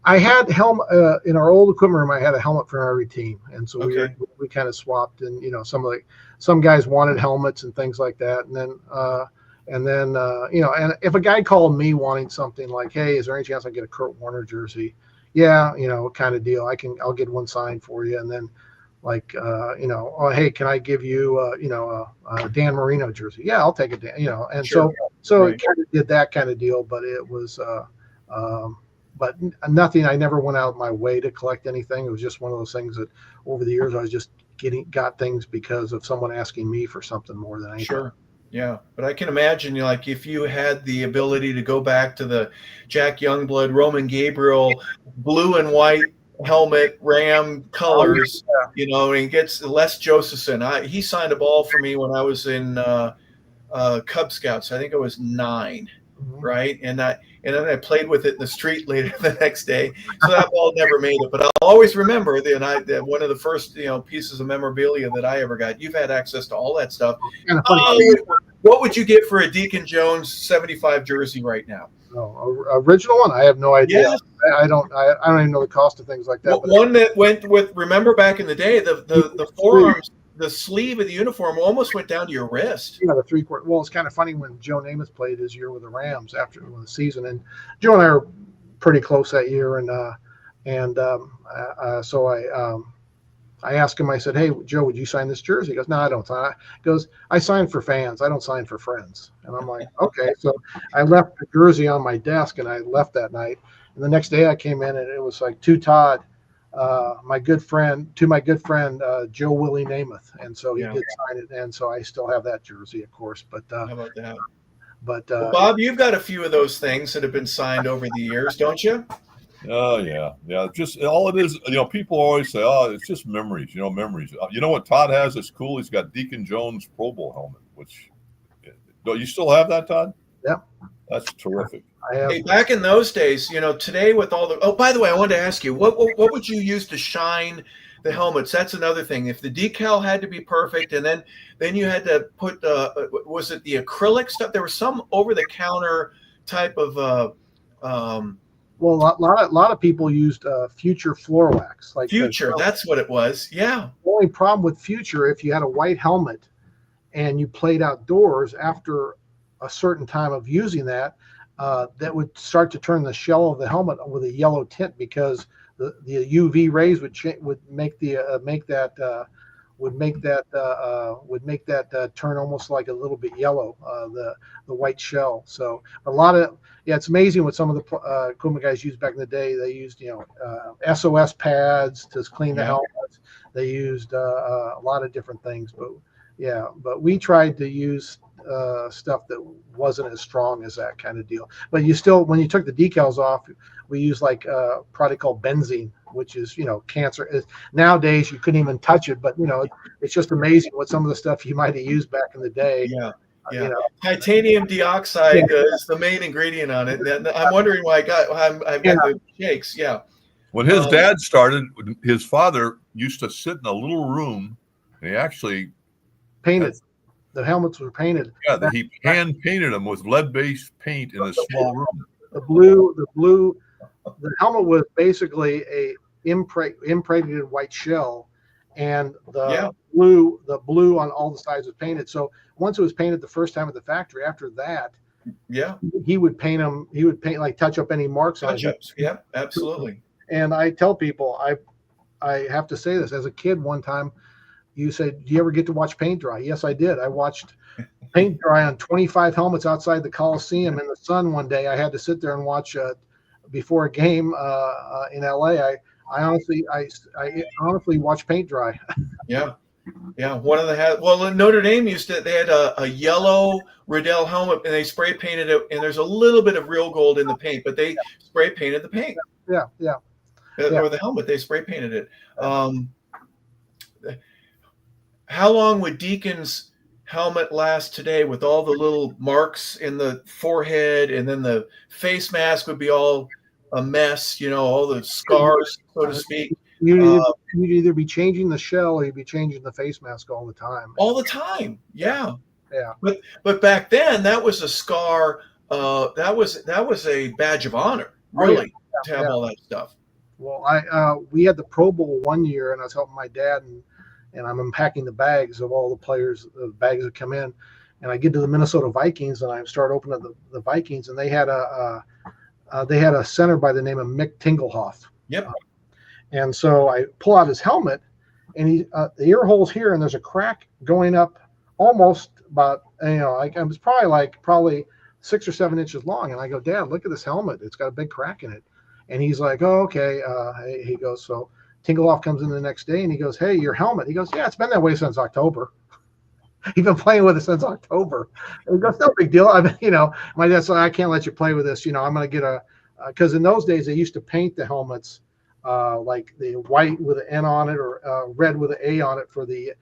I had helmet in our old equipment room. I had a helmet for every team, and so we kind of swapped. And some guys wanted helmets and things like that. And then and if a guy called me wanting something like, hey, is there any chance I get a Kurt Warner jersey? Yeah, kind of deal. I'll get one signed for you. And then like oh, hey, can I give you a Dan Marino jersey? Yeah, I'll take it. And sure. So Right. It kind of did that kind of deal, but it was but nothing. I never went out of my way to collect anything. It was just one of those things that over the years I was just got things because of someone asking me for something more than anything. Sure. Yeah, but I can imagine, like, if you had the ability to go back to the Jack Youngblood, Roman Gabriel, blue and white helmet, Ram colors, and gets Les Josephson. He signed a ball for me when I was in Cub Scouts. I think I was 9, right? And then I played with it in the street later the next day. So that ball never made it. But I'll always remember that one of the first pieces of memorabilia that I ever got. You've had access to all that stuff. What would you get for a Deacon Jones 75 jersey right now? Original one? I have no idea. Yes. I don't even know the cost of things like that. One that went with, remember back in the day, the forearms, the sleeve of the uniform almost went down to your wrist. The 3/4. Well, it's kind of funny when Joe Namath played his year with the Rams after the season, and Joe and I were pretty close that year, so I asked him. I said, "Hey, Joe, would you sign this jersey?" He goes, "No, I don't sign." He goes, "I sign for fans. I don't sign for friends." And I'm like, "Okay." So I left the jersey on my desk, and I left that night. And the next day I came in, and it was like to Todd, my good friend, Joe Willie Namath, and so he did sign it, and so I still have that jersey, of course. But how about that? But Bob, you've got a few of those things that have been signed over the years, don't you? Oh yeah. Just all it is, people always say, "Oh, it's just memories." Memories. You know what Todd has? It's cool. He's got Deacon Jones Pro Bowl helmet. Which, do you still have that, Todd? Yeah. That's terrific. Hey, back in those days, today with all the. Oh, by the way, I wanted to ask you, what would you use to shine the helmets? That's another thing. If the decal had to be perfect, and then you had to put, was it the acrylic stuff? There was some over-the-counter type of. Well, a lot of people used Future floor wax. Like Future, that's what it was. Yeah. The only problem with Future, if you had a white helmet and you played outdoors after a certain time of using that, that would start to turn the shell of the helmet with a yellow tint, because the UV rays would make that would make that turn almost like a little bit yellow, the white shell. So a lot of it's amazing what some of the equipment guys used back in the day. They used SOS pads to clean the helmets. They used a lot of different things, but we tried to use stuff that wasn't as strong as that kind of deal. But you still, when you took the decals off, we used like a product called benzene, which is cancer. Nowadays you couldn't even touch it, but it's just amazing what some of the stuff you might have used back in the day. Yeah. Titanium dioxide is the main ingredient on it. I'm wondering why I've got the shakes. Yeah. When his dad started, his father used to sit in a little room, and he actually painted. The helmets were painted. Yeah, he hand painted them with lead-based paint in a small room. The helmet was basically a impregnated white shell, and the blue on all the sides was painted. So once it was painted the first time at the factory, after that, he would paint them. He would paint, touch up any marks on it. Yeah, absolutely. And I tell people, I have to say this, as a kid one time, you said, do you ever get to watch paint dry? Yes, I did. I watched paint dry on 25 helmets outside the Coliseum in the sun one day. I had to sit there and watch before a game in LA. I honestly watched paint dry. Yeah. One of the Notre Dame they had a yellow Riddell helmet, and they spray painted it, and there's a little bit of real gold in the paint, but they spray painted the paint. Yeah. Or the helmet, they spray painted it. How long would Deacon's helmet last today with all the little marks in the forehead, and then the face mask would be all a mess, all the scars, so to speak? You'd either be changing the shell or you'd be changing the face mask all the time. All the time, yeah. Yeah. But back then, that was a scar. That was a badge of honor, really, to have all that stuff. Well, we had the Pro Bowl one year, and I was helping my dad, and I'm unpacking the bags of all the players, the bags that come in, and I get to the Minnesota Vikings, and I start opening the Vikings, and they had a center by the name of Mick Tingelhoff. Yep. And so I pull out his helmet, and the ear hole's here, and there's a crack going up almost about, it was probably 6 or 7 inches long. And I go, Dad, look at this helmet. It's got a big crack in it. And he's like, oh, okay. He goes, so Tingelhoff comes in the next day, and he goes, hey, your helmet. He goes, yeah, it's been that way since October. He's been playing with it since October. And he goes, no big deal. My dad said, I can't let you play with this. I'm going to get because in those days they used to paint the helmets like the white with an N on it, or red with an A on it for the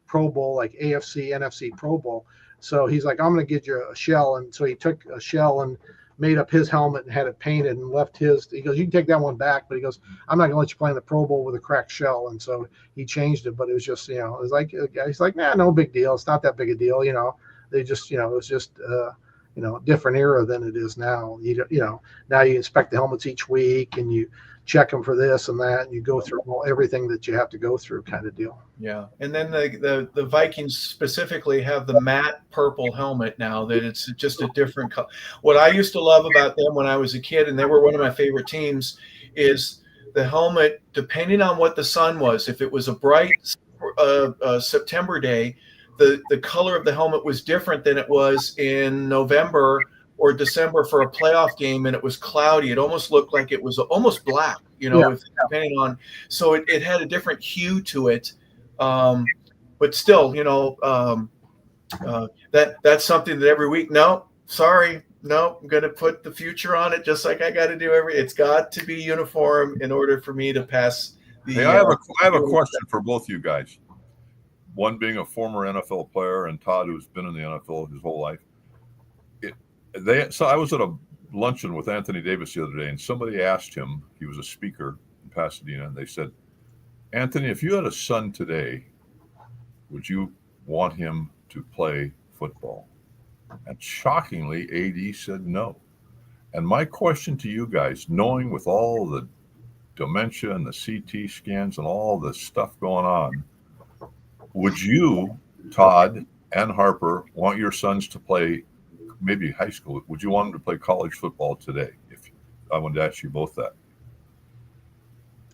Pro Bowl, like AFC, NFC Pro Bowl. So he's like, I'm going to get you a shell. And so he took a shell and made up his helmet and had it painted and left his. He goes, you can take that one back, but he goes, I'm not going to let you play in the Pro Bowl with a cracked shell. And so he changed it, but it was just, it was like, he's like, nah, no big deal. It's not that big a deal. They just, it was just, a different era than it is now. Now you inspect the helmets each week, and you check them for this and that, and you go through everything that you have to go through, kind of deal. Yeah. And then the Vikings specifically have the matte purple helmet now, that it's just a different color. What I used to love about them when I was a kid, and they were one of my favorite teams, is the helmet, depending on what the sun was. If it was a bright September day, the color of the helmet was different than it was in November or December for a playoff game, and it was cloudy. It almost looked like it was almost black, depending on. So it had a different hue to it, but still, that's something that every week. No, I'm going to put the future on it, just like I got to do it's got to be uniform in order for me to pass the. Hey, I have a question for both you guys. One being a former NFL player, and Todd, who's been in the NFL his whole life. So I was at a luncheon with Anthony Davis the other day, and somebody asked him, he was a speaker in Pasadena, and they said, Anthony, if you had a son today, would you want him to play football? And shockingly, AD said no. And my question to you guys, knowing with all the dementia and the CT scans and all the stuff going on, would you, Todd and Harper, want your sons to play maybe high school? Would you want them to play college football today? If I wanted to ask you both that.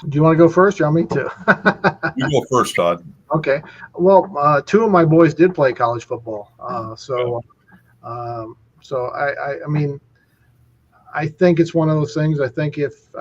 Do you want to go first? You want me to? You go first, Todd. Okay. Well, two of my boys did play college football. So I mean, I think it's one of those things. I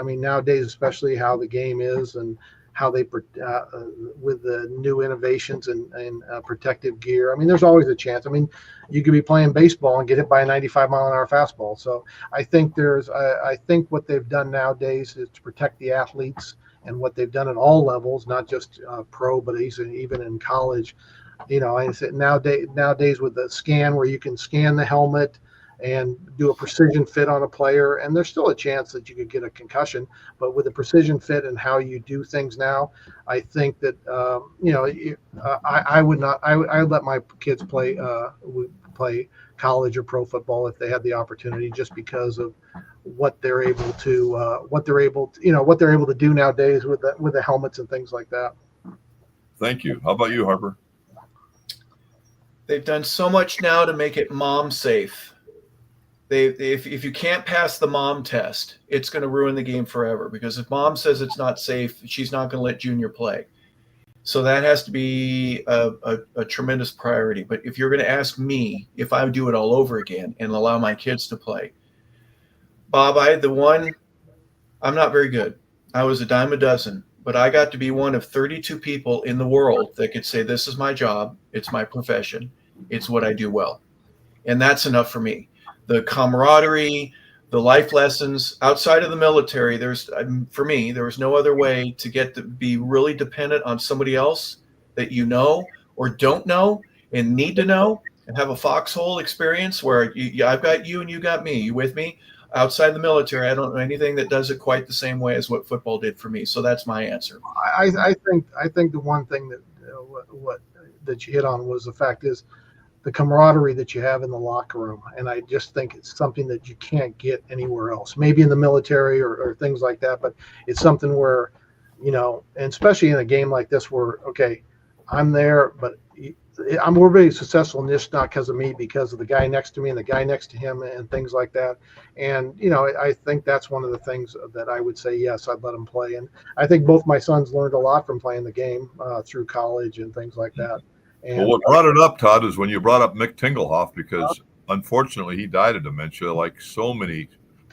mean, nowadays, especially how the game is and how they, with the new innovations and protective gear. I mean, there's always a chance. I mean, you could be playing baseball and get hit by a 95-mile-an-hour fastball. So I think I think what they've done nowadays is to protect the athletes, and what they've done at all levels, not just pro, but even in college. I said nowadays with the scan where you can scan the helmet and do a precision fit on a player, and there's still a chance that you could get a concussion, but with the precision fit and how you do things now, I think that I would not. I would let my kids play college or pro football if they had the opportunity, just because of what they're able to do nowadays with the helmets and things like that. Thank you. How about you, Harper? They've done so much now to make it mom safe. If you can't pass the mom test, it's going to ruin the game forever, because if mom says it's not safe, she's not going to let junior play. So that has to be a tremendous priority. But if you're going to ask me if I would do it all over again and allow my kids to play, Bob, I'm not very good. I was a dime a dozen, but I got to be one of 32 people in the world that could say, this is my job, it's my profession, it's what I do well. And that's enough for me. The camaraderie, the life lessons outside of the military, for me, there was no other way to get to be really dependent on somebody else that you know or don't know and need to know, and have a foxhole experience where I've got you and you got me. You with me? Outside the military, I don't know anything that does it quite the same way as what football did for me. So that's my answer. I think the one thing that you hit on was the fact is the camaraderie that you have in the locker room. And I just think it's something that you can't get anywhere else, maybe in the military or things like that. But it's something where, and especially in a game like this where, okay, I'm there, but we're really successful in this, not because of me, because of the guy next to me and the guy next to him and things like that. And, I think that's one of the things that I would say, yes, I'd let them play. And I think both my sons learned a lot from playing the game through college and things like that. And well, what brought it up, Todd, is when you brought up Mick Tingelhoff, because unfortunately he died of dementia, like so many,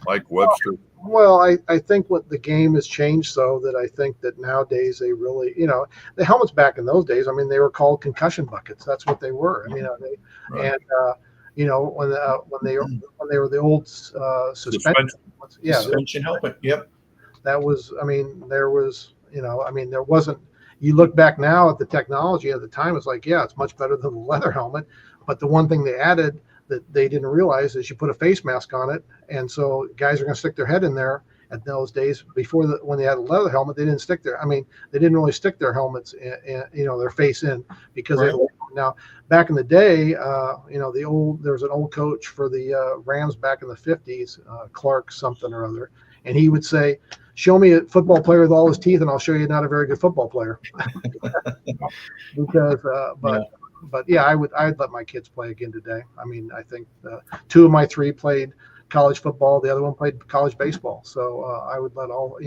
Mike Webster. Well, I think what the game has changed, so that I think that nowadays they really, the helmets back in those days, I mean, they were called concussion buckets. That's what they were. I mean, Right. And when they were the old Suspension helmet. Yep. That was, I mean, there wasn't. You look back now at the technology at the time, it's like, yeah, it's much better than the leather helmet. But the one thing they added that they didn't realize is you put a face mask on it, and so guys are going to stick their head in there. At those days, when they had a leather helmet, they didn't stick their. I mean, they didn't really stick their helmets, their face in, because right. Now back in the day, there was an old coach for the Rams back in the 50s, Clark something or other, and he would say, show me a football player with all his teeth and I'll show you not a very good football player. But I'd let my kids play again today. I mean, I think two of my three played college football. The other one played college baseball. So I would let all,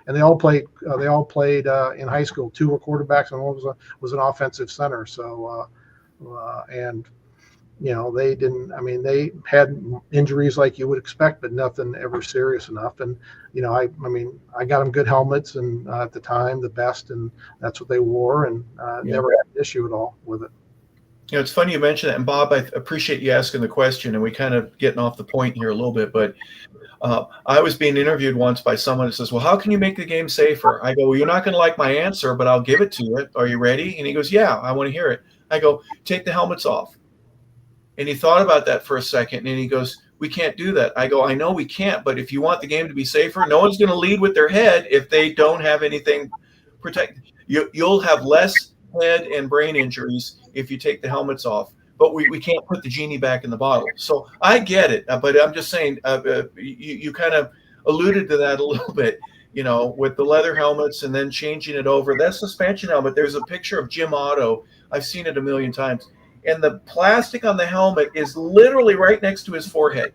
and they all played in high school. Two were quarterbacks and one was an offensive center. So, they didn't, I mean, they had injuries like you would expect, but nothing ever serious enough. And, I got them good helmets, and at the time, the best, and that's what they wore, and never had an issue at all with it. It's funny you mentioned that. And Bob, I appreciate you asking the question, and we kind of getting off the point here a little bit, but I was being interviewed once by someone that says, well, how can you make the game safer? I go, well, you're not going to like my answer, but I'll give it to you. Are you ready? And he goes, yeah, I want to hear it. I go, take the helmets off. And he thought about that for a second, and he goes, we can't do that. I go, I know we can't, but if you want the game to be safer, no one's going to lead with their head if they don't have anything protected. You'll have less head and brain injuries if you take the helmets off, but we can't put the genie back in the bottle. So I get it, but I'm just saying, you kind of alluded to that a little bit, with the leather helmets and then changing it over. That suspension helmet, there's a picture of Jim Otto. I've seen it a million times. And the plastic on the helmet is literally right next to his forehead.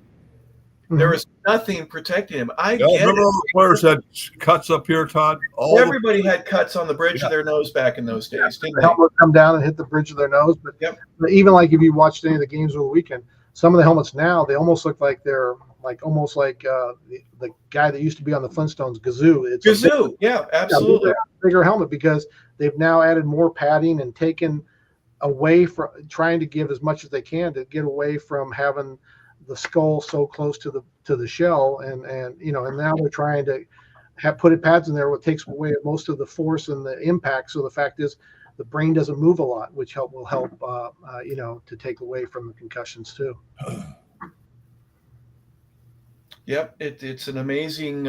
There was nothing protecting him. I Yeah, get remember it. all the players had cuts up here, Todd? Everybody had cuts on the bridge of their nose back in those days, didn't The they? helmet would come down and hit the bridge of their nose. But, Yep. but even like if you watched any of the games over the weekend, some of the helmets now, they almost look like they're almost like the guy that used to be on the Flintstones, Gazoo. It's Gazoo, yeah, absolutely. bigger helmet because they've now added more padding and taken away from trying to give as much as they can to get away from having the skull so close to the shell, and now they're trying to put pads in there, what takes away most of the force and the impact. So the fact is, the brain doesn't move a lot, which will help to take away from the concussions too. Yep, it's an amazing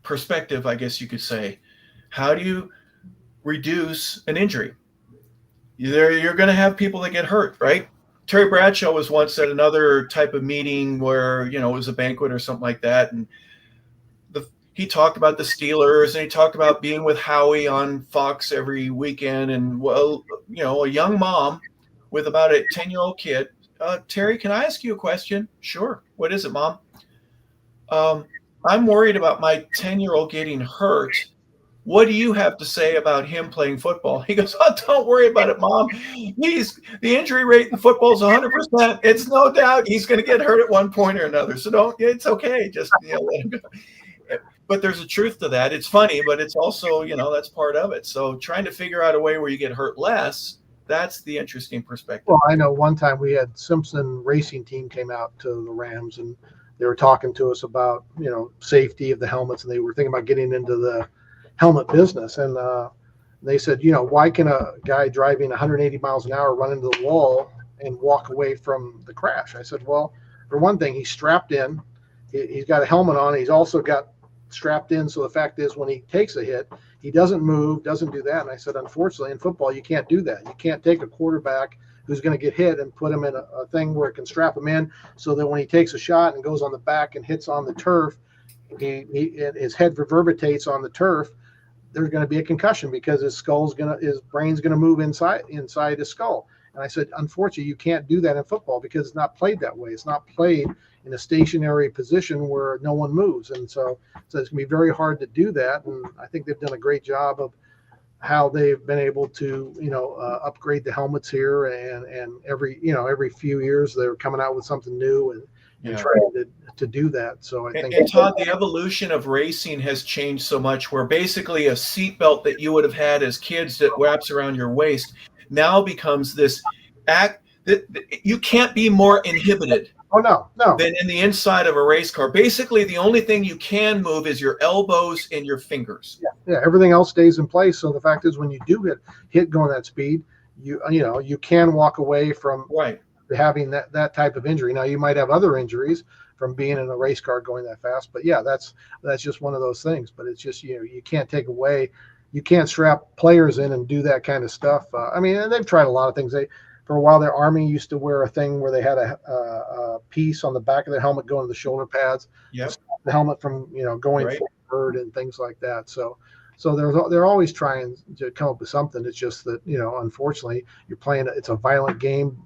perspective, I guess you could say. How do you reduce an injury? You're going to have people that get hurt, right? Terry Bradshaw was once at another type of meeting where, it was a banquet or something like that. And he talked about the Steelers, and he talked about being with Howie on Fox every weekend. And, a young mom with about a 10-year-old kid. Terry, can I ask you a question? Sure. What is it, Mom? I'm worried about my 10-year-old getting hurt. What do you have to say about him playing football? He goes, oh, don't worry about it, Mom. The injury rate in football is 100%. It's no doubt he's going to get hurt at one point or another. So it's okay. Just, let him go. But there's a truth to that. It's funny, but it's also, that's part of it. So trying to figure out a way where you get hurt less, that's the interesting perspective. Well, I know one time we had Simpson Racing Team came out to the Rams, and they were talking to us about, safety of the helmets, and they were thinking about getting into the helmet business. And they said, why can a guy driving 180 miles an hour run into the wall and walk away from the crash? I said, well, for one thing, he's strapped in. He's got a helmet on. He's also got strapped in. So the fact is, when he takes a hit, he doesn't move, doesn't do that. And I said, unfortunately, in football, you can't do that. You can't take a quarterback who's going to get hit and put him in a thing where it can strap him in so that when he takes a shot and goes on the back and hits on the turf, his head reverberates on the turf. There's going to be a concussion because his brain's going to move inside his skull. And I said, unfortunately, you can't do that in football because it's not played that way. It's not played in a stationary position where no one moves. And so it's going to be very hard to do that. And I think they've done a great job of how they've been able to, upgrade the helmets here. And every few years they're coming out with something new and trying to do that. So I think. And Todd, the evolution of racing has changed so much where basically a seatbelt that you would have had as kids that wraps around your waist now becomes this act that you can't be more inhibited. Oh, no. Than in the inside of a race car. Basically, the only thing you can move is your elbows and your fingers. Yeah. Everything else stays in place. So the fact is, when you do hit going that speed, you can walk away from having that type of injury. Now, you might have other injuries from being in a race car going that fast, but yeah, that's just one of those things. But it's just you can't take away, you can't strap players in and do that kind of stuff. And they've tried a lot of things. For a while, their Army used to wear a thing where they had a piece on the back of their helmet going to the shoulder pads. Yep. The helmet from going forward and things like that. So they're always trying to come up with something. It's just that unfortunately, you're playing. It's a violent game.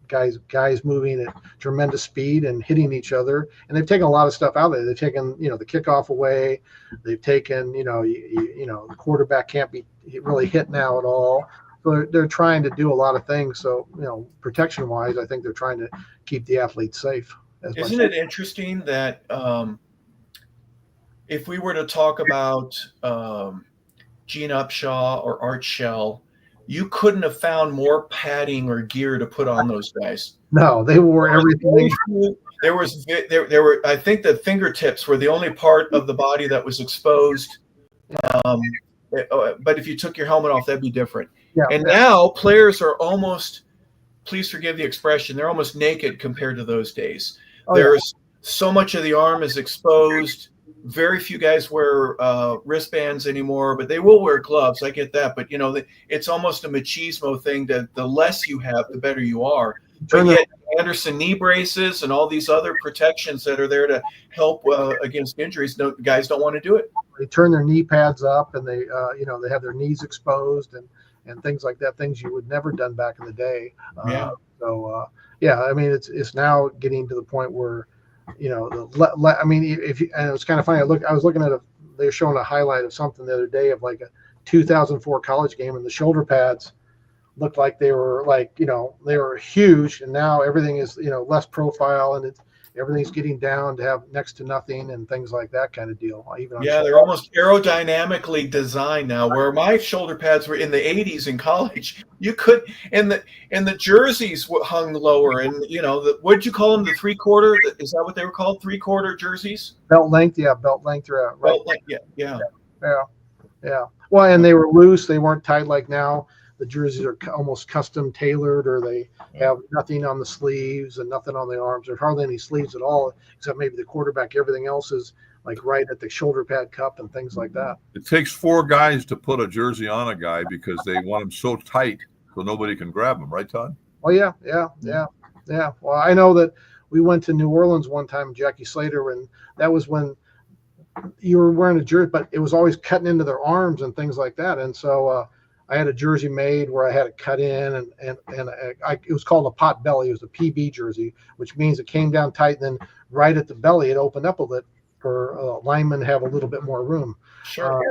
Guys moving at tremendous speed and hitting each other, and they've taken a lot of stuff out of there. They've taken the kickoff away. They've taken the quarterback can't be really hit now at all. So they're trying to do a lot of things. So protection wise, I think they're trying to keep the athletes safe. Isn't it interesting that if we were to talk about Gene Upshaw or Art Shell, you couldn't have found more padding or gear to put on those guys. No, they wore everything. There were. I think the fingertips were the only part of the body that was exposed. But if you took your helmet off, that'd be different. Yeah, and now players are almost, please forgive the expression, they're almost naked compared to those days. There's so much of the arm is exposed. Very few guys wear wristbands anymore, but they will wear gloves. I get that. But, it's almost a machismo thing that the less you have, the better you are. But yet Anderson knee braces and all these other protections that are there to help against injuries, guys don't want to do it. They turn their knee pads up and they have their knees exposed. And and things like that, things you would never done back in the day. Yeah. Yeah, I mean, it's now getting to the point where, I mean, and it was kind of funny. I was looking at they were showing a highlight of something the other day of like a 2004 college game, and the shoulder pads looked like they were like, they were huge, and now everything is, less profile, and everything's getting down to have next to nothing and things like that kind of deal. They're almost aerodynamically designed now. Where my shoulder pads were in the 80s in college, you could, and the jerseys hung lower, and what'd you call them? The 3/4? Is that what they were called? 3/4 jerseys? Belt length, yeah, belt length, right. Belt length, yeah. Well, and they were loose; they weren't tight like now. The jerseys are almost custom tailored, or they have nothing on the sleeves and nothing on the arms. There's hardly any sleeves at all, except maybe the quarterback. Everything else is like right at the shoulder pad cup and things like that. It takes 4 guys to put a jersey on a guy because they want him so tight so nobody can grab him. Right, Todd? Oh, yeah. Well, I know that we went to New Orleans one time, Jackie Slater, and that was when you were wearing a jersey, but it was always cutting into their arms and things like that. And so, I had a jersey made where I had it cut in, and it was called a pot belly. It was a PB jersey, which means it came down tight, and then right at the belly, it opened up a bit for linemen to have a little bit more room. Sure.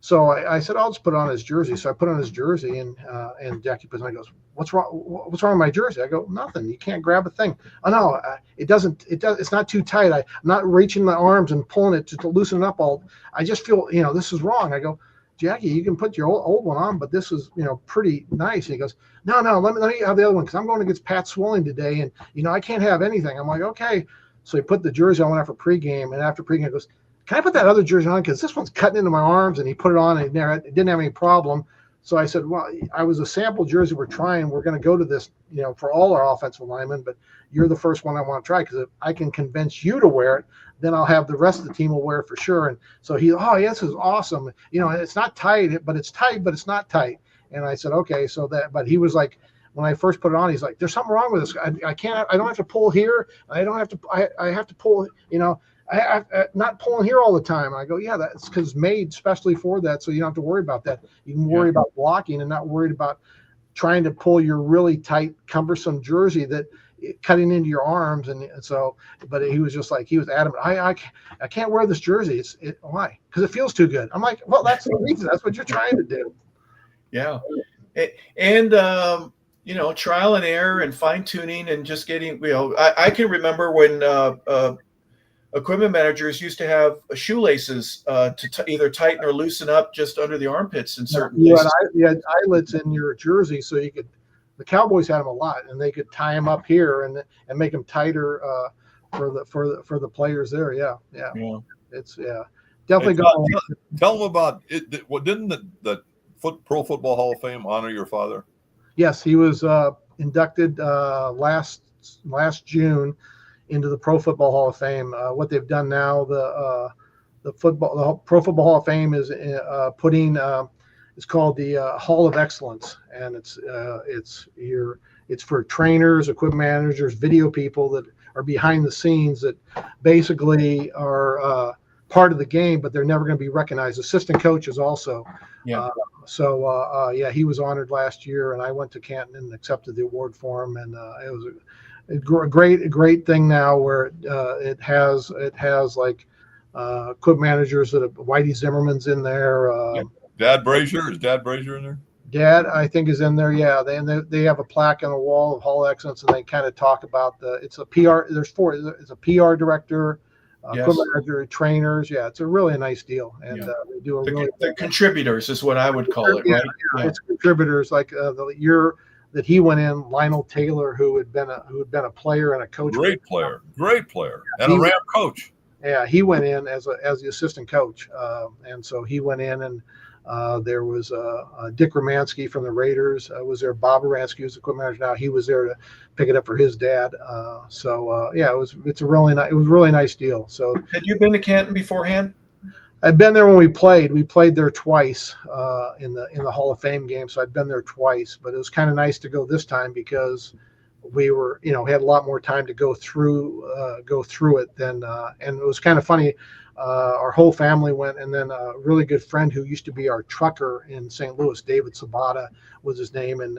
So I said, I'll just put on his jersey. So I put on his jersey, and Jackie puts on. He goes, "What's wrong? What's wrong with my jersey?" I go, "Nothing. You can't grab a thing." "Oh no, it doesn't. It's not too tight. I'm not reaching my arms and pulling it to loosen it up. I just feel, this is wrong." I go, "Jackie, you can put your old one on, but this is, pretty nice." And he goes, No, let me have the other one, because I'm going against Pat Swilling today, and I can't have anything. I'm like, okay. So he put the jersey on after pregame, and after pregame he goes, "Can I put that other jersey on, because this one's cutting into my arms?" And he put it on, and it didn't have any problem. So I said, "Well, I was a sample jersey. We're trying. We're going to go to this, for all our offensive linemen, but you're the first one I want to try, because if I can convince you to wear it, then I'll have the rest of the team will wear it for sure." And so this is awesome. It's not tight, but it's tight, but it's not tight. And I said, okay. But he was like, when I first put it on, he's like, "There's something wrong with this. I don't have to pull here. I have to pull, I'm not pulling here all the time." I go, "Yeah, that's because it's made specially for that. So you don't have to worry about that. You can worry about blocking and not worried about trying to pull your really tight, cumbersome jersey that cutting into your arms." And so, but he was just like, he was adamant. I can't wear this jersey. Why? Because it feels too good. I'm like, well, that's the reason. That's what you're trying to do. Yeah. And, trial and error and fine tuning and just getting, I can remember when equipment managers used to have shoelaces to either tighten or loosen up just under the armpits in certain places. You had eyelets in your jersey, so you could. The Cowboys had them a lot, and they could tie them up here and make them tighter for the players there. Yeah. It's definitely going. Tell them about it. What didn't the Pro Football Hall of Fame honor your father? Yes, he was inducted last June into the Pro Football Hall of Fame. What they've done now, the Pro Football Hall of Fame is putting. It's called the Hall of Excellence, and it's for trainers, equipment managers, video people that are behind the scenes that basically are part of the game, but they're never going to be recognized. Assistant coaches also. Yeah. He was honored last year, and I went to Canton and accepted the award for him, and it was a great thing now where it has like equipment managers that Whitey Zimmerman's in there. Dad Brazier, is Dad Brazier in there? Dad, I think, is in there. Yeah, they have a plaque on the wall of Hall of Excellence, and they kind of talk about it's a PR. There's 4. It's a PR director, equipment manager, trainers. Yeah, it's a really nice deal, and they do the contributors is what I would call it. Right? Yeah. It's contributors like the year that he went in, Lionel Taylor, who had been a player and a coach. Great player, and a Ram coach. Yeah, he went in as the assistant coach, and so he went in, and there was Dick Romanski from the Raiders was there. Bob Romanski, who's the equipment manager now, he was there to pick it up for his dad. It's a really nice deal. So, had you been to Canton beforehand? I'd been there when we played. We played there twice in the Hall of Fame game, so I'd been there twice. But it was kind of nice to go this time because we were, had a lot more time to go through it than. And it was kind of funny. our whole family went, and then a really good friend who used to be our trucker in St. Louis, David Sabata was his name, and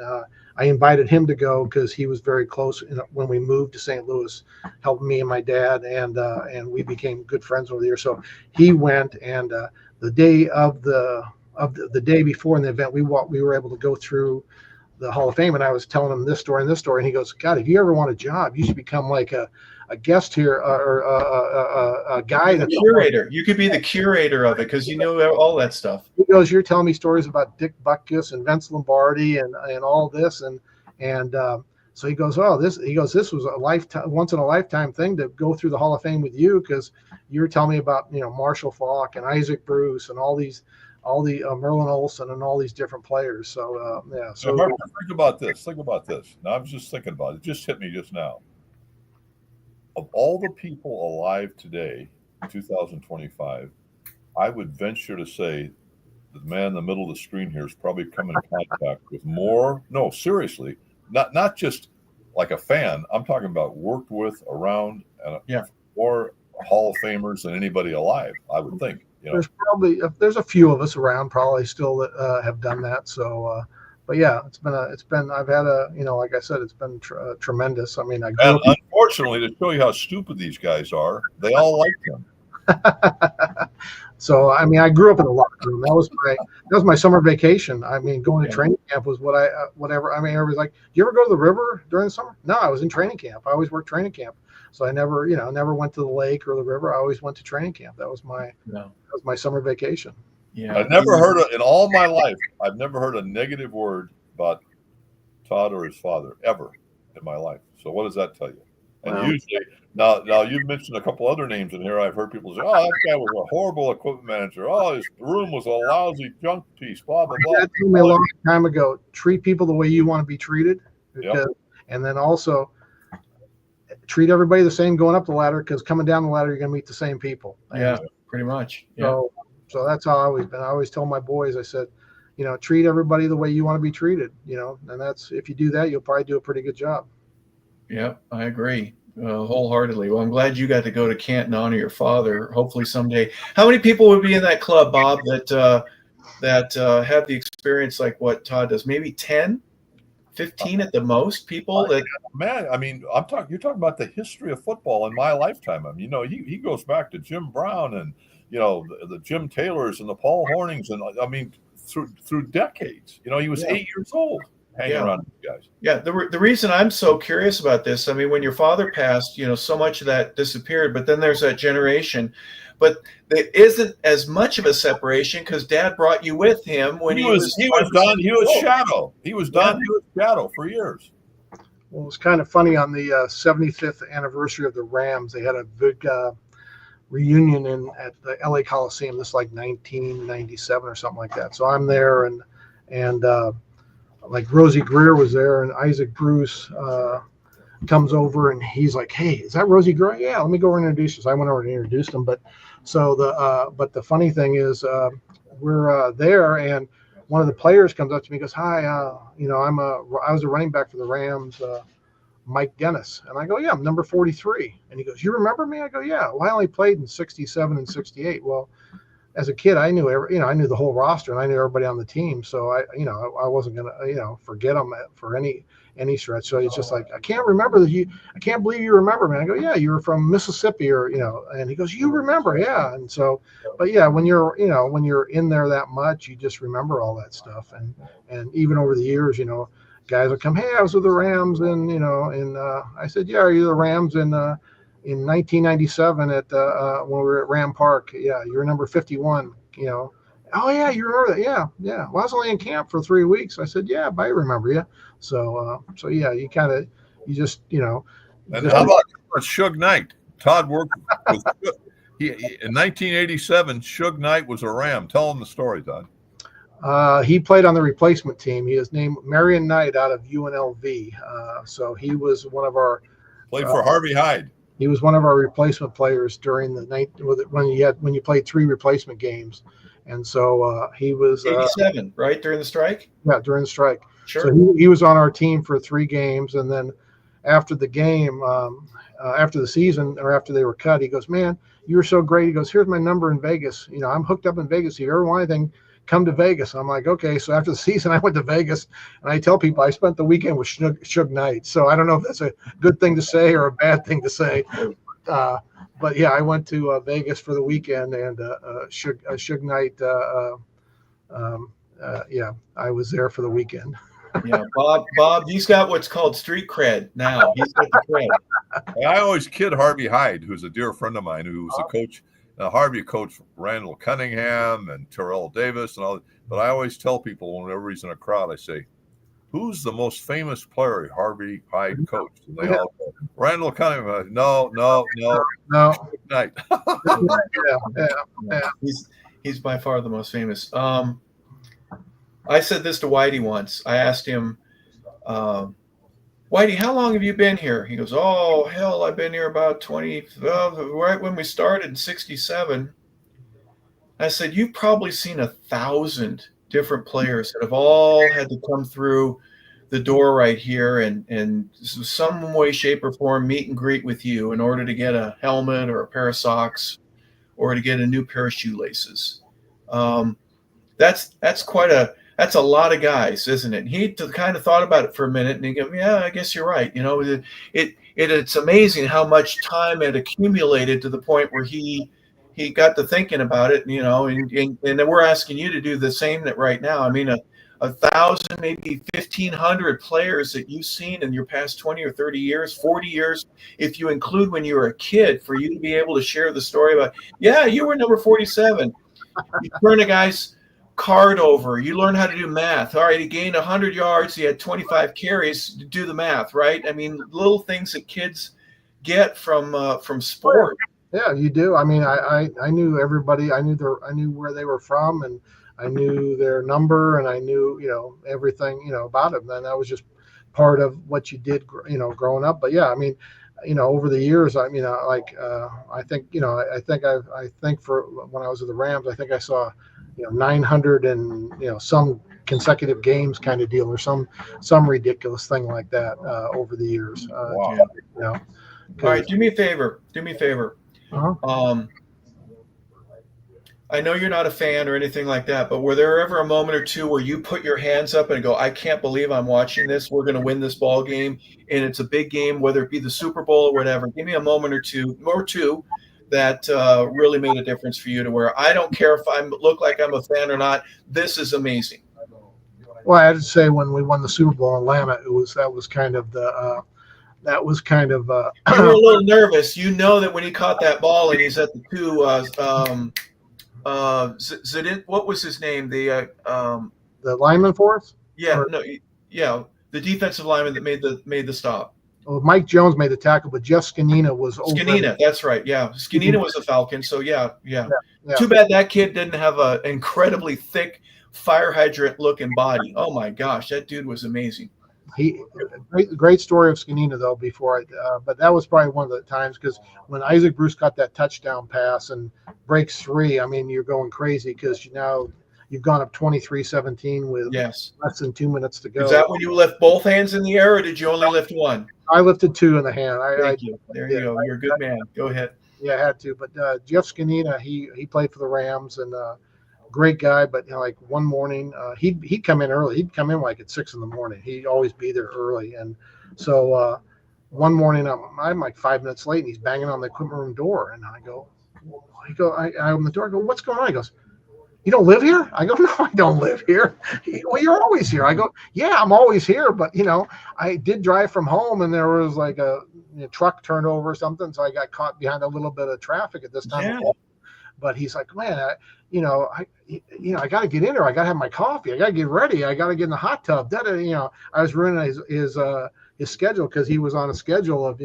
I invited him to go because he was very close when we moved to St. Louis, helped me and my dad, and we became good friends over the years. So he went, and the day of the day before in the event, we were able to go through the Hall of Fame, and I was telling him this story and this story, and he goes, God, if you ever want a job, you should become like a guest here or a guy The curator. You could be the curator of it because you know all that stuff. He goes, you're telling me stories about Dick Butkus and Vince Lombardi and all this, and so he goes, this was a lifetime, once in a lifetime thing to go through the Hall of Fame with you, because you were telling me about Marshall Faulk and Isaac Bruce and all the Merlin Olsen and all these different players. So yeah. So Mark, think about this. Now I'm just thinking about it. It just hit me just now. Of all the people alive today, 2025, I would venture to say the man in the middle of the screen here is probably come in contact with more. No, seriously, not just like a fan. I'm talking about worked with, around, and more Hall of Famers than anybody alive, I would think. There's a few of us around probably still that have done that. So, but yeah, I've had like I said, it's been tremendous. I mean, unfortunately, to show you how stupid these guys are, they all like them. So, I mean, I grew up in the locker room. That was my summer vacation. I mean, going to training camp was whatever. I mean, everybody's like, do you ever go to the river during the summer? No, I was in training camp. I always worked training camp. So I never went to the lake or the river. I always went to training camp. That was my summer vacation. Yeah. I've never heard in all my life, I've never heard a negative word about Todd or his father ever in my life. So what does that tell you? And usually, now you've mentioned a couple other names in here. I've heard people say, "Oh, that guy was a horrible equipment manager. Oh, his room was a lousy junk piece." Blah blah blah. That told me a long time ago. Treat people the way you want to be treated, and then also treat everybody the same going up the ladder, because coming down the ladder, you're going to meet the same people. Yeah, pretty much. Yeah. So that's how I've always been. I always tell my boys, I said, treat everybody the way you want to be treated. And that's, if you do that, you'll probably do a pretty good job. Yeah, I agree wholeheartedly. Well, I'm glad you got to go to Canton honor your father. Hopefully someday. How many people would be in that club, Bob, that have the experience like what Todd does? Maybe 10, 15 at the most people that. Man, I mean, you're talking about the history of football in my lifetime. I mean, he goes back to Jim Brown and, the Jim Taylors and the Paul Hornings. And I mean, through decades, he was 8 years old. Hanging around with you guys. Yeah, the reason I'm so curious about this, I mean, when your father passed, so much of that disappeared, but then there's that generation. But there isn't as much of a separation because Dad brought you with him when he was done. He was shadow. He was done. He was shadow for years. Well, it was kind of funny on the 75th anniversary of the Rams. They had a big reunion at the LA Coliseum. This is like 1997 or something like that. So I'm there, and like Rosie Greer was there, and Isaac Bruce comes over, and he's like, "Hey, is that Rosie Greer? Yeah, let me go over and introduce you." So I went over and introduced him. But the funny thing is, we're there, and one of the players comes up to me and goes, "Hi, I was a running back for the Rams, Mike Dennis." And I go, "Yeah, I'm number 43." And he goes, "You remember me?" I go, "Yeah." Well, I only played in 67 and 68. Well, as a kid, I knew I knew the whole roster, and I knew everybody on the team. So I wasn't gonna, forget them for any stretch. So it's just like, I can't remember that I can't believe you remember me. I go, "Yeah, you were from Mississippi," or and he goes, "You remember?" Yeah. And so, but yeah, when you're in there that much, you just remember all that stuff. And even over the years, guys would come, "Hey, I was with the Rams," and I said, "Yeah, are you the Rams in 1997 at when we were at Ram Park? Yeah, you're number 51." "Oh yeah, you remember that?" Yeah. "Well, I was only in camp for 3 weeks." I said, "Yeah, but I remember you." So yeah, you just. And how about Suge Knight? Todd worked with in 1987. Suge Knight was a Ram. Tell him the story, Todd. He played on the replacement team. He is named Marion Knight out of UNLV. So he was one of our. Played for Harvey Hyde. He was one of our replacement players during the night when you played 3 replacement games, and so he was 87, right, during the strike. Yeah, during the strike. Sure. So he was on our team for 3 games, and then after the game, after the season or after they were cut, he goes, "Man, you were so great." He goes, "Here's my number in Vegas. You know, I'm hooked up in Vegas. If you ever want anything, come to Vegas." I'm like, okay. So after the season, I went to Vegas, and I tell people I spent the weekend with Suge Knight. So I don't know if that's a good thing to say or a bad thing to say. But yeah, I went to Vegas for the weekend, and Suge Knight. Yeah, I was there for the weekend. Yeah, Bob, he's got what's called street cred now. He's got the cred. I always kid Harvey Hyde, who's a dear friend of mine, who was a coach. Harvey coached Randall Cunningham and Terrell Davis and all. But I always tell people whenever he's in a crowd, I say, "Who's the most famous player Harvey Hyde coached?" And they all go, "Randall Cunningham." No. Night. Yeah. He's by far the most famous. I said this to Whitey once. I asked him, "Whitey, how long have you been here?" He goes, "Oh, hell, I've been here about 20, right when we started in 67. I said, "You've probably seen 1,000 different players that have all had to come through the door right here and some way, shape, or form meet and greet with you in order to get a helmet or a pair of socks or to get a new pair of shoelaces." That's a lot of guys, isn't it? He kind of thought about it for a minute, and he go, "Yeah, I guess you're right." You know, it's amazing how much time had accumulated to the point where he got to thinking about it. You know, and then we're asking you to do the same right now. I mean, 1,000, maybe 1,500 players that you've seen in your past 20 or 30 years, 40 years, if you include when you were a kid, for you to be able to share the story about, yeah, you were number 47. You turn a guy's card over. You learn how to do math. All right, he gained 100 yards. He had 25 carries. Do the math, right? I mean, little things that kids get from sport. Yeah, you do. I mean, I knew everybody. I knew where they were from, and I knew their number, and I knew everything about them. And that was just part of what you did growing up. But yeah, I mean, over the years, I mean, I think for when I was at the Rams, I think I saw 900 and some consecutive games kind of deal, or some ridiculous thing like that over the years. Wow. All right, do me a favor. Uh-huh. I know you're not a fan or anything like that, but were there ever a moment or two where you put your hands up and go, "I can't believe I'm watching this. We're going to win this ball game, and it's a big game, whether it be the Super Bowl or whatever"? Give me a moment or two that really made a difference for you, to where I don't care if I look like I'm a fan or not. This is amazing. Well, I had to say when we won the Super Bowl in Atlanta, that was kind of You were a little nervous. You know that when he caught that ball and he's at the two. What was his name? The lineman for us. The defensive lineman that made the stop. Well, Mike Jones made the tackle, but Jeff Scanina was over. Scanina, that's right. Yeah, Scanina was a Falcon. So yeah. Too bad that kid didn't have an incredibly thick fire hydrant looking body. Oh my gosh, that dude was amazing. Great story of Scanina though. But that was probably one of the times, because when Isaac Bruce got that touchdown pass and breaks 3, I mean, you're going crazy, because you've gone up 23-17 with less than 2 minutes to go. Is that when you lift both hands in the air, or did you only lift one? I lifted 2 in the hand. Thank you. There you go. You're a good man. Go ahead. Yeah, I had to. But Jeff Scanina, he played for the Rams, and great guy. But like one morning, he'd come in early. He'd come in like at 6 in. He'd always be there early. And so one morning, I'm like 5 minutes late, and he's banging on the equipment room door, and I open the door. I go, "What's going on?" He goes, "You don't live here?" I go, "No, I don't live here." "Well, you're always here." I go, "Yeah, I'm always here, but I did drive from home, and there was like a truck turned over or something, so I got caught behind a little bit of traffic at this time." Yeah. But he's like, "Man, I got to get in there. I got to have my coffee. I got to get ready. I got to get in the hot tub." I was ruining his schedule, because he was on a schedule of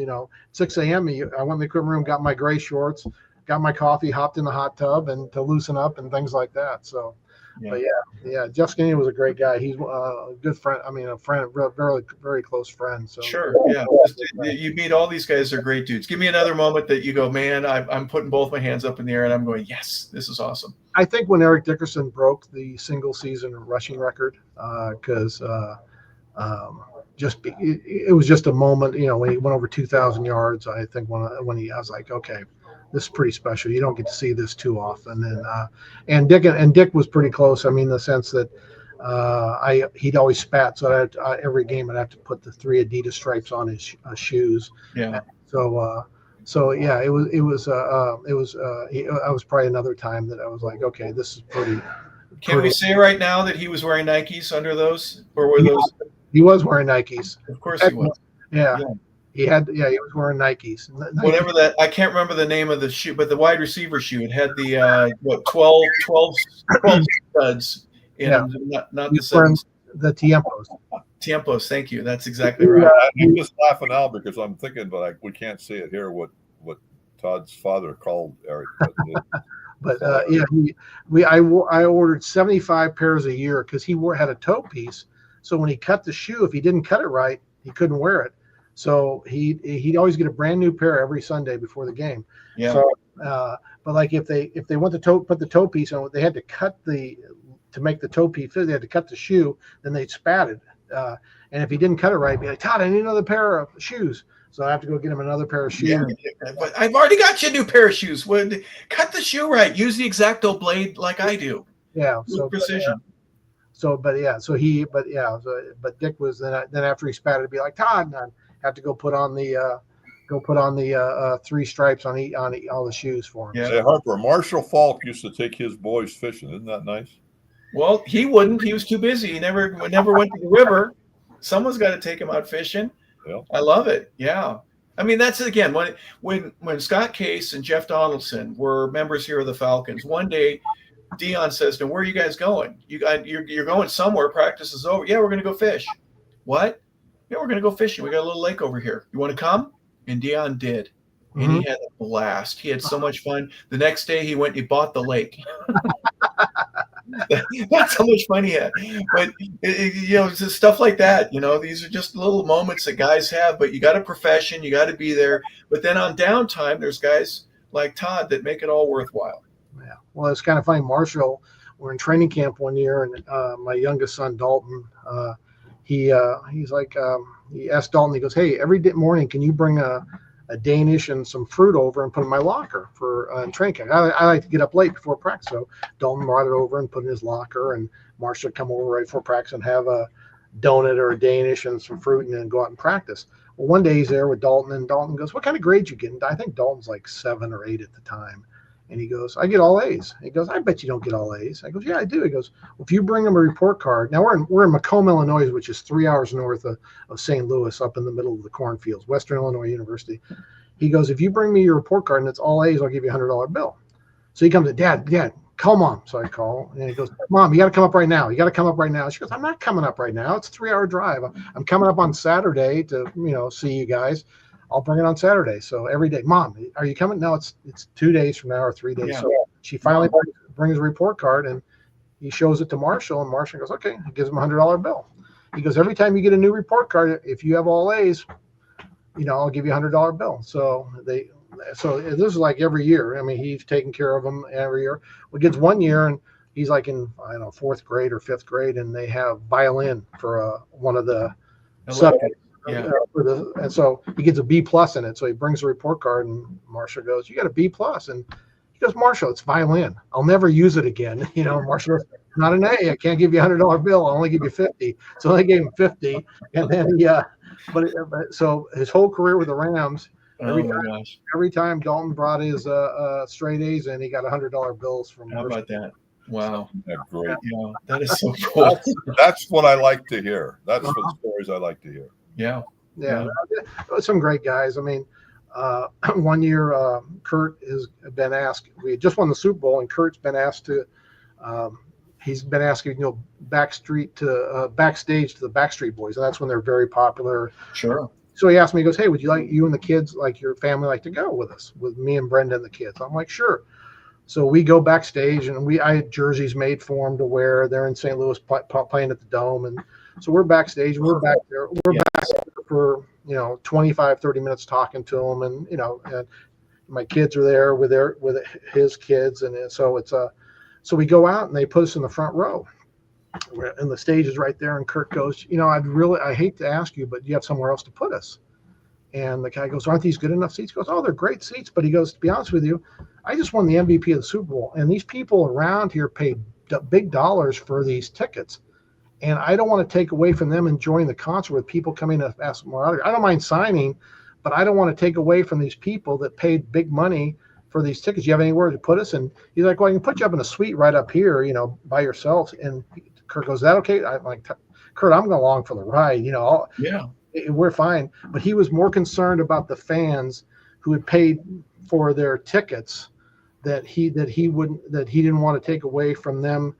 6 a.m. I went in the equipment room, got my gray shorts, got my coffee, hopped in the hot tub, and to loosen up and things like that. So, But Jeff Skinny was a great guy. He's a good friend. I mean, a friend, very, very close friend. So sure, yeah. You meet all these guys are great dudes. Give me another moment that you go, "Man, I'm putting both my hands up in the air and I'm going, yes, this is awesome." I think when Eric Dickerson broke the single season rushing record, because it was just a moment, when he went over 2,000 yards. I think I was like, okay, this is pretty special. You don't get to see this too often. And Dick was pretty close. I mean, in the sense that he'd always spat, so every game I'd have to put the 3 Adidas stripes on his shoes. Yeah. So yeah, it was probably another time that I was like, okay, this is pretty. Can we say right now that he was wearing Nikes under those, or were those? He was wearing Nikes. Of course he was. Yeah. He was wearing Nikes. Whatever that, I can't remember the name of the shoe, but the wide receiver shoe, it had the 12 studs in them, not the sevens. The Tiempos. Tiempos, thank you. That's exactly right. I'm just laughing out because I'm thinking, but we can't see it here. What Todd's father called Eric. But I ordered 75 pairs a year because he had a toe piece. So when he cut the shoe, if he didn't cut it right, he couldn't wear it. So he'd always get a brand new pair every Sunday before the game. Yeah. So, but like if they want to put the toe piece on, they had to cut to make the toe piece fit. They had to cut the shoe. Then they'd spat it. And if he didn't cut it right, be like, Todd, I need another pair of shoes. So I have to go get him another pair of shoes. Yeah, but I've already got you a new pair of shoes. Cut the shoe right. Use the X-Acto blade like I do. Yeah. So precision. But Dick was then after he spat it'd be like, Todd, and I'd have to go put on the 3 stripes on all the shoes for him. Yeah. Say, Harper, Marshall Falk used to take his boys fishing. Isn't that nice? Well, he wouldn't. He was too busy. He never went to the river. Someone's got to take him out fishing. Yeah. I love it. Yeah. I mean, that's again when Scott Case and Jeff Donaldson were members here of the Falcons. One day, Dion says to him, "Where are you guys going? You're going somewhere. Practice is over. Yeah, we're going to go fish. What? Yeah, we're going to go fishing. We got a little lake over here. You want to come?" And Dion did. And he had a blast. He had so much fun. The next day, he went and he bought the lake. That's how much fun he had. But, just stuff like that. These are just little moments that guys have. But you got a profession. You got to be there. But then on downtime, there's guys like Todd that make it all worthwhile. Yeah. Well, it's kind of funny. Marshall, we're in training camp one year, and my youngest son, Dalton, he's like, he asked Dalton, he goes, "Hey, every morning, can you bring a Danish and some fruit over and put in my locker for training camp? I like to get up late before practice." So Dalton brought it over and put it in his locker, and Marshall would come over right before practice and have a donut or a Danish and some fruit and then go out and practice. Well, one day he's there with Dalton, and Dalton goes, "What kind of grades you getting?" I think Dalton's like 7 or 8 at the time. And he goes, "I get all A's." He goes, "I bet you don't get all A's." I goes, "Yeah, I do." He goes, "Well, if you bring him a report card." Now we're in Macomb, Illinois, which is 3 hours north of St. Louis, up in the middle of the cornfields, Western Illinois University. He goes, "If you bring me your report card and it's all A's, I'll give you a $100 bill." So he comes to, Dad, call Mom. So I call, and he goes, "Mom, you got to come up right now. You got to come up right now." She goes, "I'm not coming up right now. It's a 3-hour drive. I'm coming up on Saturday to, see you guys. I'll bring it on Saturday." So every day, "Mom, are you coming?" "No, it's 2 days from now or 3 days." Yeah. So she finally brings a report card, and he shows it to Marshall, and Marshall goes, "Okay." He gives him a $100 bill. He goes, "Every time you get a new report card, if you have all A's, I'll give you a $100 bill." So this is like every year. I mean, he's taking care of them every year. Well, it gets one year, and he's like in 4th grade or 5th grade, and they have violin for one of the subjects. Yeah. And so he gets a B+ in it. So he brings a report card, and Marshall goes, "You got a B+." And he goes, "Marshall, it's violin. I'll never use it again." Marshall goes, "Not an A. I can't give you a $100 bill. I'll only give you 50. So they gave him 50. And then so his whole career with the Rams, every time Dalton brought his straight A's in, he got $100 bills from How about that? Wow. That's great. Yeah, that is so cool. That's what I like to hear. That's the stories I like to hear. Yeah. Some great guys. I mean, one year Kurt has been asked. We had just won the Super Bowl, and Kurt's been asked to. He's been asking, backstage to the Backstreet Boys, and that's when they're very popular. Sure. So he asked me, he goes, "Hey, would you like, you and the kids, like your family, like to go with us, with me and Brenda and the kids?" I'm like, "Sure." So we go backstage, and I had jerseys made for them to wear. They're in St. Louis playing at the Dome, and so we're backstage, and we're back there. Back there for 25, 30 minutes talking to them, and and my kids are there with his kids, and so it's so we go out, and they put us in the front row, and the stage is right there. And Kurt goes, I hate to ask you, but you have somewhere else to put us. And the guy goes, aren't these good enough seats? He goes, oh, they're great seats. But he goes, to be honest with you, I just won the MVP of the Super Bowl. And these people around here pay big dollars for these tickets. And I don't want to take away from them enjoying the concert with people coming to ask for more autographs. I don't mind signing, but I don't want to take away from these people that paid big money for these tickets. You have anywhere to put us? And he's like, well, I can put you up in a suite right up here, by yourself. And Kurt goes, is that okay? I'm like, Kurt, I'm going along for the ride. Yeah. We're fine. But he was more concerned about the fans who had paid for their tickets that he didn't want to take away from them,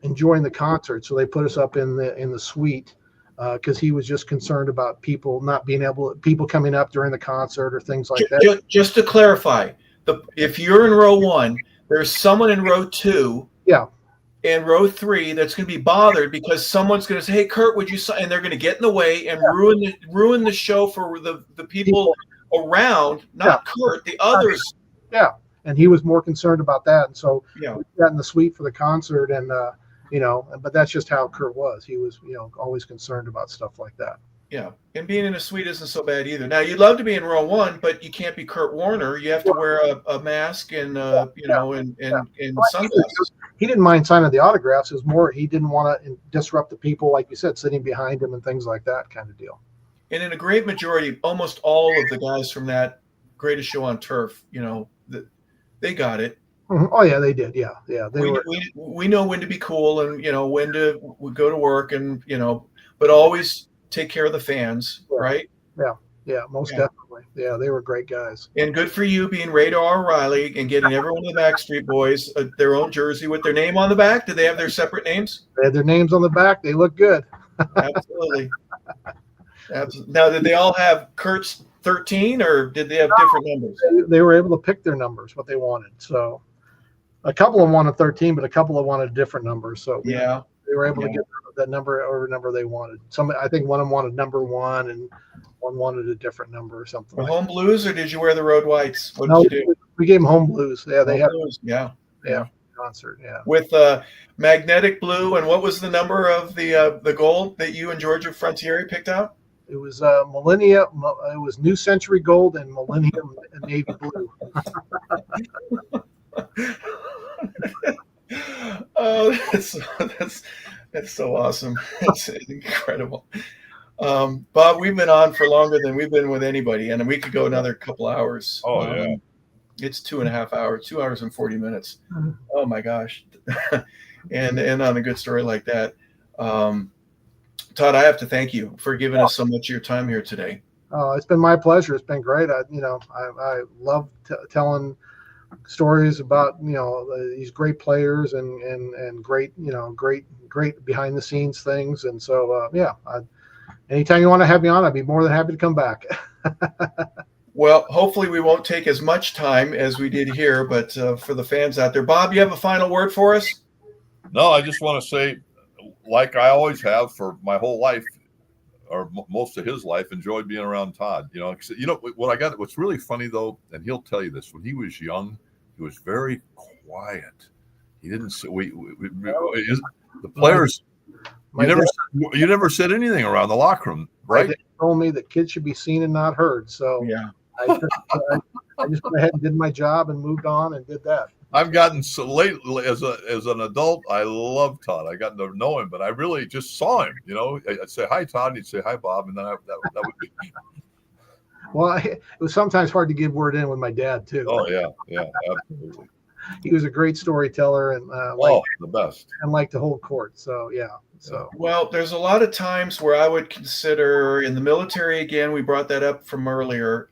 enjoying the concert. So they put us up in the suite because he was just concerned about people not being people coming up during the concert or things like that. Just to clarify, if you're in row 1, there's someone in row 2. Yeah. And row 3 that's going to be bothered because someone's going to say, hey, Kurt, would you sign? And they're going to get in the way and ruin the show for the people around, not Kurt, the others. Yeah. And he was more concerned about that. And so we got in the suite for the concert and, but that's just how Kurt was. He was, always concerned about stuff like that. Yeah. And being in a suite isn't so bad either. Now, you'd love to be in row 1, but you can't be Kurt Warner. You have to wear a mask and, and sunglasses. He didn't mind signing the autographs. It was more he didn't want to disrupt the people, like you said, sitting behind him and things like that kind of deal. And in a great majority, almost all of the guys from that Greatest Show on Turf, they got it. Mm-hmm. Oh yeah, they did. Yeah. We know when to be cool and when to go to work and but always take care of the fans, right? Yeah, most definitely. Yeah, they were great guys. And good for you being Radar O'Reilly and getting everyone in the Backstreet Boys their own jersey with their name on the back. Did they have their separate names? They had their names on the back. They look good. Absolutely. Now, did they all have Kurt's 13 or did they have different numbers? They were able to pick their numbers, what they wanted. So a couple of them wanted 13, but a couple of them wanted different numbers. So they were able to get that number or number they wanted. I think one of them wanted number 1 and one wanted a different number or something. Home blues, or did you wear the road whites? What did you do? We gave them home blues. Yeah, they had blues. Yeah. Concert. Yeah. With magnetic blue, and what was the number of the gold that you and Georgia Frontieri picked out? It was Millennia. It was New Century Gold and Millennium Navy Blue. Oh, that's so awesome. That's incredible. Bob, we've been on for longer than we've been with anybody, and we could go another couple hours. Oh, yeah. It's 2.5 hours, 2 hours and 40 minutes. Mm-hmm. Oh my gosh. and on a good story like that. Todd, I have to thank you for giving us so much of your time here today. Oh, it's been my pleasure. It's been great. I love telling stories about these great players and great great behind the scenes things. And so anytime you want to have me on, I'd be more than happy to come back. Well, hopefully we won't take as much time as we did here, but for the fans out there, Bob, you have a final word for us? No, I just want to say, like I always have for my whole life, or most of his life, enjoyed being around Todd. What's really funny though, and he'll tell you this: when he was young, he was very quiet. He didn't say the players. You never said anything around the locker room, right? They told me that kids should be seen and not heard. So yeah, I just went ahead and did my job and moved on and did that. I've gotten so late as an adult. I love Todd. I got to know him, but I really just saw him. I'd say hi, Todd, and he'd say hi, Bob, and then that would be. Well, it was sometimes hard to get word in with my dad too. Oh yeah, absolutely. He was a great storyteller and the best, and liked to hold court. So yeah. Well, there's a lot of times where I would consider in the military. Again, we brought that up from earlier.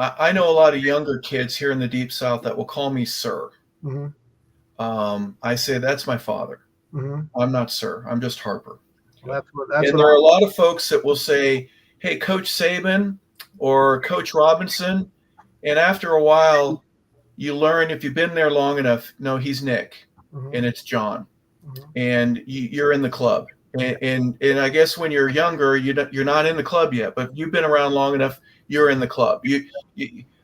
I know a lot of younger kids here in the Deep South that will call me sir. Mm-hmm. I say that's my father. Mm-hmm. I'm not sir. I'm just Harper. There are a lot of folks that will say, "Hey, Coach Saban," or "Coach Robinson," and after a while, you learn if you've been there long enough. No, he's Nick, mm-hmm. and it's John, mm-hmm. and you're in the club. And I guess when you're younger, you're not in the club yet, but you've been around long enough. You're in the club.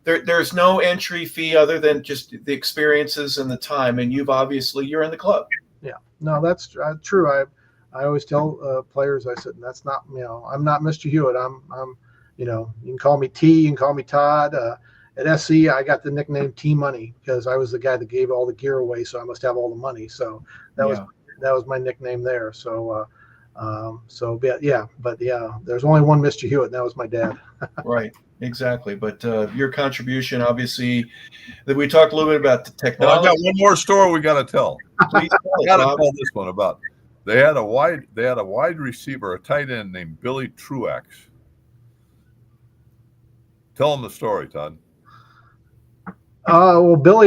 there's no entry fee other than just the experiences and the time. And you're in the club. Yeah, no, that's true. I always tell players, I said, that's not, I'm not Mr. Hewitt. I'm, you can call me T, you can call me Todd. At SC, I got the nickname T Money because I was the guy that gave all the gear away, so I must have all the money. So that was my nickname there. So there's only one Mr. Hewitt, and that was my dad. Right, exactly. But your contribution, obviously, that we talked a little bit about the technology. Well, I got one more story we got to tell. Please tell I it, got to Bob. tell this one about. They had a wide receiver, a tight end named Billy Truax. Tell them the story, Todd. Well, Billy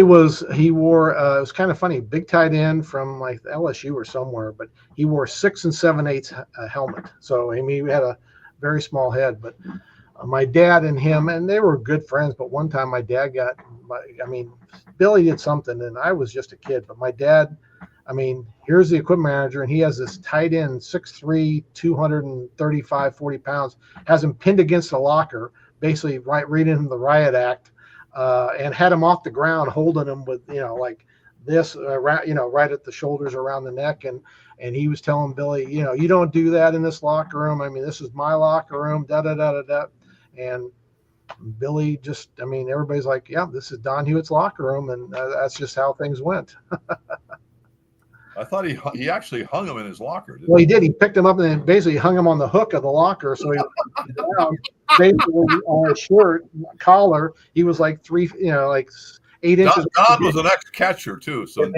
he wore, it was kind of funny, big tight end from like LSU or somewhere, but he wore 6 7/8 helmet. So, I mean, he had a very small head, but my dad and him, and they were good friends. But one time my dad Billy did something and I was just a kid, but my dad, here's the equipment manager and he has this tight end, 6'3", 235, 40 pounds, has him pinned against a locker, basically reading him the riot act. And had him off the ground, holding him with, like this, right at the shoulders, around the neck. And he was telling Billy, you don't do that in this locker room. This is my locker room, da-da-da-da-da. And Billy just, everybody's like, yeah, this is Don Hewitt's locker room. And that's just how things went. I thought he actually hung him in his locker. Well, he did. He picked him up and then basically hung him on the hook of the locker. So he basically on his shirt collar, he was like 8 inches. Don was an ex-catcher too, so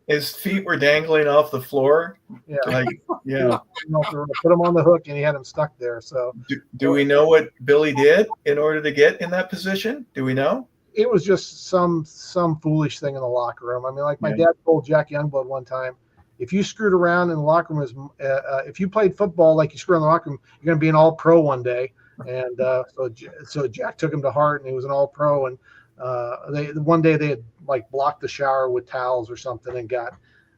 his feet were dangling off the floor. Yeah, put him on the hook and he had him stuck there. So, do we know what Billy did in order to get in that position? Do we know? It was just some foolish thing in the locker room. My dad told Jack Youngblood one time, if you screwed around in the locker room, if you played football like you screwed in the locker room, you're going to be an all-pro one day. And so Jack took him to heart, and he was an all-pro. And one day they had blocked the shower with towels or something and got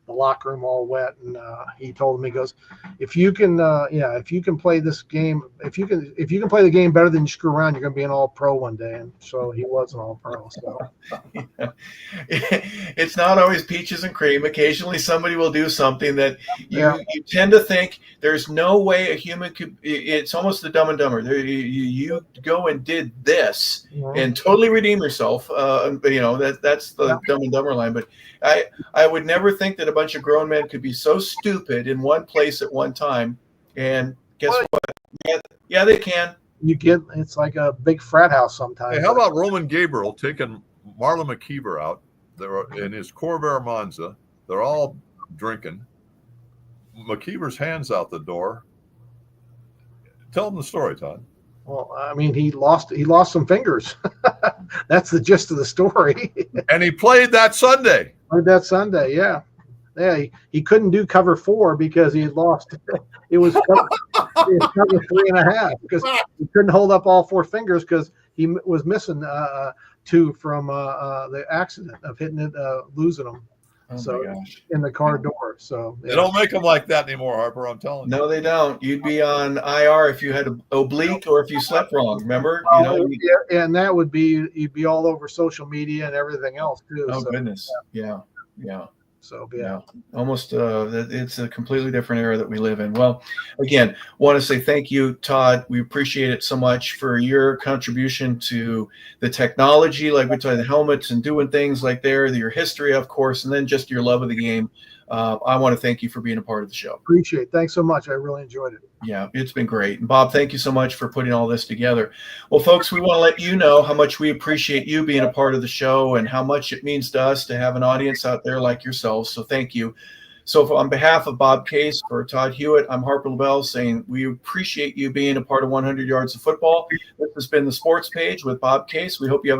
the locker room all wet. And he told him, he goes, if you can play this game, if you can play the game better than you screw around, you're going to be an all-pro one day. And so he was an all-pro. So it's not always peaches and cream. Occasionally somebody will do something that you tend to think there's no way a human could. It's almost the Dumb and Dumber. You go and did this and totally redeem yourself. That's the Dumb and Dumber line. But I would never think that a bunch of grown men could be so stupid in one place at one time. And guess what? Yeah, they can. It's like a big frat house sometimes. Hey, how about Roman Gabriel taking Marlon McKeever out? They're in his Corvair Monza. They're all drinking. McKeever's hands out the door. Tell them the story, Todd. Well, he lost some fingers. That's the gist of the story. And he played that Sunday. Yeah. Yeah, he couldn't do cover 4 because he had lost. It was cover 3.5 because he couldn't hold up all 4 fingers because he was missing 2 from the accident of hitting it, losing them. So in the car door. So they don't make them like that anymore, Harper. I'm telling you. No, they don't. You'd be on IR if you had an oblique or if you slept wrong. Remember? And that would be, you'd be all over social media and everything else too. Oh, goodness. Yeah. So almost it's a completely different era that we live in. Well, again, want to say thank you, Todd. We appreciate it so much for your contribution to the technology, like we talked, the helmets and doing things like your history, of course, and then just your love of the game. I want to thank you for being a part of the show. Appreciate it. Thanks so much. I really enjoyed it. Yeah, it's been great. And Bob, thank you so much for putting all this together. Well, folks, we want to let you know how much we appreciate you being a part of the show and how much it means to us to have an audience out there like yourselves. So thank you. So on behalf of Bob Case, for Todd Hewitt, I'm Harper LaBelle saying we appreciate you being a part of 100 Yards of Football. This has been the Sports Page with Bob Case. We hope you have a